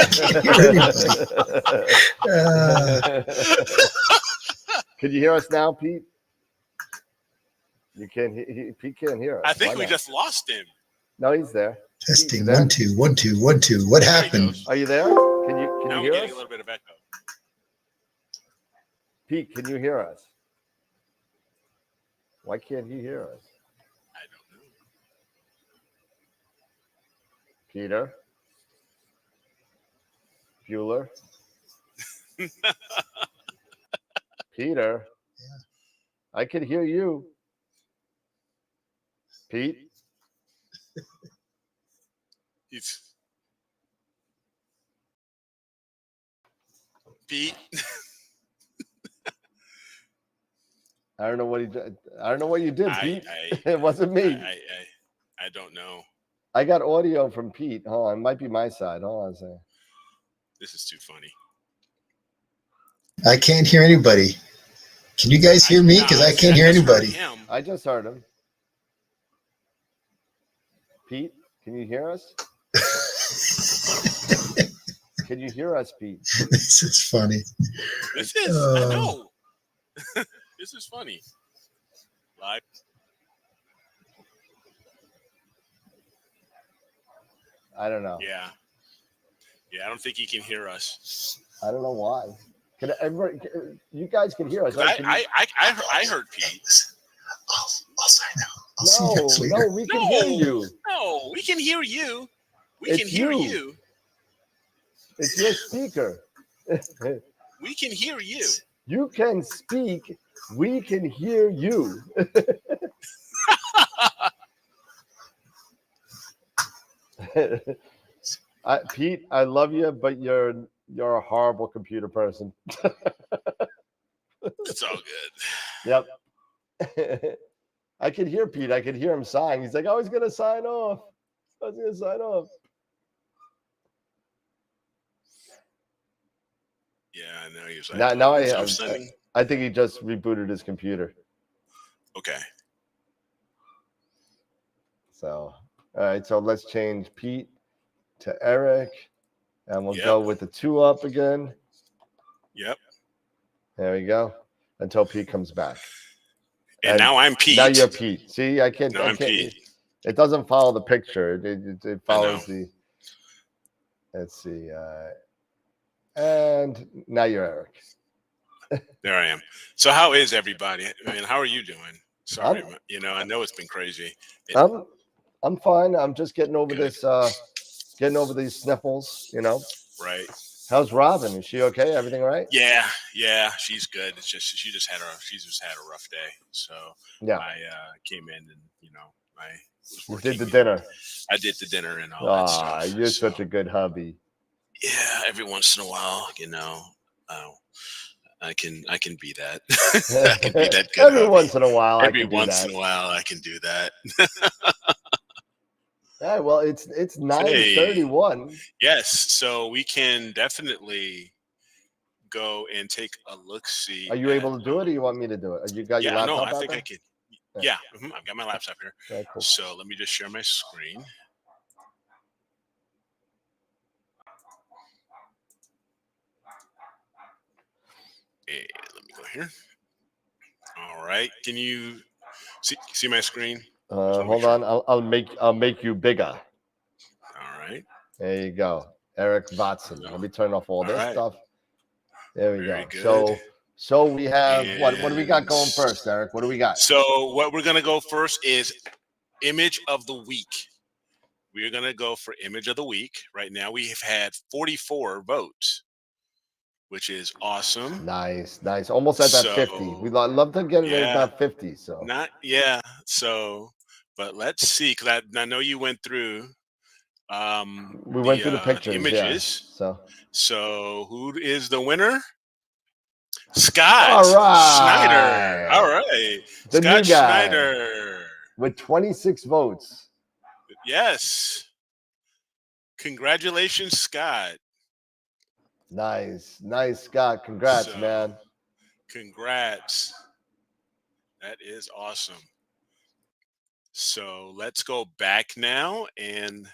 Can you hear us now, Pete? You can't. Pete can't hear us. I think we just lost him. No, he's there. Testing. Pete, 1 2 1 2 1 2. What happened? Are you there? Can you now hear we're us? getting a little bit of echo. Pete, can you hear us? Why can't he hear us? I don't know. Peter? Bueller? Peter? Yeah. I can hear you. Pete? Pete. I don't know what he did. I don't know what you did, Pete. It wasn't me. I don't know. I got audio from Pete. Hold on, it might be my side. Hold on a second. This is too funny. I can't hear anybody. Can you guys hear me? Because I can't hear anybody. I just heard him. Pete, can you hear us? Can you hear us, Pete? This is funny. This is. I know. This is funny. Live. I don't know. Yeah. Yeah, I don't think he can hear us. I don't know why. Can everybody? You guys can hear us. 'Cause Right? I heard Pete. I'll sign out. I'll see you guys later. No, we can hear you. No, we can hear you. We It's can hear you. you. It's your speaker. We can hear you. You can speak. We can hear you. Pete, I love you, but you're a horrible computer person. It's all good. Yep. I could hear Pete. I could hear him sighing. He's like, "I was gonna sign off. I was gonna sign off." Yeah, I know he was like. Now I think he just rebooted his computer. Okay. So, all right. So let's change Pete to Eric, and we'll go with the 2-up again. Yep. There we go. Until Pete comes back. And now I'm Pete. Now you're Pete. See, I can't. Now I'm Pete. It doesn't follow the picture. It follows the. Let's see. And now you're Eric. There I am. So how is everybody? I mean, how are you doing? Sorry, I know it's been crazy. I'm fine. I'm just getting over Good. this. Getting over these sniffles. Right. How's Robin? Is she okay? Everything all right? Yeah, she's good. It's just she just had a rough day. So yeah, I came in and I did the dinner. I did the dinner and all that stuff. You're such a good hubby. Yeah, every once in a while, I can be that. I can be that good. Every once in a while, I can do that. Yeah, well, it's 9:31. Yes, so we can definitely go and take a look-see. Are you able to do it, or you want me to do it? You got your laptop? No, I think I can. Yeah, I've got my laptop here. Okay, cool. So let me just share my screen. And let me go here. All right, can you see my screen? Hold on, I'll make you bigger. All right. There you go, Eric Watson. Let me turn off all this stuff. There we Very go. good. So we have what do we got going first, Eric? What do we got? So what we're gonna go first is image of the week. We're gonna go for image of the week. Right now we have had 44 votes, which is awesome. Nice. Almost at that 50. We'd love to get it at about 50. So but let's see, because I know you went through. We went through the pictures, images. Yeah. So who is the winner? Scott All right. Schneider. All right. The Scott new guy Schneider. with 26 votes. Yes. Congratulations, Scott. Nice, Scott. Congrats, man. Congrats. That is awesome. So let's go back now and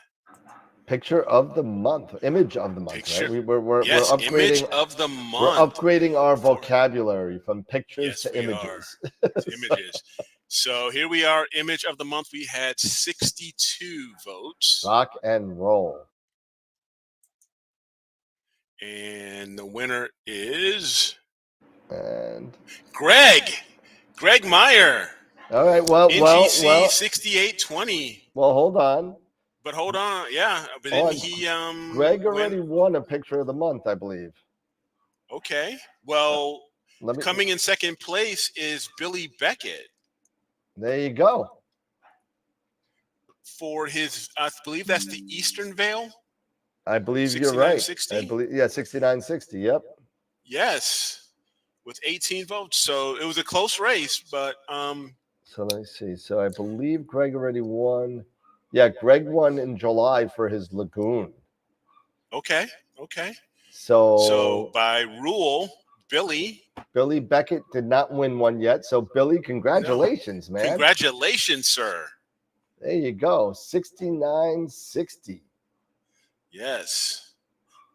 picture of the month, image of the month. Right? We're upgrading. Image of the month. We're upgrading our vocabulary from pictures to images. Images. So here we are. Image of the month. We had 62 votes. Rock and roll. And the winner is Greg Meyer. All right. Well, NGC 6820. Well, hold on. But hold on, yeah. But then he Greg already won a picture of the month, I believe. Okay. Well, coming in second place is Billy Beckett. There you go. For his, I believe that's the Eastern Veil. I believe you're right. 6960. I believe 6960. Yep. Yes, with 18 votes. So it was a close race, but So let me see. So I believe Greg already won. Yeah, Greg won in July for his Lagoon. Okay. So by rule, Billy Beckett did not win one yet. So Billy, congratulations, man. Congratulations, sir. There you go. 6960. Yes.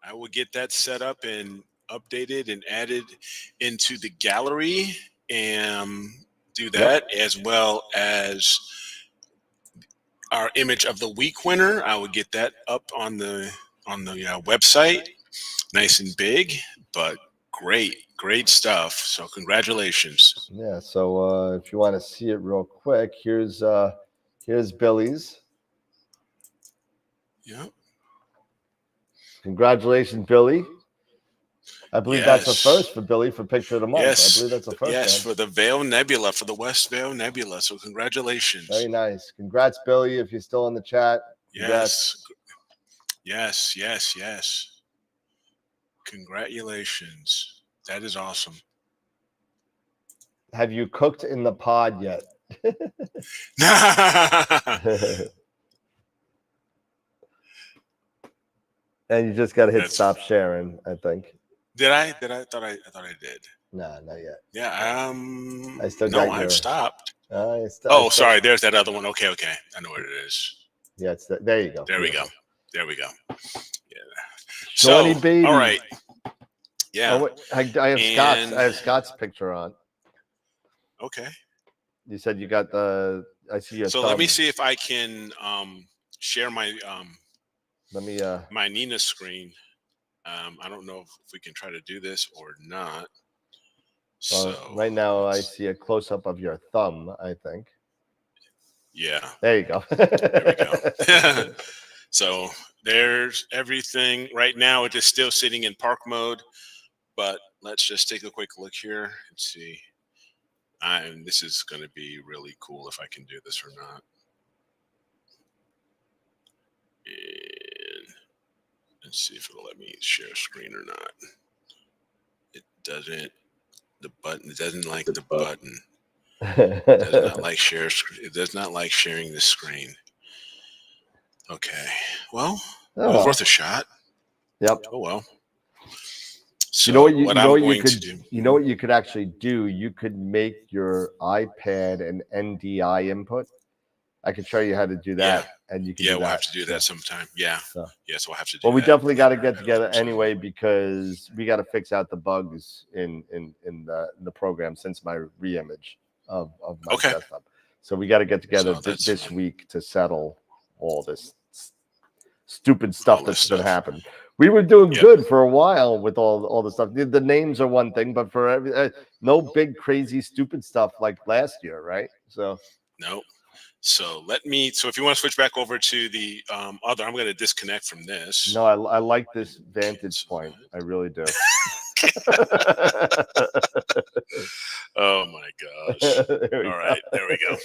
I will get that set up and updated and added into the gallery. do that, as well as our image of the week winner. I would get that up on the website, nice and big, but great stuff. So congratulations. Yeah. So if you want to see it real quick, here's Billy's. Yep. Congratulations, Billy. I believe that's a first for Billy for Picture of the Month. Yes. I believe that's a first. Yes, man. for the Vale Nebula, for the West Vale Nebula. So congratulations. Very nice. Congrats, Billy, if you're still in the chat. Congrats. Yes. Congratulations. That is awesome. Have you cooked in the pod yet? And you just got to hit stop sharing, I think. Did I? I thought I did. No, not yet. Yeah. I still got I've stopped. Sorry. There's that other one. Okay. I know what it is. Yeah, there you go. There we go. Yeah. Shawnee baby. All right. Yeah. Oh, I have Scott's. I have Scott's picture on. Okay. You said you got the. I see your. So thumb. let me see if I can share my my Nina screen. I don't know if we can try to do this or not. Well, So right now I see a close up of your thumb, I think. Yeah. There you go. There we go. So there's everything. Right now it is still sitting in park mode, but let's just take a quick look here and see. And this is going to be really cool if I can do this or not. And let's see if it'll let me share screen or not. It doesn't. The button. It doesn't like the button. It does not like share. It does not like sharing the screen. Okay. Well, it was worth a shot. Yep. Oh well. So you know what you, what you know I'm what you going could to do. You know what you could actually do? You could make your iPad an NDI input. I could show you how to do that, and you can. Yeah, we'll have to do that sometime. Yeah. So we'll have to do. Well, we that. definitely got to get together anyway because we got to fix out the bugs in the program since my reimage of my desktop. So we got to get together this week to settle all this stupid stuff that's been happening. We were doing good for a while with all the stuff. The names are one thing, but for no big crazy stupid stuff like last year, right? So no. So if you want to switch back over to the other, I'm going to disconnect from this. No, I like this vantage point. I really do. Oh my gosh. All right, there we go.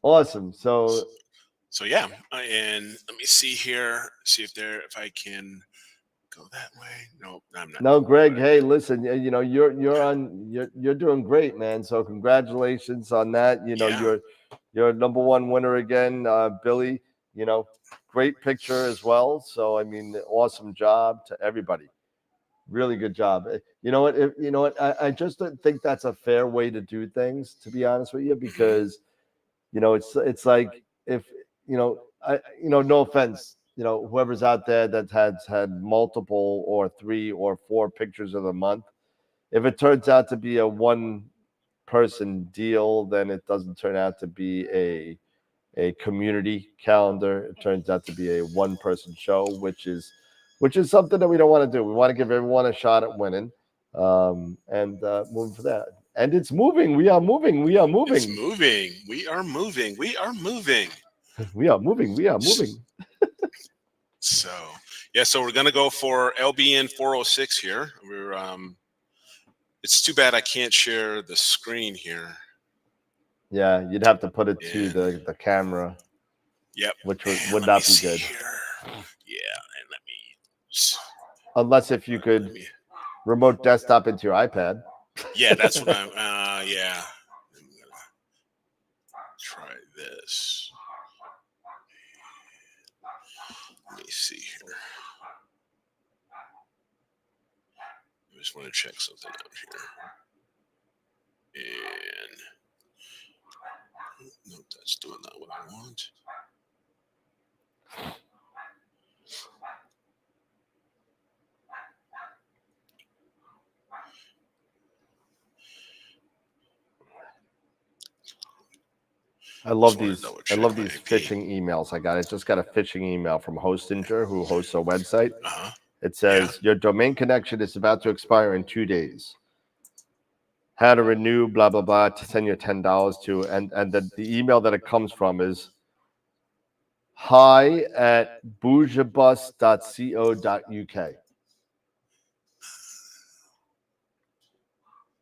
Awesome. So yeah, and let me see here, if I can go that way. No, I'm not. No, Greg. Hey, listen. You're doing great, man. So congratulations on that. You're number one winner again, Billy. Great picture as well. So I mean, awesome job to everybody. Really good job. You know what? I just don't think that's a fair way to do things, to be honest with you, because it's like if no offense, whoever's out there that has had multiple or 3 or 4 pictures of the month, if it turns out to be a one person deal, then it doesn't turn out to be a community calendar. It turns out to be a one person show, which is something that we don't want to do. We want to give everyone a shot at winning, and moving for that. And it's moving. We are moving. We are moving. It's moving. We are moving. We are moving. We are moving. We are moving. So we're gonna go for LBN 406 here. We're it's too bad I can't share the screen here. Yeah, you'd have to put it to the camera. Yep. Which would not be good. Here. Yeah, and let me. Unless if you could remote desktop into your iPad. Yeah, that's what I'm. Yeah. I'm gonna try this. Let me see here. I just want to check something out here. And no, that's still not what I want. I love wanna these. double I check love my these IP. phishing emails. I just got a phishing email from Hostinger, who hosts a website. Uh-huh. It says your domain connection is about to expire in 2 days. How to renew, blah blah blah, to send your $10 to, and the email that it comes from is hi@bourgeoisbus.co.uk.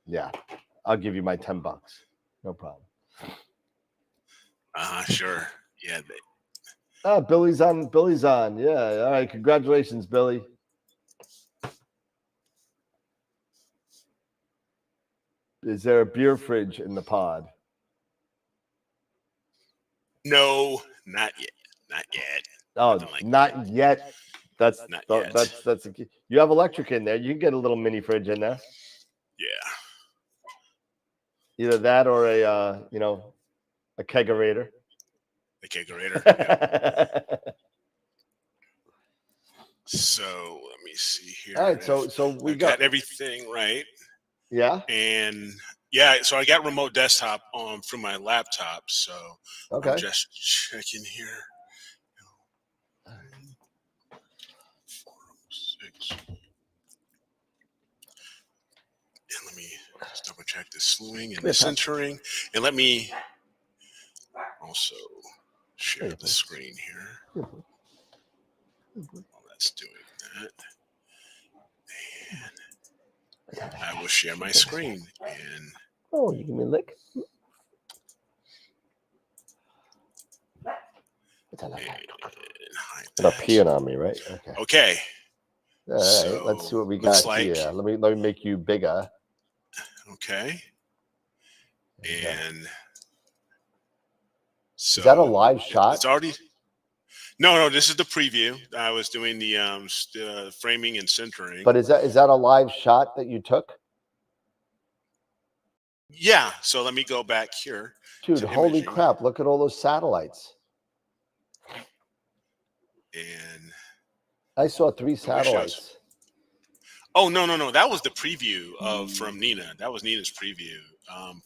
Yeah, I'll give you my $10. No problem. Sure. Yeah. Oh, Billy's on. Billy's on. Yeah. All right. Congratulations, Billy. Is there a beer fridge in the pod? No, not yet. Not yet. Oh, Nothing like not that. yet. That's Not yet. that's a key. You have electric in there. You can get a little mini fridge in there. Yeah. Either that or a a kegerator. The kegerator. Yeah. So let me see here. All right. So we I got everything right. Yeah. And yeah, so I got remote desktop on from my laptop. So Okay. I'm just checking here. 406. And let me just double check the slewing and the centering. And let me also share the screen here. While that's doing that. And I will share my screen. And oh, you give me a lick. It'll peeing on me, right? Okay. Okay. All right. So let's see what we got here. Let me make you bigger. Okay. And so is that a live shot? It's already. No. This is the preview. I was doing the framing and centering. But is that a live shot that you took? Yeah. So let me go back here. Dude, holy crap! Look at all those satellites. And I saw 3 satellites. Oh no! That was the preview from Nina. That was Nina's preview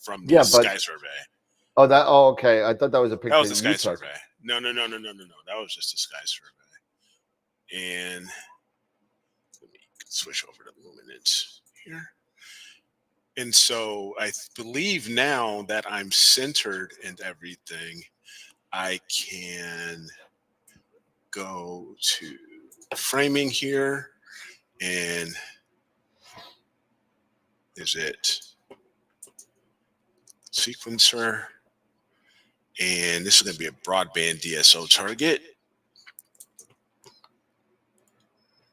from the Sky Survey. Oh, okay. I thought that was a picture. That was the Sky Survey. No. That was just the Sky Survey. And let me switch over to Luminance here. And so I believe now that I'm centered and everything, I can go to framing here, and is it sequencer? And this is going to be a broadband DSO target.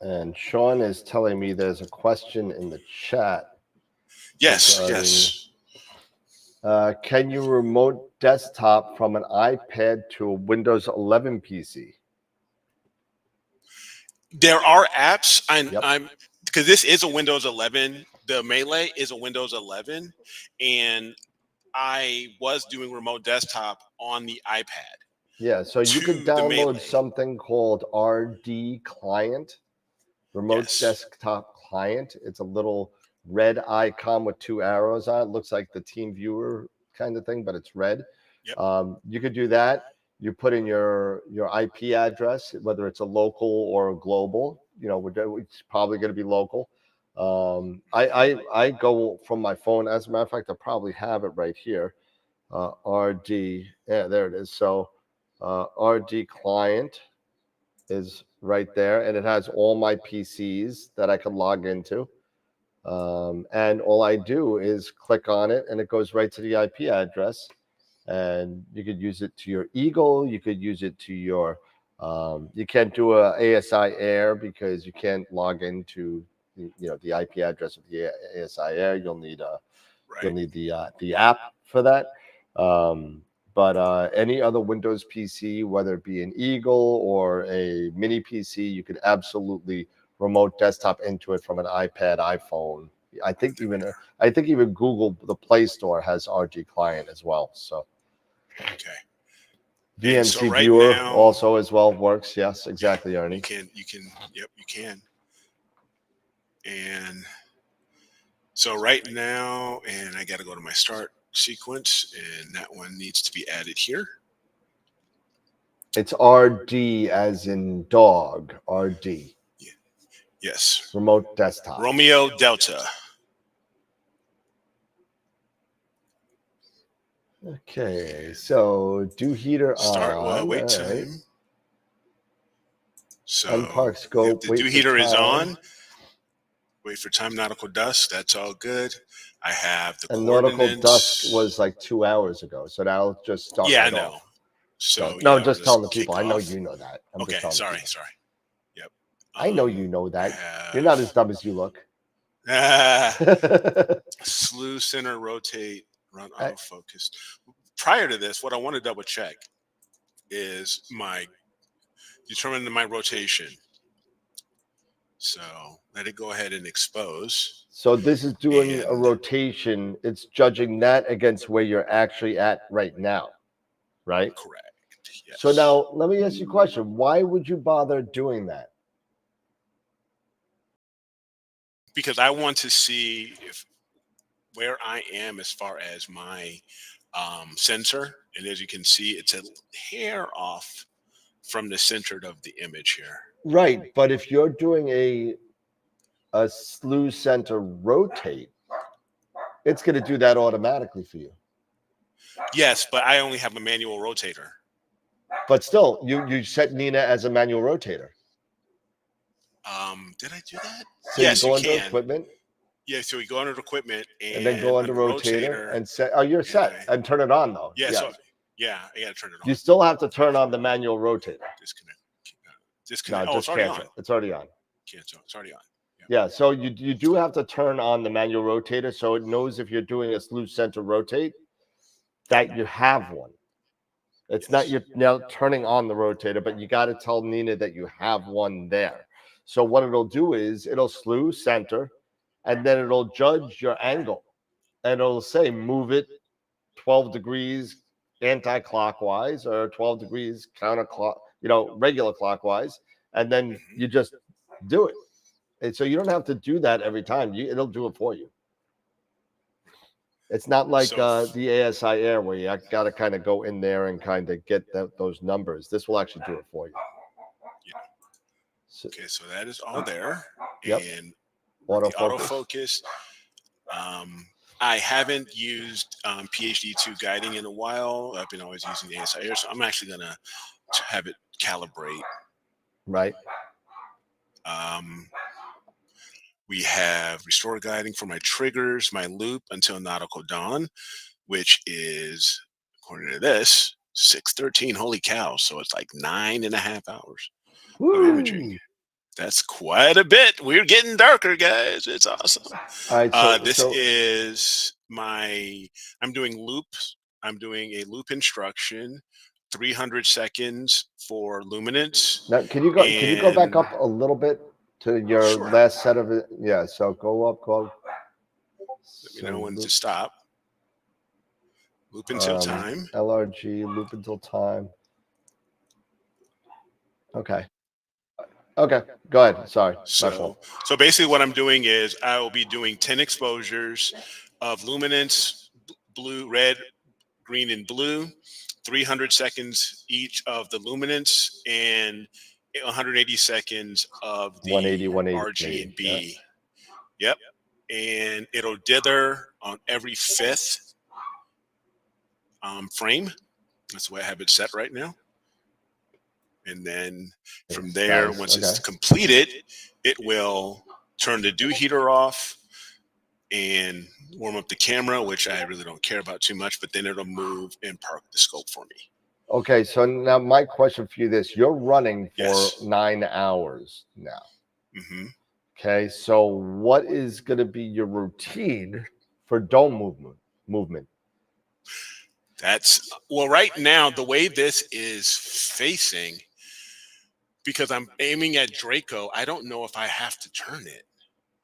And Sean is telling me there's a question in the chat. Yes. Can you remote desktop from an iPad to a Windows 11 PC? There are apps. I'm because this is a Windows 11. The Melee is a Windows 11, and I was doing remote desktop on the iPad. Yeah, so you could download something called RD Client, Remote Desktop Client. It's a little red icon with 2 arrows on it. Looks like the Team Viewer kind of thing, but it's red. Yep. You could do that. You put in your IP address, whether it's a local or a global. It's probably going to be local. I go from my phone. As a matter of fact, I probably have it right here. RD. Yeah, there it is. So RD Client is right there, and it has all my PCs that I can log into. And all I do is click on it, and it goes right to the IP address. And you could use it to your Eagle. You could use it to your. You can't do a ASI Air because you can't log into the IP address of the ASI Air. You'll need the app for that. But any other Windows PC, whether it be an Eagle or a mini PC, you could absolutely remote desktop into it from an iPad, iPhone. I think even Google, the Play Store, has RG Client as well. So okay. VNC Viewer also as well works. Yes, exactly, Ernie. You can. And so right now, and I got to go to my start sequence, and that one needs to be added here. It's RD as in dog, RD. Yes. Remote desktop. Romeo Delta. Okay, so do heater Start on. well, wait all time. right. So Unpark scope. the Wait dew for heater is time. on. Wait for time, nautical dusk. That's all good. I have the And nautical coordinates. dusk was like 2 hours ago, so that'll just start. Yeah, right I know. off. So no, yeah, just we'll telling the kick people. I know off. you know that. I'm Okay, just telling sorry. the people. Yep. I know you know that. have- You're not as dumb as you look. Slew, center, rotate, run autofocus. Prior to this, what I want to double check is determining my rotation. So let it go ahead and expose. So this is doing a And- rotation. It's judging that against where you're actually at right now, right? Correct. Yes. So now let me ask you a question. Why would you bother doing that? Because I want to see where I am as far as my sensor, and as you can see, it's a hair off from the center of the image here. Right, but if you're doing a slew center rotate, it's going to do that automatically for you. Yes, but I only have a manual rotator. But still, you set Nina as a manual rotator. Did I do that? So yes, you go you under can. equipment. Yeah, so we go under equipment And then go under rotator and set. Oh, you're set. And turn it on though. Yeah, yes. so yeah, I gotta turn it on. You still have to turn on the manual rotator. Disconnect. Disconnect. No, Oh, just it's already cancel. on. It's already on. Cancel. It's already on. Yeah, so you do have to turn on the manual rotator so it knows if you're doing a slew center rotate that you have one. It's not you're now turning on the rotator, but you got to tell Nina that you have one there. So what it'll do is it'll slew center, and then it'll judge your angle, and it'll say move it 12 degrees anti-clockwise or 12 degrees counterclock, regular clockwise, and then you just do it. And so you don't have to do that every time. It'll do it for you. It's not like the ASI Air where you got to kind of go in there and kind of get those numbers. This will actually do it for you. Yeah. Okay, so that is all there. Yep. And autofocus. I haven't used PhD2 guiding in a while. I've been always using the ASI Air, so I'm actually going to have it calibrate. Right. We have restore guiding for my triggers, my loop until nautical dawn, which is, according to this, 6:13. Holy cow. So it's like 9.5 hours of imaging. That's quite a bit. We're getting darker, guys. It's awesome. All right. This is I'm doing loops. I'm doing a loop instruction, 300 seconds for luminance. Now, can you go back up a little bit to your last set of it? Yeah. So go up. Let me know when to stop. Loop until time. LRG, loop until time. Okay. Okay, go ahead. Sorry. So basically what I'm doing is I will be doing 10 exposures of luminance, blue, red, green, and blue, 300 seconds each of the luminance, and 180 seconds of the 180, RG and B. Yep. And it'll dither on every fifth frame. That's the way I have it set right now. And then from there, once it's completed, it will turn the dew heater off and warm up the camera, which I really don't care about too much, but then it'll move and park the scope for me. Okay, so now my question for you is, you're running for 9 hours now. Mm-hmm. Okay, so what is going to be your routine for dome movement? Right now, the way this is facing, because I'm aiming at Draco, I don't know if I have to turn it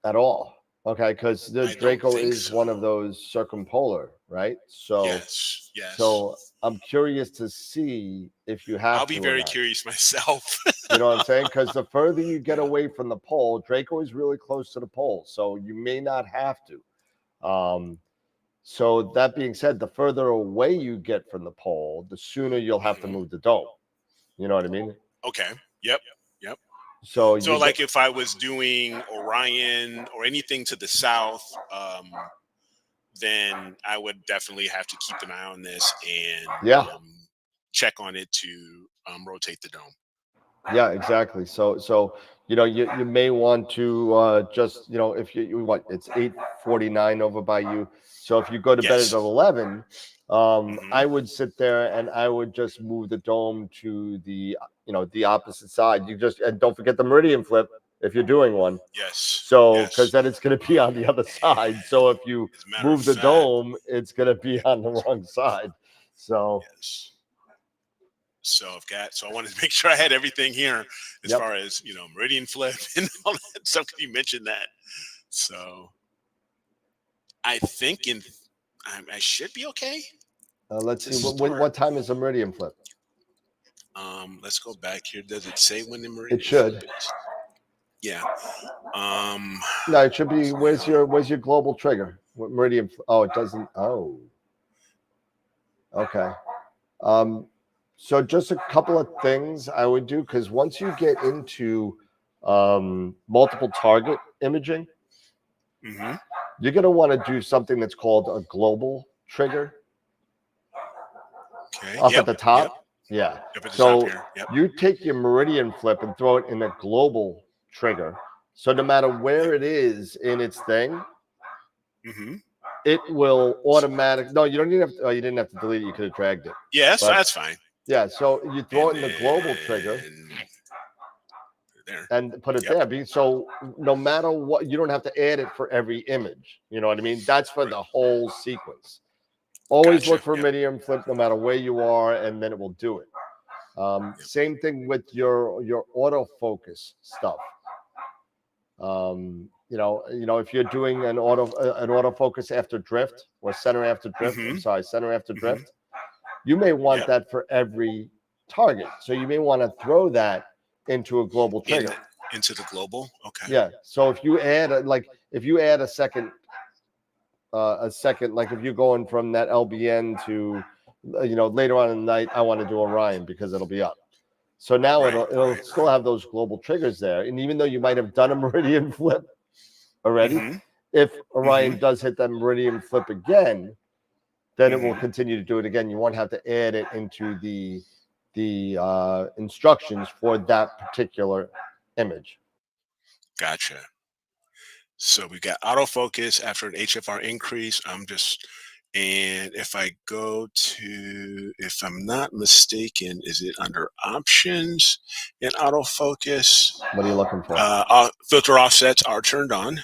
at all. Okay, because the Draco is one of those circumpolar, right? So yes. So I'm curious to see if you have. I'll be very curious myself. You know what I'm saying? Because the further you get away from the pole, Draco is really close to the pole, so you may not have to. So that being said, the further away you get from the pole, the sooner you'll have to move the dome. You know what I mean? Okay. Yep. So So you like if I was doing Orion or anything to the south, then I would definitely have to keep an eye on this and check on it to rotate the dome. Yeah, exactly. So you know, you may want to just, you know, if you want, it's 8:49 over by you. So if you go to bed Yes. at 11, I would sit there and I would just move the dome to the, you know, the opposite side. You just, and don't forget the meridian flip if you're doing one. Yes. So because then it's going to be on the other side. So if you As a matter move of the fact, dome, it's going to be on the wrong side. So yes. So I wanted to make sure I had everything here as far as, you know, meridian flip and all that stuff. You mentioned that. So I think I should be okay. let's see what time is the meridian flip. Let's go back here. Does it say when the meridian It should. flip is? Yeah. No, it should be. Where's your global trigger? What meridian? Oh, it doesn't. Oh, okay. So just a couple of things I would do, because once you get into multiple target imaging, you're going to want to do something that's called a global trigger. Okay. Up at the top. Yeah. Up at the So top here. you take your meridian flip and throw it in a global trigger. So no matter where it is in its thing, it will automatic. No, you don't even have to. Oh, you didn't have to delete it. You could have dragged it. Yes, that's fine. Yeah. So you throw it in the global trigger there and put it there. So no matter what, you don't have to add it for every image. You know what I mean? That's for the whole sequence. Always look for meridian flip no matter where you are, and then it will do it. Same thing with your autofocus stuff. You know, if you're doing an autofocus after drift or center after drift, center after drift, you may want that for every target. So you may want to throw that into a global trigger. Into the global, okay. Yeah. So if you add a second, like if you're going from that LBN to, you know, later on in the night, I want to do Orion because it'll be up. So now it'll still have those global triggers there. And even though you might have done a meridian flip already, if Orion does hit that meridian flip again, then it will continue to do it again. You won't have to add it into the instructions for that particular image. Gotcha. So we got autofocus after an HFR increase. And if I go to, if I'm not mistaken, is it under options in autofocus? What are you looking for? Filter offsets are turned on.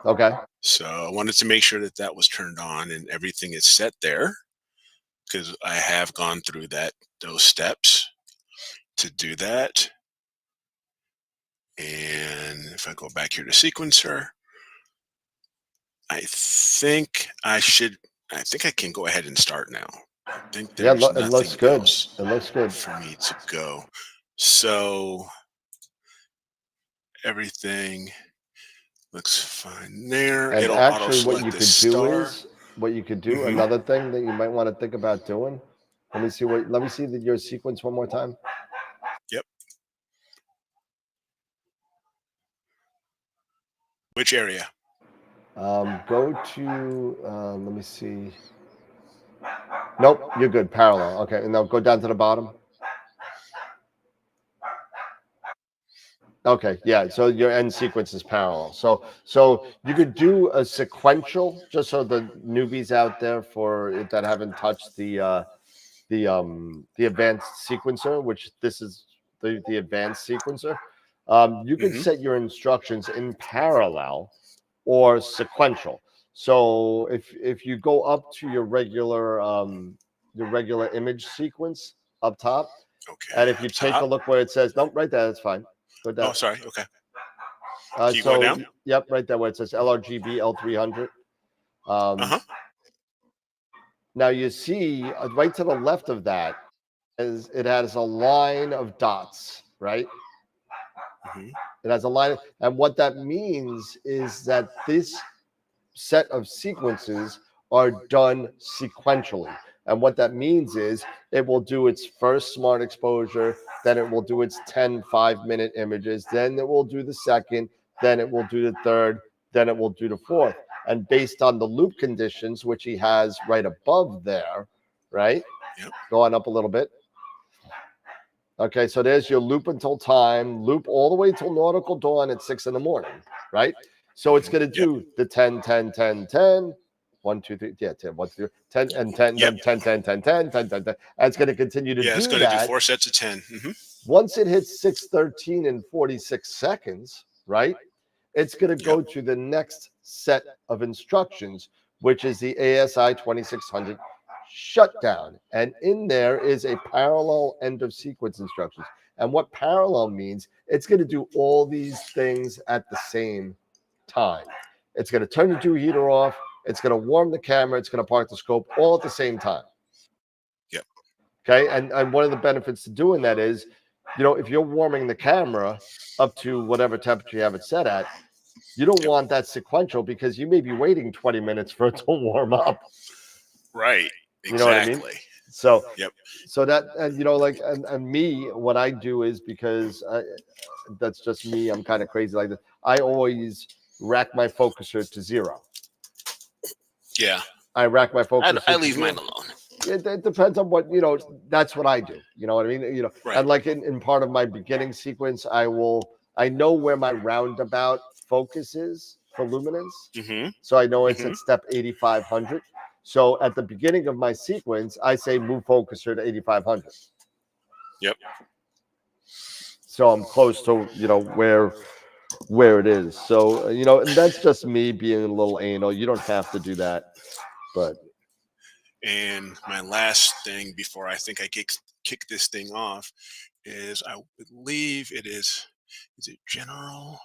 Okay. So I wanted to make sure that was turned on and everything is set there, because I have gone through those steps to do that. And if I go back here to sequencer, I think I can go ahead and start now. I think there's it looks good. It looks good for me to go. So everything looks fine there. And it'll actually, what you could do, Mm-hmm. another thing that you might want to think about doing. Let me see your sequence one more time. Yep. Which area? Go to, let me see. Nope, you're good. Parallel. Okay, and now go down to the bottom. Okay, yeah. So your end sequence is parallel. So you could do a sequential, just so the newbies out there that haven't touched the advanced sequencer, which this is the advanced sequencer. You can set your instructions in parallel or sequential. So if you go up to your regular image sequence up top, and if you take a look where it says, nope, right there, that's fine. Go down. Oh, sorry. Okay. Can you go down? Yep, right there where it says LRGB L300. Now you see right to the left of that is it has a line of dots, right? It has a line, and what that means is that this set of sequences are done sequentially. And what that means is it will do its first smart exposure, then it will do its 10 5-minute images, then it will do the second, then it will do the third, then it will do the fourth. And based on the loop conditions, which he has right above there, right? Yep. Go on up a little bit. Okay, so there's your loop until time, loop all the way till nautical dawn at 6 in the morning, right? So it's going to do the 10, 10, 10, 10, 1, 2, 3, 10, 1, 2, 10, and 10, then 10, 10, 10, 10, 10, 10, 10. And it's going to continue to do that. It's going to do 4 sets of 10. Once it hits 6:13 and 46 seconds, right? It's going to go to the next set of instructions, which is the ASI 2600 shutdown. And in there is a parallel end of sequence instructions. And what parallel means, it's going to do all these things at the same time. It's going to turn the dew heater off. It's going to warm the camera. It's going to park the scope all at the same time. Yep. Okay. And one of the benefits to doing that is, if you're warming the camera up to whatever temperature you have it set at, you don't want that sequential because you may be waiting 20 minutes for it to warm up. Right. Exactly. You know what I mean? So, so that, and and me, what I do is because that's just me. I'm kind of crazy like this. I always rack my focuser to 0. Yeah. I rack my focuser. I leave mine alone. It depends on what, that's what I do. You know what I mean? Right. And like in part of my beginning sequence, I know where my roundabout focus is for luminance. So I know it's at step 8500. So at the beginning of my sequence, I say move focuser to 8500. Yep. So I'm close to, where it is. So, and that's just me being a little anal. You don't have to do that. But. And my last thing before I think I kick this thing off is I believe it is it general?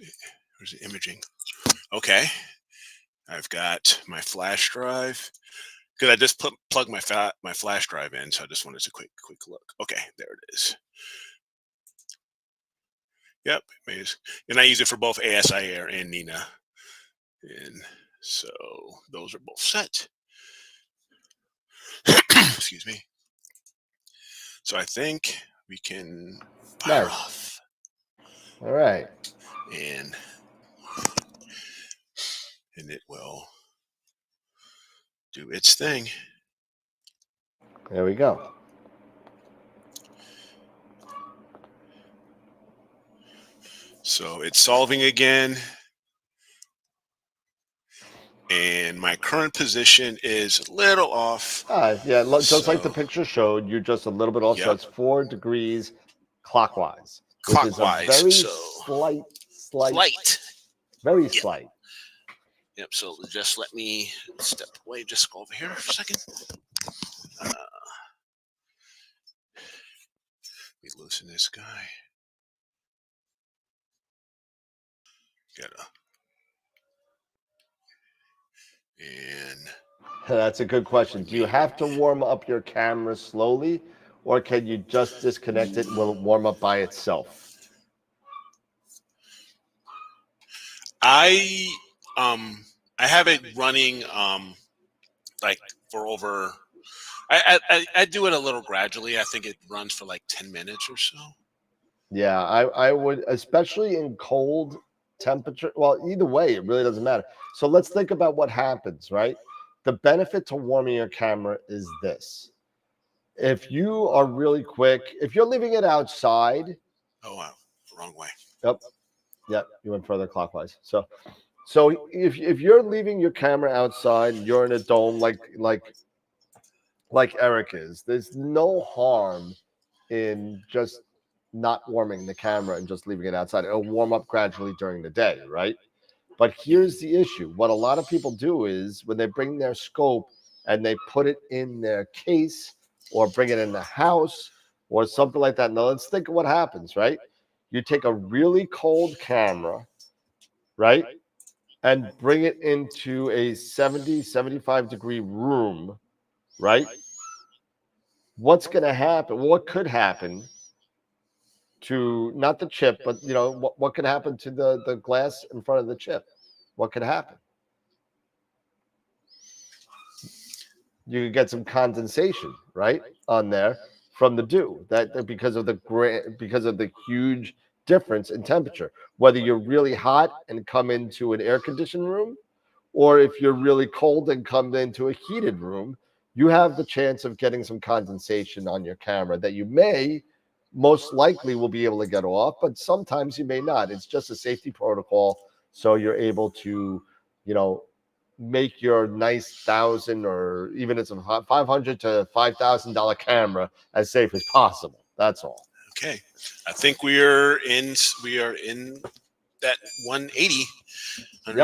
Or is it imaging? Okay. I've got my flash drive because I just plugged my flash drive in, so I just wanted a quick look. Okay, there it is. Yep, and I use it for both ASI Air and Nina, and so those are both set. Excuse me. So I think we can fire off. All right, and it will do its thing. There we go. So it's solving again. And my current position is a little off. Yeah, just like the picture showed, you're just a little bit off. Yep. So it's 4 degrees clockwise. Clockwise. Which is a very so slight. Very slight. Yep, so just let me step away. Just go over here for a second. Let me loosen this guy. And that's a good question. Do you have to warm up your camera slowly, or can you just disconnect it and will it warm up by itself? I have it running like for over. I do it a little gradually. I think it runs for like 10 minutes or so. Yeah, I would, especially in cold temperature. Well, either way, it really doesn't matter. So let's think about what happens, right? The benefit to warming your camera is this. If you are really quick, if you're leaving it outside. Oh, wow. Wrong way. Yep. You went further clockwise. So if you're leaving your camera outside, you're in a dome like Eric is, there's no harm in just not warming the camera and just leaving it outside. It'll warm up gradually during the day, right? But here's the issue. What a lot of people do is when they bring their scope and they put it in their case or bring it in the house or something like that. Now let's think of what happens, right? You take a really cold camera, right? And bring it into a 70, 75 degree room, right? What's going to happen? What could happen to not the chip, but what could happen to the glass in front of the chip? What could happen? you could get some condensation, right, on there from the dew, that because of the huge difference in temperature, whether you're really hot and come into an air conditioned room, or if you're really cold and come into a heated room, you have the chance of getting some condensation on your camera that you may most likely will be able to get off, but sometimes you may not. It's just a safety protocol, so you're able to, make your nice $1,000 or even it's a $500 to $5,000 camera as safe as possible. That's all. Okay, I think we are in that 180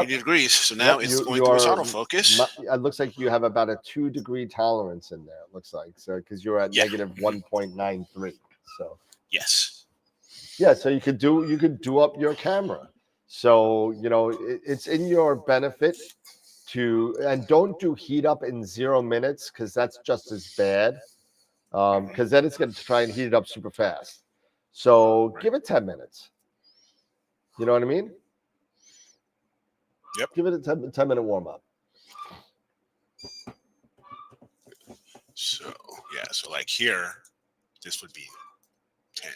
degrees. So now it's going through its autofocus. It looks like you have about a 2-degree tolerance in there. It looks like so because you're at negative 1.93. So yes, so you could do up your camera. So it's in your benefit and don't do heat up in 0 minutes because that's just as bad. Because then it's going to try and heat it up super fast. So give it 10 minutes. You know what I mean? Yep. Give it a 10-minute warm up. So so like here, this would be 10.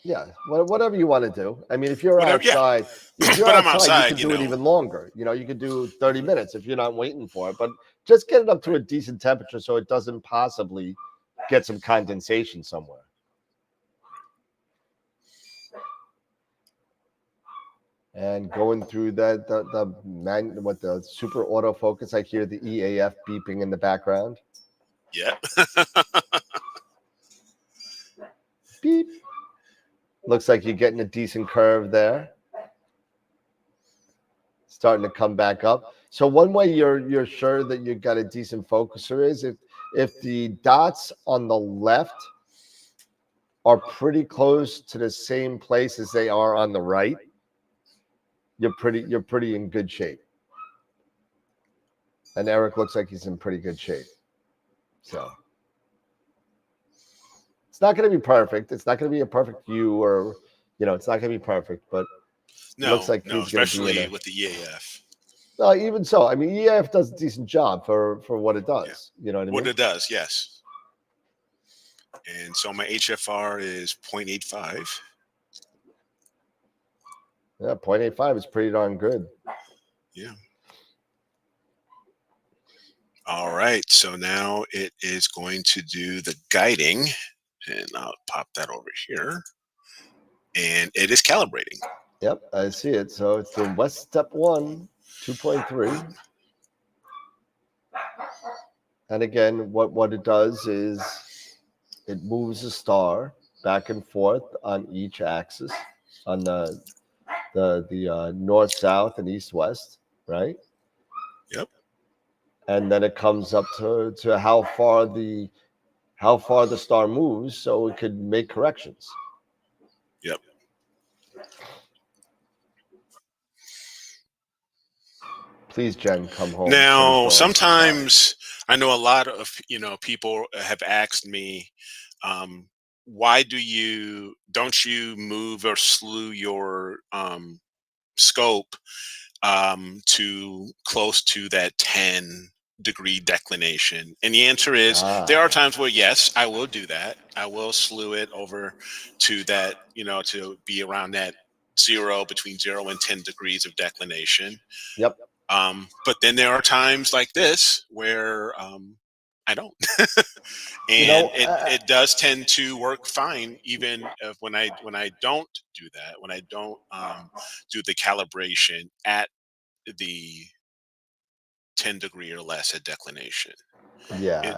Yeah, whatever you want to do. I mean, if you're outside, I'm outside, you can do it even longer. You could do 30 minutes if you're not waiting for it. But just get it up to a decent temperature so it doesn't possibly get some condensation somewhere. And going through that, the super autofocus, I hear the EAF beeping in the background. Yeah. Beep. Looks like you're getting a decent curve there. Starting to come back up. So one way you're sure that you got a decent focuser is if the dots on the left are pretty close to the same place as they are on the right, you're pretty in good shape. And Eric looks like he's in pretty good shape. So it's not going to be perfect. It's not going to be a perfect view, or it's not going to be perfect, but it looks like he's especially going to be with the EAF. Even so, I mean, EAF does a decent job for what it does. Yeah. You know what I mean? What it does, yes. And so my HFR is 0.85. Yeah, 0.85 is pretty darn good. Yeah. All right. So now it is going to do the guiding, and I'll pop that over here. And it is calibrating. Yep, I see it. So it's the West Step 1, 2.3. And again, what it does is it moves a star back and forth on each axis, on the north, south, and east, west, right? Yep. And then it comes up to how far the star moves, so it could make corrections. Yep. Please, Jen, come home. Now, sometimes I know a lot of people have asked me, why don't you move or slew your scope to close to that 10-degree declination? And the answer is there are times where yes, I will do that. I will slew it over to that, to be around that between 0 and 10 degrees of declination. Yep. But then there are times like this where I don't. And it does tend to work fine, even when I don't do that, when I don't do the calibration at the 10-degree or less at declination. Yeah,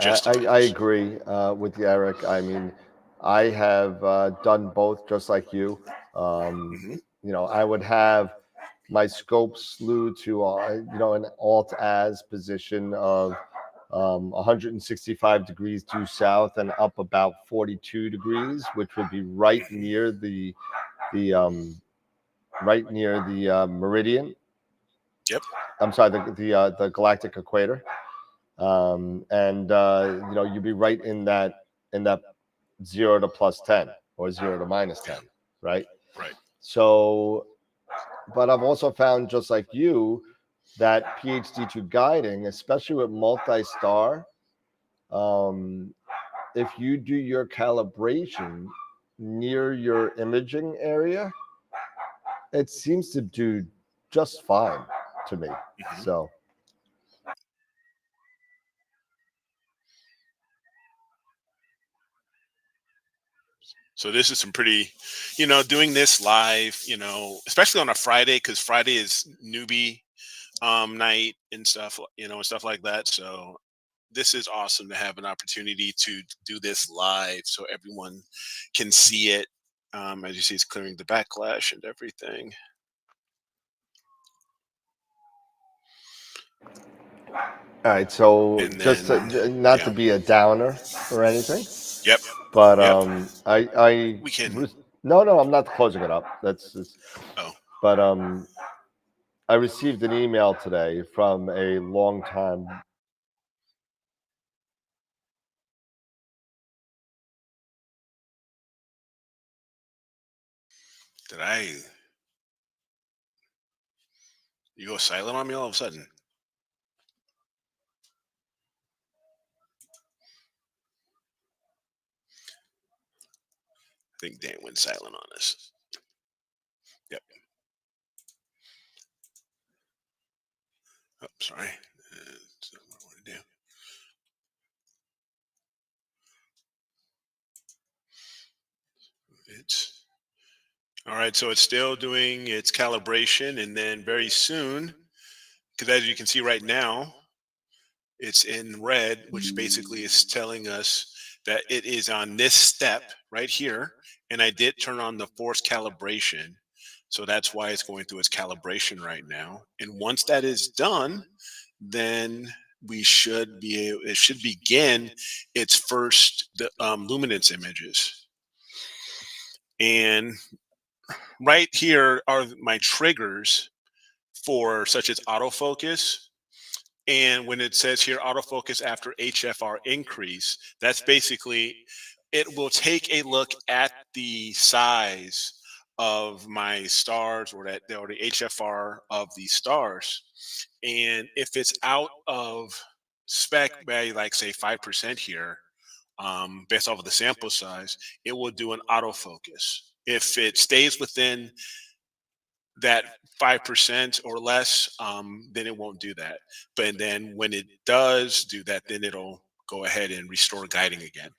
I agree with you, Eric. I mean, I have done both just like you. I would have my scope slew to an alt-as position of 165 degrees due south and up about 42 degrees, which would be right near the meridian. Yep. I'm sorry, the galactic equator. You'd be right in that 0 to plus 10 or 0 to minus 10, right? Right. So, but I've also found, just like you, that PhD2 guiding, especially with multi-star, if you do your calibration near your imaging area, it seems to do just fine to me. So this is some pretty, doing this live, especially on a Friday, because Friday is newbie night and stuff, and stuff like that. So this is awesome to have an opportunity to do this live so everyone can see it. As you see, it's clearing the backlash and everything. all right, so And just then, not to be a downer or anything. Yep. But Yep. I We can. No, I'm not closing it up. That's just. Oh. But I received an email today from a longtime. Did you go silent on me all of a sudden? I think Dan went silent on us. Yep. Oh, sorry. That's not what I want to do. It's all right. So it's still doing its calibration, and then very soon, because as you can see right now, it's in red, which basically is telling us that it is on this step right here. And I did turn on the force calibration. So that's why it's going through its calibration right now. And once that is done, then it should begin its first luminance images. And right here are my triggers for such as autofocus. And when it says here autofocus after HFR increase, that's basically it will take a look at the size of my stars or the HFR of these stars. And if it's out of spec by like say 5% here, based off of the sample size, it will do an autofocus. If it stays within that 5% or less, then it won't do that. But then when it does do that, then it'll go ahead and restore guiding again.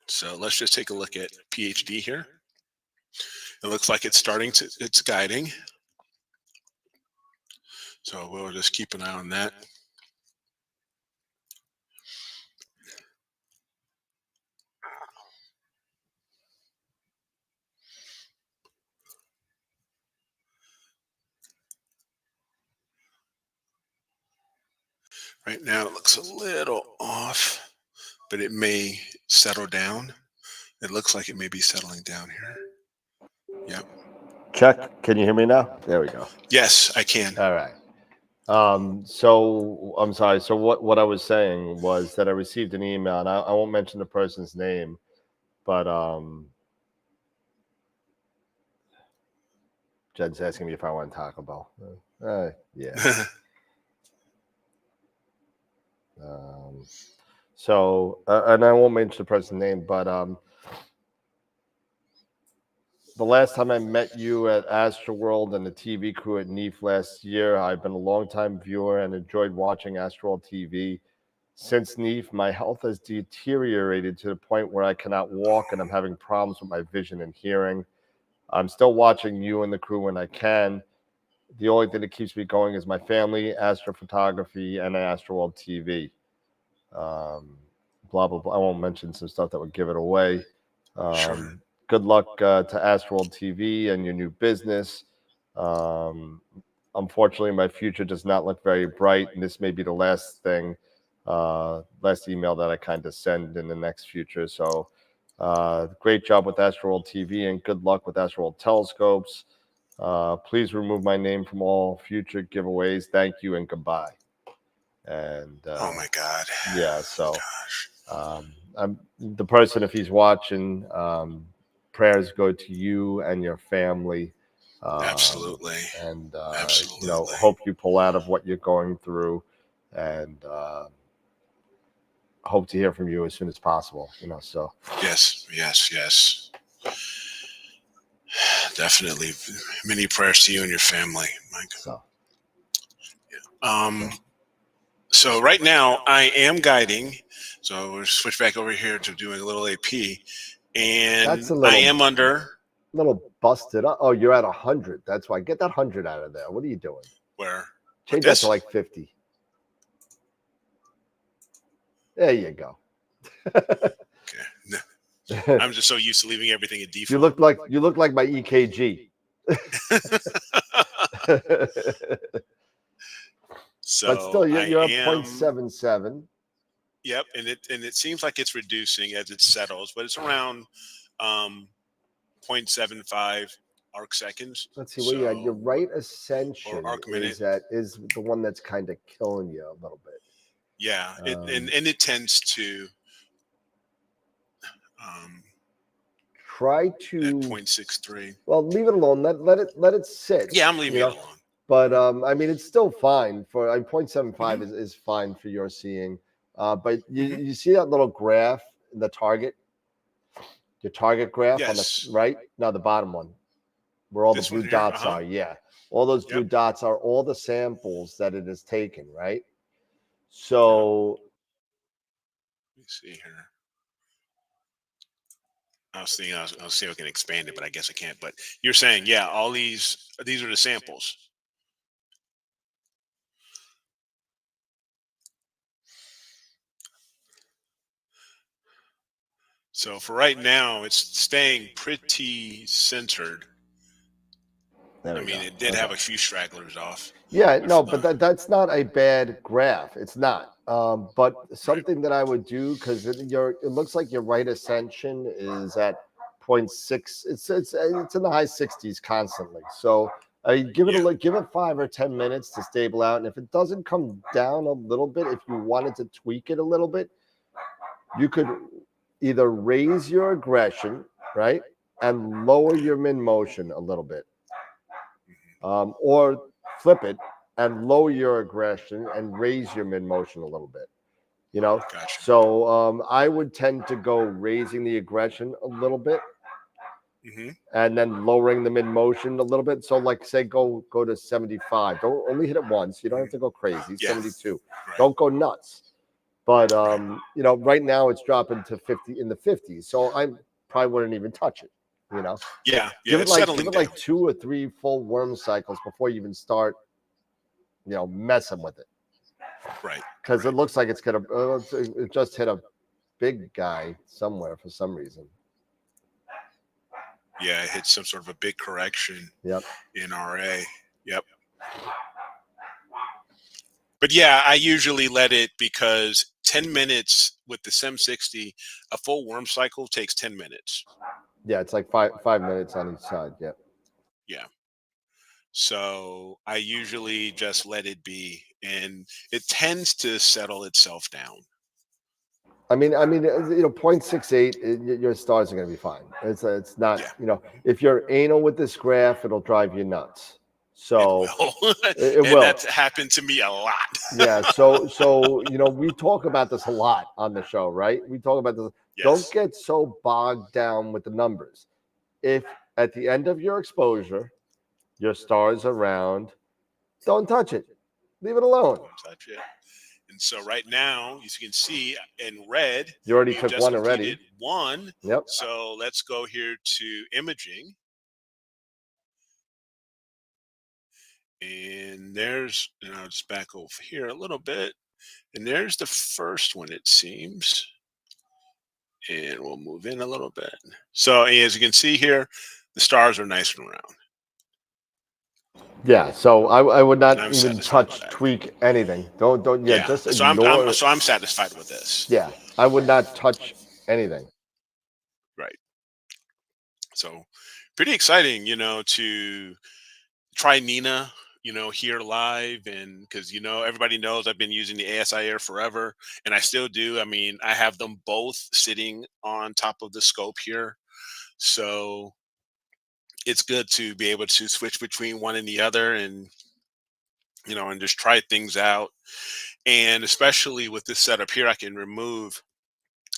So let's just take a look at PhD here. It looks like it's starting it's guiding. So we'll just keep an eye on that. Right now it looks a little off, but it may settle down. It looks like it may be settling down here. Yep. Check. Can you hear me now? There we go. Yes, I can. All right. So I'm sorry. So what I was saying was that I received an email, and I won't mention the person's name, but Jed's asking me if I want Taco Bell. Yeah. So and I won't mention the person's name, but the last time I met you at AstroWorld and the TV crew at NEAF last year, I've been a longtime viewer and enjoyed watching AstroWorld TV. Since NEAF, my health has deteriorated to the point where I cannot walk and I'm having problems with my vision and hearing. I'm still watching you and the crew when I can. The only thing that keeps me going is my family, astrophotography, and AstroWorld TV. Blah, blah, blah. I won't mention some stuff that would give it away. Sure. Good luck to AstroWorld TV and your new business. Unfortunately, my future does not look very bright, and this may be the last email that I kind of send in the next future. So great job with AstroWorld TV, and good luck with AstroWorld Telescopes. Please remove my name from all future giveaways. Thank you and goodbye. And oh my God. Yeah, so I'm the person, if he's watching, prayers go to you and your family. Absolutely. And Absolutely. hope you pull out of what you're going through. and hope to hear from you as soon as possible. So yes. Definitely. Many prayers to you and your family, Mike. So right now I am guiding. So we'll switch back over here to doing a little AP, and that's a little, I am under little busted up. Oh, you're at 100. That's why. Get that 100 out of there. What are you doing? where? Change that to like 50. There you go. Okay. I'm just so used to leaving everything at default. You look like my EKG. So but still, you're at am, 0.77. Yep, and it seems like it's reducing as it settles, but it's around 0.75 arc seconds. Let's see, what you got? Your right ascension is the one that's kind of killing you a little bit. Yeah, and it tends to try to 0.63. Well, leave it alone. Let it sit. Yeah, I'm leaving it alone. But I mean, it's still fine for 0.75 is fine for your seeing. But you see that little graph, the target, your target graph on the right? No, the bottom one, where all the blue dots are. Yeah, all those blue dots are all the samples that it has taken, right? So let me see here. I'll see if I can expand it, but I guess I can't. But you're saying, yeah, all these are the samples. So for right now, it's staying pretty centered. I mean, it did have a few stragglers off. Yeah, no, but that's not a bad graph. It's not. But something that I would do, because it looks like your right ascension is at 0.6. It's in the high 60s constantly. So give it 5 or 10 minutes to stable out, and if it doesn't come down a little bit, if you wanted to tweak it a little bit, you could either raise your aggression, right, and lower your min motion a little bit, or flip it and lower your aggression and raise your min motion a little bit. Gotcha. So I would tend to go raising the aggression a little bit, and then lowering the min motion a little bit. So like say go to 75. Don't only hit it once. You don't have to go crazy. 72. Right. Don't go nuts. But right now it's dropping to 50 in the 50s. So I probably wouldn't even touch it. Yeah. Give it like 2 or 3 full worm cycles before you even start messing with it. Right. Because it looks like it's gonna it just hit a big guy somewhere for some reason. Yeah, it hit some sort of a big correction. Yep. In RA. Yep. But yeah, I usually let it, because 10 minutes with the SEM60, a full worm cycle takes 10 minutes. Yeah, it's like five minutes on each side. Yeah. Yeah. So I usually just let it be, and it tends to settle itself down. I mean, 0.68, your stars are going to be fine. It's not, if you're anal with this graph, it'll drive you nuts. So it will. That's happened to me a lot. Yeah. So we talk about this a lot on the show, right? We talk about this. Yes. Don't get so bogged down with the numbers. If at the end of your exposure, your stars are round, don't touch it. Leave it alone. Don't touch it. And so right now, as you can see in red, you already took one already. One. Yep. So let's go here to imaging. And I'll just back over here a little bit. And there's the first one, it seems. And we'll move in a little bit. So as you can see here, the stars are nice and round. Yeah, so I would not even tweak anything. Don't just ignore. So I'm satisfied with this. Yeah, I would not touch anything. Right. So pretty exciting, to try Nina, here live, and because everybody knows I've been using the ASI Air forever, and I still do. I mean, I have them both sitting on top of the scope here, so it's good to be able to switch between one and the other, and and just try things out. And especially with this setup here, I can remove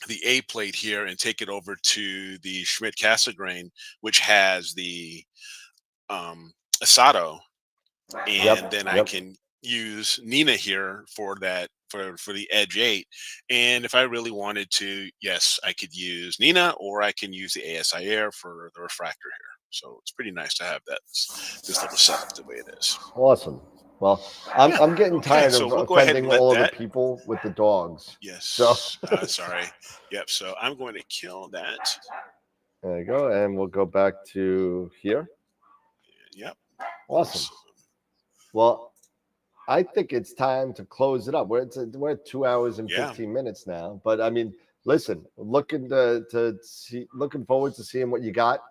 the A plate here and take it over to the Schmidt Cassegrain, which has the Asato, and then I can use Nina here for that for the Edge 8. And if I really wanted to, yes, I could use Nina, or I can use the ASI Air for the refractor here. So it's pretty nice to have that this little setup the way it is. Awesome. Well, I'm getting tired so of we'll go ahead offending and let all that. of the people with the dogs. Yes. So sorry. Yep. So I'm going to kill that. There you go, and we'll go back to here. Yep. Awesome. Well, I think it's time to close it up. We're at 2 hours and 15 minutes now. But I mean, listen, looking forward to seeing what you got.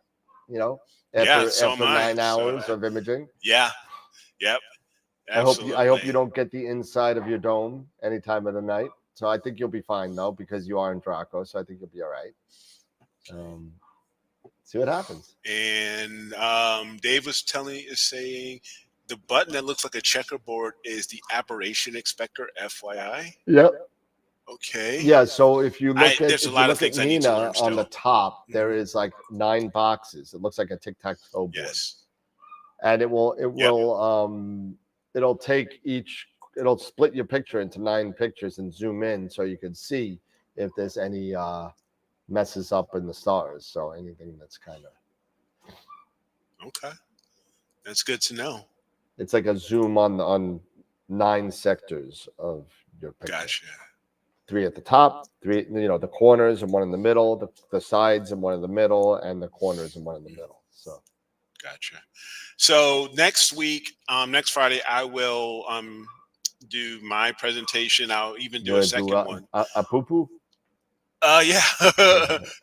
You know, after 9 hours of imaging. Yeah. Yep. Absolutely. I hope you don't get the inside of your dome any time of the night. So I think you'll be fine though, because you are in Draco. So I think you'll be all right. See what happens. And Dave was saying the button that looks like a checkerboard is the aberration expector, FYI. Yep. Okay. Yeah. So if you look at Nina on the top, there is like 9 boxes. It looks like a tic-tac-toe board. Yes. And it'll split your picture into 9 pictures and zoom in so you can see if there's any messes up in the stars. So anything that's kind of okay. That's good to know. It's like a zoom on 9 sectors of your picture. Gotcha. 3 at the top, 3, the corners and 1 in the middle, the sides and 1 in the middle, and the corners and 1 in the middle. So gotcha. So next week, next Friday, I will do my presentation. I'll even do a second one. Apus? Yeah.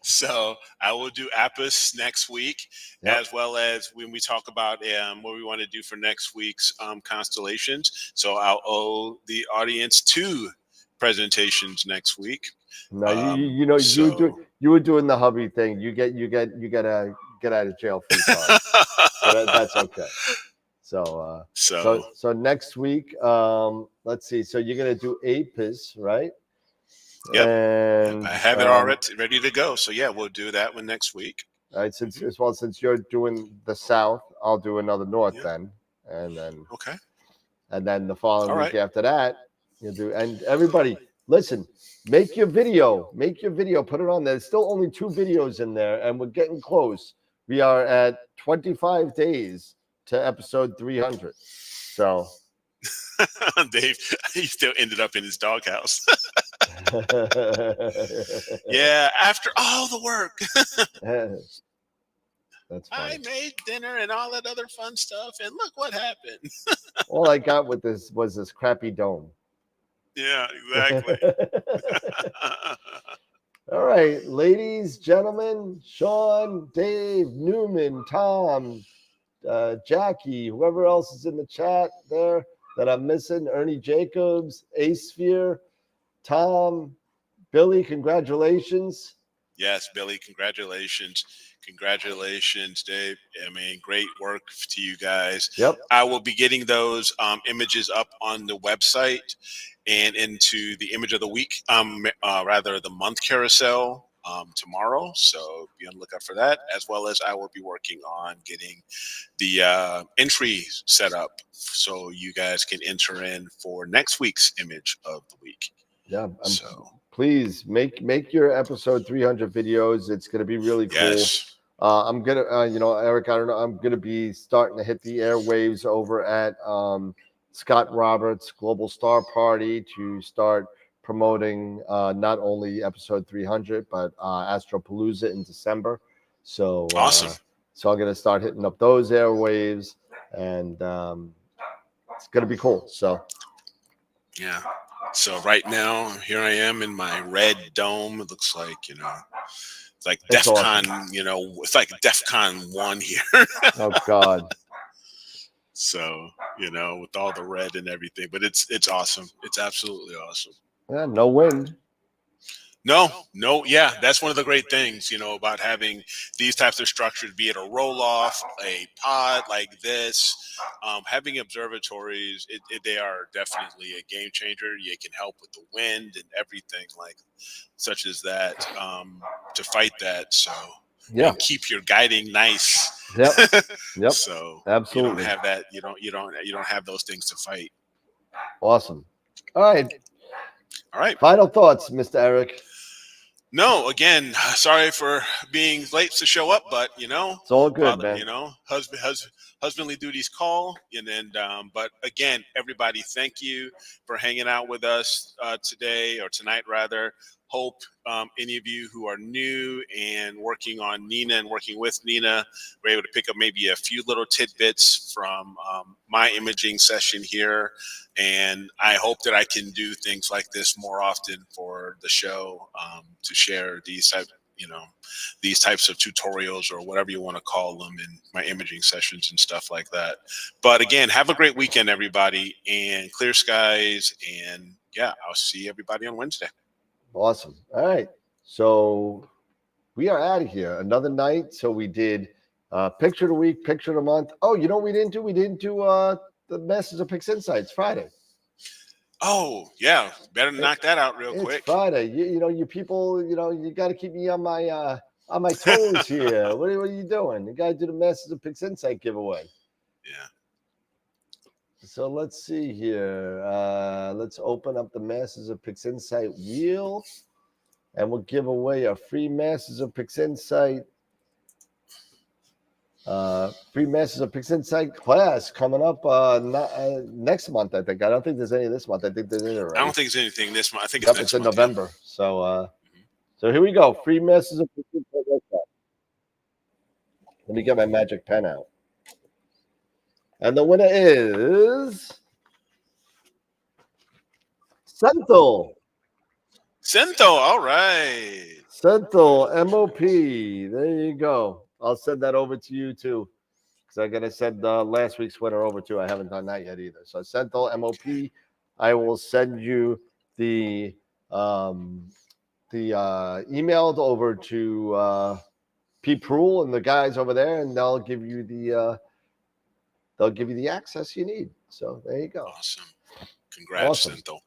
So I will do Apus next week, as well as when we talk about what we want to do for next week's constellations. So I'll owe the audience 2 presentations next week. No, you were doing the hubby thing. You get a get out of jail free card. So that's okay. So next week, let's see. So you're gonna do Apus, right? Yep. And I have it already ready to go. So yeah, we'll do that one next week. All right. Since you're doing the south, I'll do another north then, and then and then the following week after that, you'll do. And everybody, listen, make your video, put it on there. There's still only 2 videos in there, and we're getting close. We are at 25 days to episode 300. So, Dave, he still ended up in his doghouse. Yeah, after all the work. That's funny. I made dinner and all that other fun stuff, and look what happened. All I got with this was this crappy dome. Yeah, exactly. All right, ladies, gentlemen, Sean, Dave, Newman, Tom, Jackie, whoever else is in the chat there that I'm missing, Ernie Jacobs, A-Sphere, Tom, Billy, congratulations. Yes, Billy, congratulations. Congratulations, Dave. I mean, great work to you guys. Yep. I will be getting those images up on the website and into the image of the week, rather the month carousel tomorrow. So be on the lookout for that, as well as I will be working on getting the entry set up so you guys can enter in for next week's image of the week. Yeah. Please make your episode 300 videos. It's going to be really cool. Yes. I'm going to, Eric, I don't know. I'm going to be starting to hit the airwaves over at Scott Roberts' Global Star Party to start promoting not only episode 300, but Astropalooza in December. So awesome. So I'm going to start hitting up those airwaves, and it's going to be cool. So yeah. So right now, here I am in my red dome. It looks like, it's like DEF CON, awesome. It's like DEF CON 1 here. Oh, God. So, with all the red and everything. But it's awesome. It's absolutely awesome. Yeah, no wind. No, yeah, that's one of the great things, about having these types of structures, be it a roll off, a pod like this, having observatories. They are definitely a game changer. You can help with the wind and everything like such as that, to fight that. So and keep your guiding nice. Yep. So Absolutely. you don't have that. You don't have those things to fight. Awesome. All right. All right. Final thoughts, Mr. Eric. No, again, sorry for being late to show up, but it's all good, man. Husbandly duties call, but again, everybody, thank you for hanging out with us today or tonight, rather. Hope any of you who are new and working on Nina and working with Nina were able to pick up maybe a few little tidbits from my imaging session here. And I hope that I can do things like this more often for the show, to share these types of tutorials or whatever you want to call them in my imaging sessions and stuff like that. But again, have a great weekend, everybody, and clear skies. And yeah, I'll see everybody on Wednesday. Awesome. All right. So we are out of here. Another night. So we did picture of the week, picture of the month. Oh, you know what we didn't do? We didn't do the Masters of Pix Insights Friday. Oh, yeah. Better knock that out real quick. It's Friday. You people, you got to keep me on my toes here. What are you doing? You got to do the Masters of Pix Insight giveaway. Yeah. So let's see here. Let's open up the Masters of Pix Insight wheel, and we'll give away a free Masters of Pix Insight. Free Masters of Pix Insight class coming up next month, I think. I don't think there's any this month. I think there's any already. I don't think there's anything this month. I think it's next in month, November. Yeah. So so here we go. Free Masters of Pix Insight. Let me get my magic pen out. And the winner is Senthil. All right. Senthil, MOP. There you go. I'll send that over to you too, because I gotta send last week's winner over too. I haven't done that yet either. So Senthil, MOP. I will send you the email over to Pete Proul and the guys over there, and they'll give you the access you need. So there you go. Awesome. Congrats, Senthil.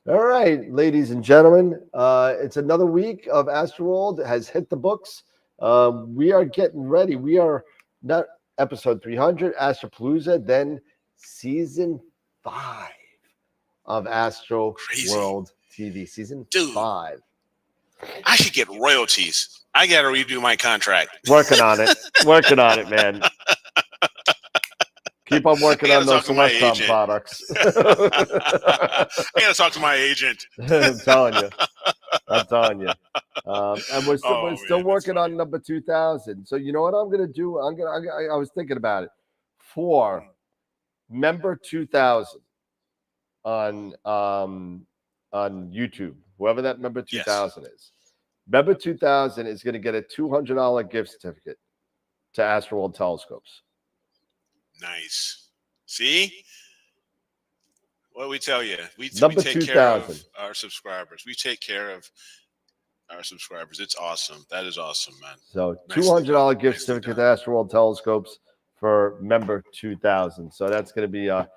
All right, ladies and gentlemen, it's another week of AstroWorld has hit the books. We are getting ready. We are not episode 300, AstroPalooza, then season 5 of AstroWorld TV. Season 5. I should get royalties. I got to redo my contract. Working on it, man. Keep on working on those Celestron products. I got to talk to my agent. I'm telling you. And we're still working on number 2000. So you know what I'm going to do? I was thinking about it. For member 2000 on YouTube, whoever that member 2000 is. Member 2000 is going to get a $200 gift certificate to AstroWorld telescopes. Nice. See? What we tell you? We take care of our subscribers. We take care of our subscribers. It's awesome. That is awesome, man. So $200 gift certificate to AstroWorld telescopes for member 2000. So that's going to be a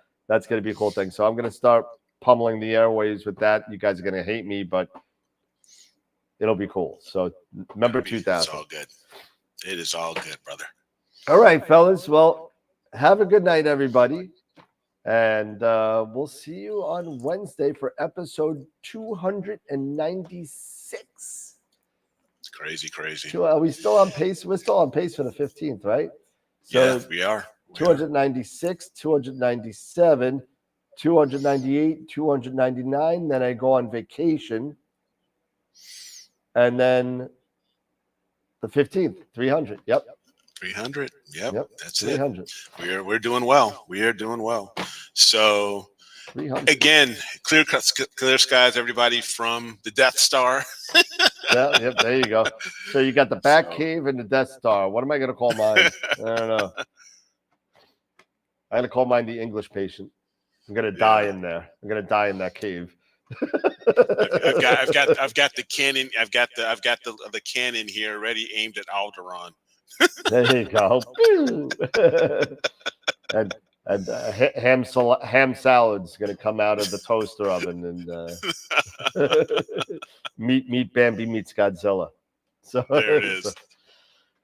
cool thing. So I'm going to start pummeling the airways with that. You guys are going to hate me, but it'll be cool. So member 2000. It's all good. It is all good, brother. All right, fellas. Well, have a good night, everybody. And we'll see you on Wednesday for episode 296. It's crazy. Are we still on pace? We're still on pace for the 15th, right? So yeah, we are. 296, 297, 298, 299. Then I go on vacation. And then the 15th, 300. Yep. 300. Yep. That's 300. it. We're doing well. We are doing well. So 300. Again, clear skies, everybody, from the Death Star. Yep, there you go. So you got the Bat Cave and the Death Star. What am I going to call mine? I don't know. I'm going to call mine the English Patient. I'm going to die in there. I'm going to die in that cave. I've got the cannon. I've got the cannon here ready, aimed at Alderaan. There you go. and ham salad's gonna come out of the toaster oven, and meet Bambi meets Godzilla. So there it is. So,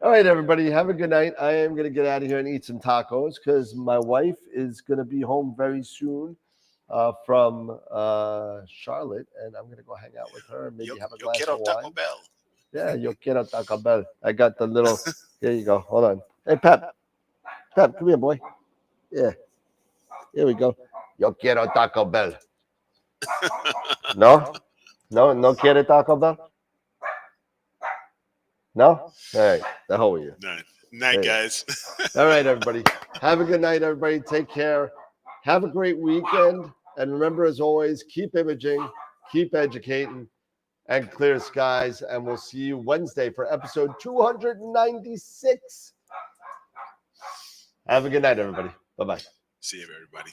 all right, everybody, have a good night. I am gonna get out of here and eat some tacos because my wife is gonna be home very soon from Charlotte, and I'm gonna go hang out with her and maybe have a glass of wine. Taco Bell. Yeah, yo quiero Taco Bell. I got the little. Here you go. Hold on. Hey, Pep, come here, boy. Yeah. Here we go. Yo quiero Taco Bell. No quiere Taco Bell. No. All right. The hell with you. Night, guys. All right, everybody. Have a good night, everybody. Take care. Have a great weekend. And remember, as always, keep imaging, keep educating, and clear skies. And we'll see you Wednesday for episode 296. Have a good night, everybody. Bye-bye. See you, everybody.